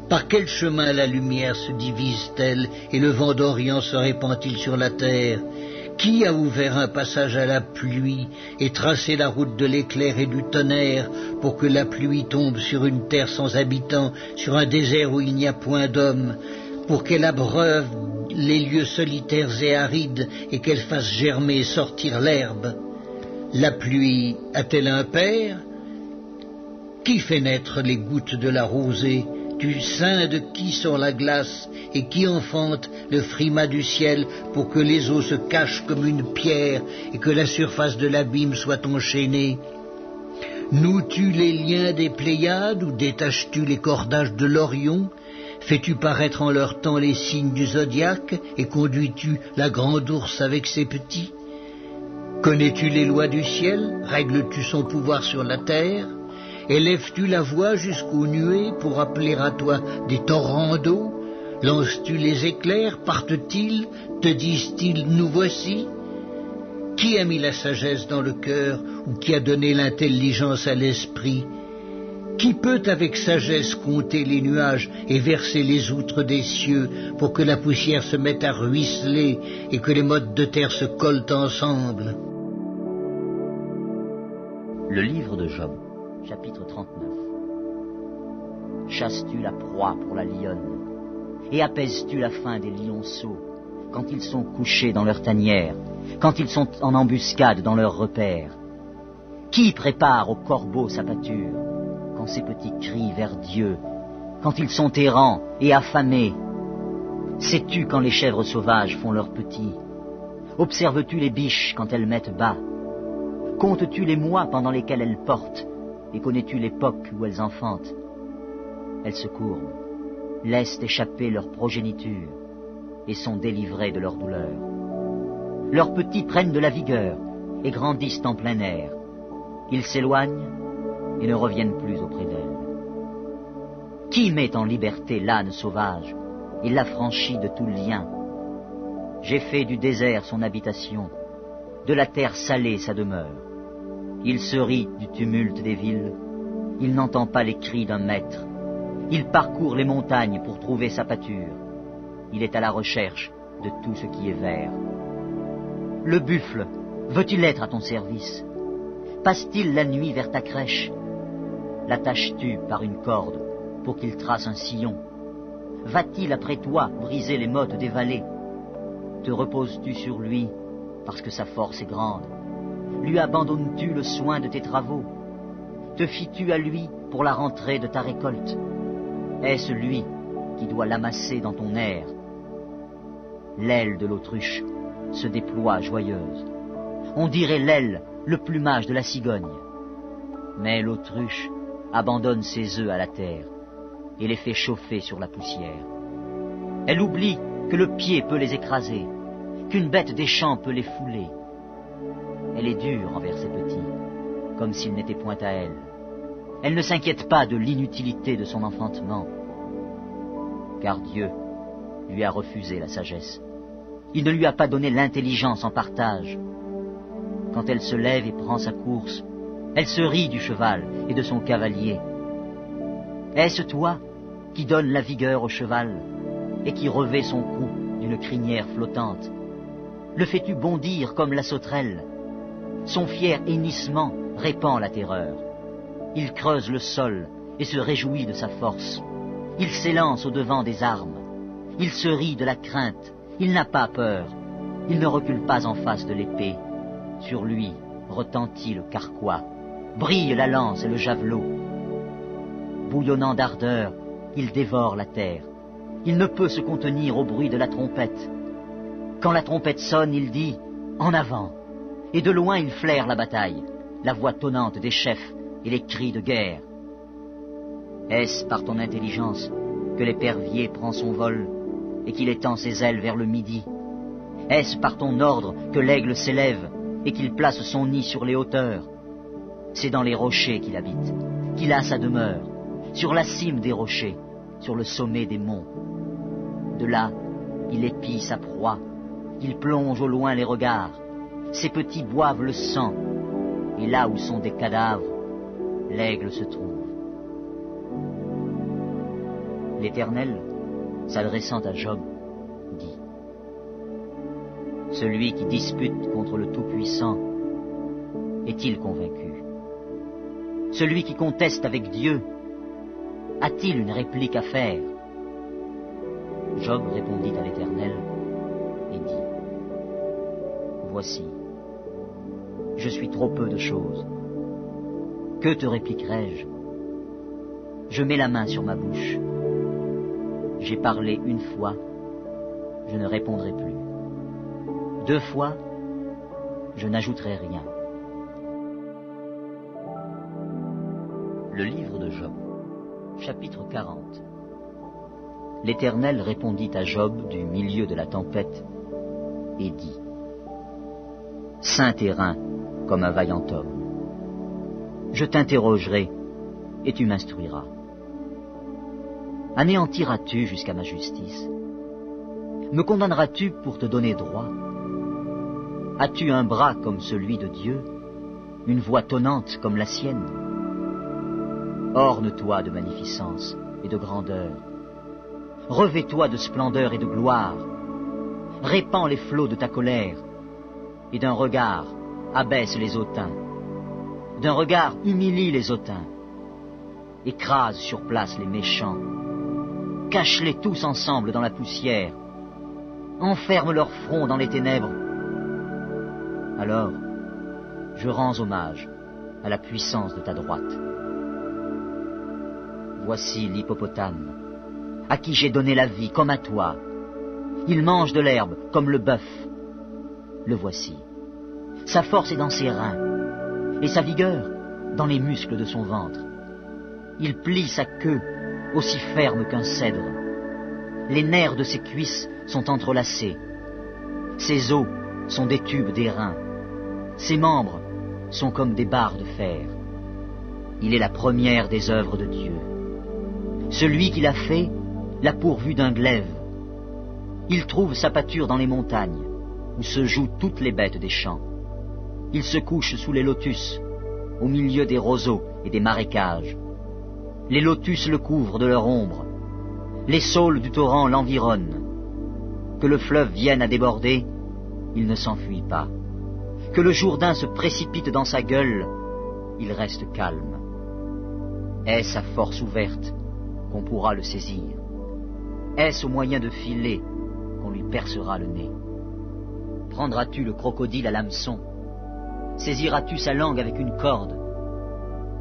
Par quel chemin la lumière se divise-t-elle et le vent d'Orient se répand-il sur la terre? Qui a ouvert un passage à la pluie et tracé la route de l'éclair et du tonnerre pour que la pluie tombe sur une terre sans habitants, sur un désert où il n'y a point d'homme, pour qu'elle abreuve les lieux solitaires et arides et qu'elle fasse germer et sortir l'herbe? La pluie a-t-elle un père? Qui fait naître les gouttes de la rosée? Du sein de qui sort la glace et qui enfante le frimas du ciel pour que les eaux se cachent comme une pierre et que la surface de l'abîme soit enchaînée? Noues-tu les liens des Pléiades ou détaches-tu les cordages de l'Orion? Fais-tu paraître en leur temps les signes du zodiaque et conduis-tu la grande ours avec ses petits? Connais-tu les lois du ciel? Règles-tu son pouvoir sur la terre? Élèves-tu la voix jusqu'aux nuées pour appeler à toi des torrents d'eau? Lances-tu les éclairs? Partent-ils? Te disent-ils nous voici? Qui a mis la sagesse dans le cœur ou qui a donné l'intelligence à l'esprit? Qui peut avec sagesse compter les nuages et verser les outres des cieux pour que la poussière se mette à ruisseler et que les mottes de terre se collent ensemble? Le livre de Job, chapitre 39. Chasses-tu la proie pour la lionne et apaises-tu la faim des lionceaux quand ils sont couchés dans leur tanière, quand ils sont en embuscade dans leurs repères? Qui prépare au corbeau sa pâture quand ses petits crient vers Dieu, quand ils sont errants et affamés? Sais-tu quand les chèvres sauvages font leurs petits? Observes-tu les biches quand elles mettent bas? Comptes-tu les mois pendant lesquels elles portent, et connais-tu l'époque où elles enfantent? Elles se courbent, laissent échapper leur progéniture, et sont délivrées de leur douleur. Leurs petits prennent de la vigueur, et grandissent en plein air. Ils s'éloignent, et ne reviennent plus auprès d'elles. Qui met en liberté l'âne sauvage, et l'affranchit de tout lien? J'ai fait du désert son habitation, de la terre salée sa demeure. Il se rit du tumulte des villes, il n'entend pas les cris d'un maître. Il parcourt les montagnes pour trouver sa pâture. Il est à la recherche de tout ce qui est vert. Le buffle, veux-tu l'être à ton service? Passe-t-il la nuit vers ta crèche? L'attaches-tu par une corde pour qu'il trace un sillon? Va-t-il après toi briser les mottes des vallées? Te reposes-tu sur lui parce que sa force est grande? Lui abandonnes-tu le soin de tes travaux? Te fies-tu à lui pour la rentrée de ta récolte? Est-ce lui qui doit l'amasser dans ton air? L'aile de l'autruche se déploie joyeuse. On dirait l'aile, le plumage de la cigogne. Mais l'autruche abandonne ses œufs à la terre et les fait chauffer sur la poussière. Elle oublie que le pied peut les écraser, qu'une bête des champs peut les fouler. Elle est dure envers ses petits, comme s'ils n'étaient point à elle. Elle ne s'inquiète pas de l'inutilité de son enfantement, car Dieu lui a refusé la sagesse. Il ne lui a pas donné l'intelligence en partage. Quand elle se lève et prend sa course, elle se rit du cheval et de son cavalier. Est-ce toi qui donnes la vigueur au cheval et qui revêt son cou d'une crinière flottante? Le fais-tu bondir comme la sauterelle? Son fier hennissement répand la terreur. Il creuse le sol et se réjouit de sa force. Il s'élance au-devant des armes. Il se rit de la crainte. Il n'a pas peur. Il ne recule pas en face de l'épée. Sur lui retentit le carquois. Brille la lance et le javelot. Bouillonnant d'ardeur, il dévore la terre. Il ne peut se contenir au bruit de la trompette. Quand la trompette sonne, il dit « En avant !» Et de loin il flaire la bataille, la voix tonnante des chefs et les cris de guerre. Est-ce par ton intelligence que l'épervier prend son vol et qu'il étend ses ailes vers le midi? Est-ce par ton ordre que l'aigle s'élève et qu'il place son nid sur les hauteurs? C'est dans les rochers qu'il habite, qu'il a sa demeure, sur la cime des rochers, sur le sommet des monts. De là, il épie sa proie, il plonge au loin les regards. Ses petits boivent le sang, et là où sont des cadavres, l'aigle se trouve. L'Éternel, s'adressant à Job, dit « Celui qui dispute contre le Tout-Puissant est-il convaincu? Celui qui conteste avec Dieu a-t-il une réplique à faire? » Job répondit à l'Éternel et dit « Voici, je suis trop peu de choses. Que te répliquerai-je? Je mets la main sur ma bouche. J'ai parlé une fois, je ne répondrai plus. 2 fois, je n'ajouterai rien. » Le livre de Job, chapitre 40. L'Éternel répondit à Job du milieu de la tempête et dit « Saint terrain comme un vaillant homme. Je t'interrogerai et tu m'instruiras. Anéantiras-tu jusqu'à ma justice? Me condamneras-tu pour te donner droit? As-tu un bras comme celui de Dieu, une voix tonnante comme la sienne? Orne-toi de magnificence et de grandeur. Revêt-toi de splendeur et de gloire. Répands les flots de ta colère, et d'un regard abaisse les hautains. D'un regard humilie les hautains. Écrase sur place les méchants. Cache-les tous ensemble dans la poussière. Enferme leur front dans les ténèbres. Alors, je rends hommage à la puissance de ta droite. Voici l'hippopotame, à qui j'ai donné la vie comme à toi. Il mange de l'herbe comme le bœuf. Le voici. Sa force est dans ses reins. et sa vigueur dans les muscles de son ventre. Il plie sa queue aussi ferme qu'un cèdre. Les nerfs de ses cuisses sont entrelacés. Ses os sont des tubes d'airain. Ses membres sont comme des barres de fer. Il est la première des œuvres de Dieu. Celui qui l'a fait l'a pourvu d'un glaive. Il trouve sa pâture dans les montagnes, où se jouent toutes les bêtes des champs. Il se couche sous les lotus, au milieu des roseaux et des marécages. Les lotus le couvrent de leur ombre. Les saules du torrent l'environnent. Que le fleuve vienne à déborder, il ne s'enfuit pas. Que le Jourdain se précipite dans sa gueule, il reste calme. Est-ce à force ouverte qu'on pourra le saisir? Est-ce au moyen de filets qu'on lui percera le nez? Prendras-tu le crocodile à l'hameçon? Saisiras-tu sa langue avec une corde?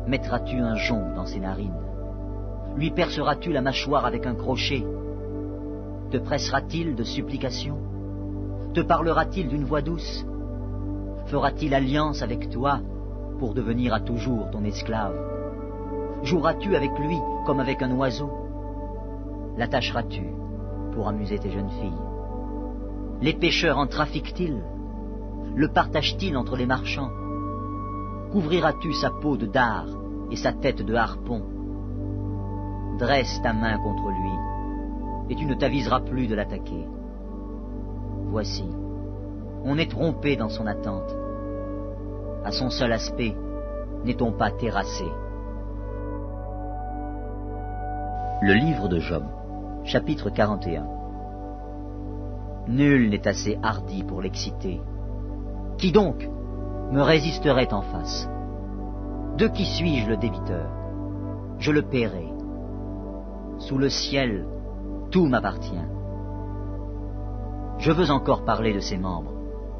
Mettras-tu un jonc dans ses narines? Lui perceras-tu la mâchoire avec un crochet? Te pressera-t-il de supplications? Te parlera-t-il d'une voix douce? Fera-t-il alliance avec toi pour devenir à toujours ton esclave? Joueras-tu avec lui comme avec un oiseau? L'attacheras-tu pour amuser tes jeunes filles? Les pêcheurs en trafiquent-ils? Le partagent-ils entre les marchands? Couvriras-tu sa peau de dard et sa tête de harpon? Dresse ta main contre lui, et tu ne t'aviseras plus de l'attaquer. Voici, on est trompé dans son attente. À son seul aspect, n'est-on pas terrassé? Le livre de Job, chapitre 41. Nul n'est assez hardi pour l'exciter. Qui donc me résisterait en face? De qui suis-je le débiteur? Je le paierai. Sous le ciel, tout m'appartient. Je veux encore parler de ses membres,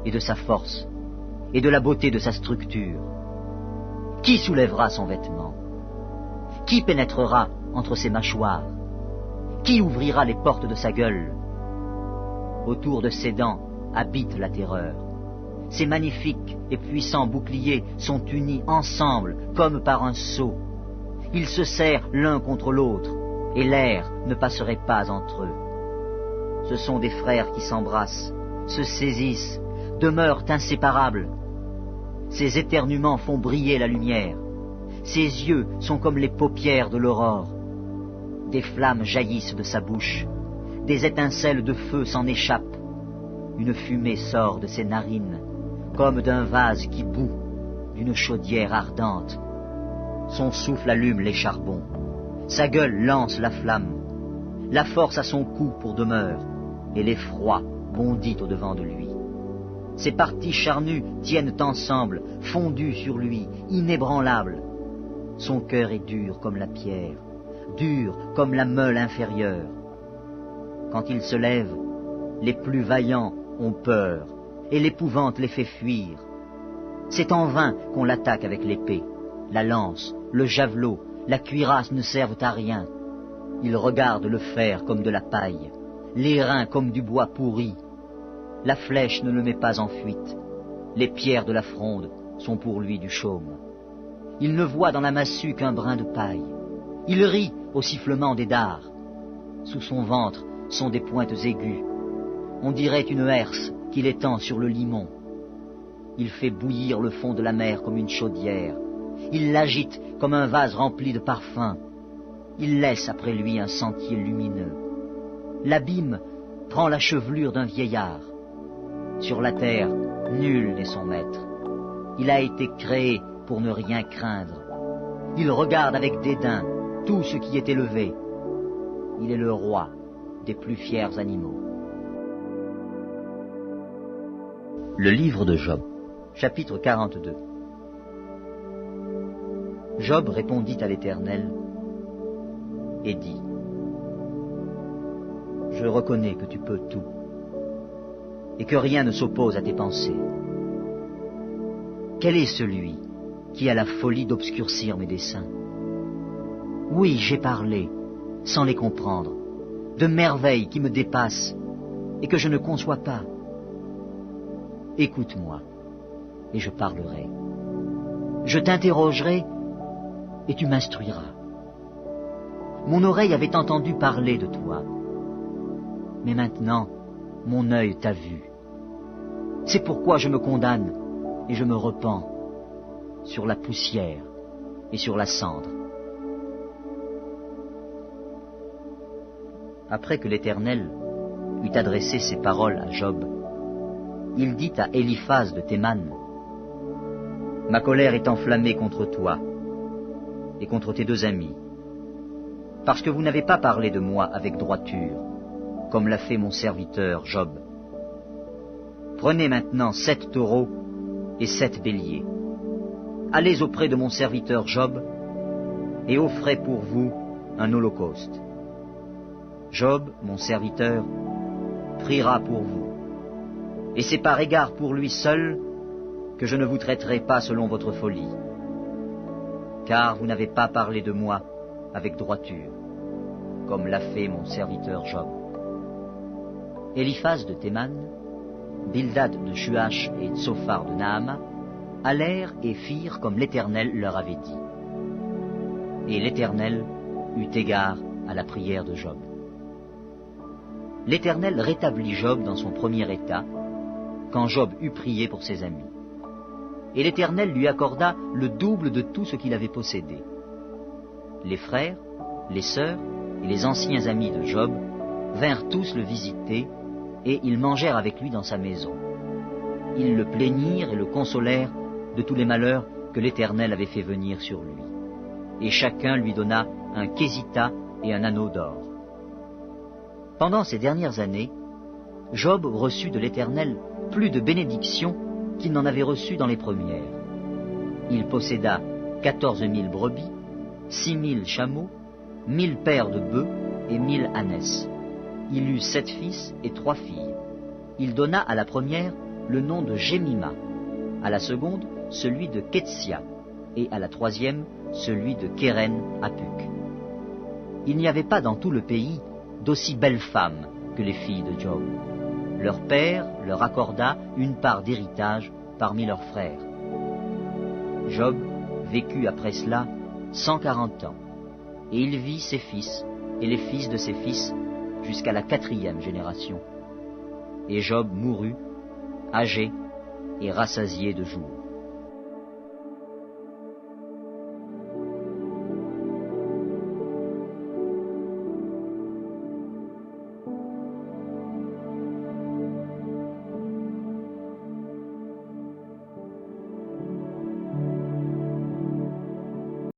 et de sa force, et de la beauté de sa structure. Qui soulèvera son vêtement? Qui pénétrera entre ses mâchoires? Qui ouvrira les portes de sa gueule? Autour de ses dents habite la terreur. Ses magnifiques et puissants boucliers sont unis ensemble comme par un sceau. Ils se serrent l'un contre l'autre, et l'air ne passerait pas entre eux. Ce sont des frères qui s'embrassent, se saisissent, demeurent inséparables. Ses éternuements font briller la lumière. Ses yeux sont comme les paupières de l'aurore. Des flammes jaillissent de sa bouche. Des étincelles de feu s'en échappent. Une fumée sort de ses narines, comme d'un vase qui bout, d'une chaudière ardente. Son souffle allume les charbons. Sa gueule lance la flamme. La force à son cou pour demeure, et l'effroi bondit au-devant de lui. Ses parties charnues tiennent ensemble, fondues sur lui, inébranlables. Son cœur est dur comme la pierre, dur comme la meule inférieure. Quand il se lève, les plus vaillants ont peur, et l'épouvante les fait fuir. C'est en vain qu'on l'attaque avec l'épée. La lance, le javelot, la cuirasse ne servent à rien. Il regarde le fer comme de la paille, l'airain comme du bois pourri. La flèche ne le met pas en fuite. Les pierres de la fronde sont pour lui du chaume. Il ne voit dans la massue qu'un brin de paille. Il rit au sifflement des dards. Sous son ventre sont des pointes aiguës. On dirait une herse qu'il étend sur le limon. Il fait bouillir le fond de la mer comme une chaudière. Il l'agite comme un vase rempli de parfums. Il laisse après lui un sentier lumineux. L'abîme prend la chevelure d'un vieillard. Sur la terre, nul n'est son maître. Il a été créé pour ne rien craindre. Il regarde avec dédain tout ce qui est élevé. Il est le roi des plus fiers animaux. Le livre de Job, chapitre 42. Job répondit à l'Éternel et dit: Je reconnais que tu peux tout, et que rien ne s'oppose à tes pensées. Quel est celui qui a la folie d'obscurcir mes desseins? Oui, j'ai parlé, sans les comprendre, de merveilles qui me dépassent et que je ne conçois pas. Écoute-moi, et je parlerai. Je t'interrogerai et tu m'instruiras. Mon oreille avait entendu parler de toi, mais maintenant mon œil t'a vu. C'est pourquoi je me condamne et je me repens sur la poussière et sur la cendre. Après que l'Éternel eut adressé ces paroles à Job, il dit à Éliphaz de Théman, « Ma colère est enflammée contre toi et contre tes deux amis, parce que vous n'avez pas parlé de moi avec droiture, comme l'a fait mon serviteur Job. Prenez maintenant 7 taureaux et 7 béliers. Allez auprès de mon serviteur Job et offrez pour vous un holocauste. Job, mon serviteur, priera pour vous, et c'est par égard pour lui seul que je ne vous traiterai pas selon votre folie, car vous n'avez pas parlé de moi avec droiture, comme l'a fait mon serviteur Job. » Éliphaz de Théman, Bildad de Shuach et Tsophar de Naama allèrent et firent comme l'Éternel leur avait dit. Et l'Éternel eut égard à la prière de Job. L'Éternel rétablit Job dans son premier état, quand Job eut prié pour ses amis. Et l'Éternel lui accorda le double de tout ce qu'il avait possédé. Les frères, les sœurs et les anciens amis de Job vinrent tous le visiter, et ils mangèrent avec lui dans sa maison. Ils le plaignirent et le consolèrent de tous les malheurs que l'Éternel avait fait venir sur lui. Et chacun lui donna un késita et un anneau d'or. Pendant ces dernières années, Job reçut de l'Éternel plus de bénédictions qu'il n'en avait reçues dans les premières. Il posséda 14 000 brebis, 6 000 chameaux, 1000 paires de bœufs et 1000 ânesses. Il eut 7 fils et 3 filles. Il donna à la première le nom de Jémima, à la seconde celui de Ketsia, et à la troisième celui de Kéren Apuk. Il n'y avait pas dans tout le pays d'aussi belles femmes que les filles de Job. Leur père leur accorda une part d'héritage parmi leurs frères. Job vécut après cela 140 ans, et il vit ses fils et les fils de ses fils jusqu'à la 4e génération. Et Job mourut, âgé et rassasié de jours.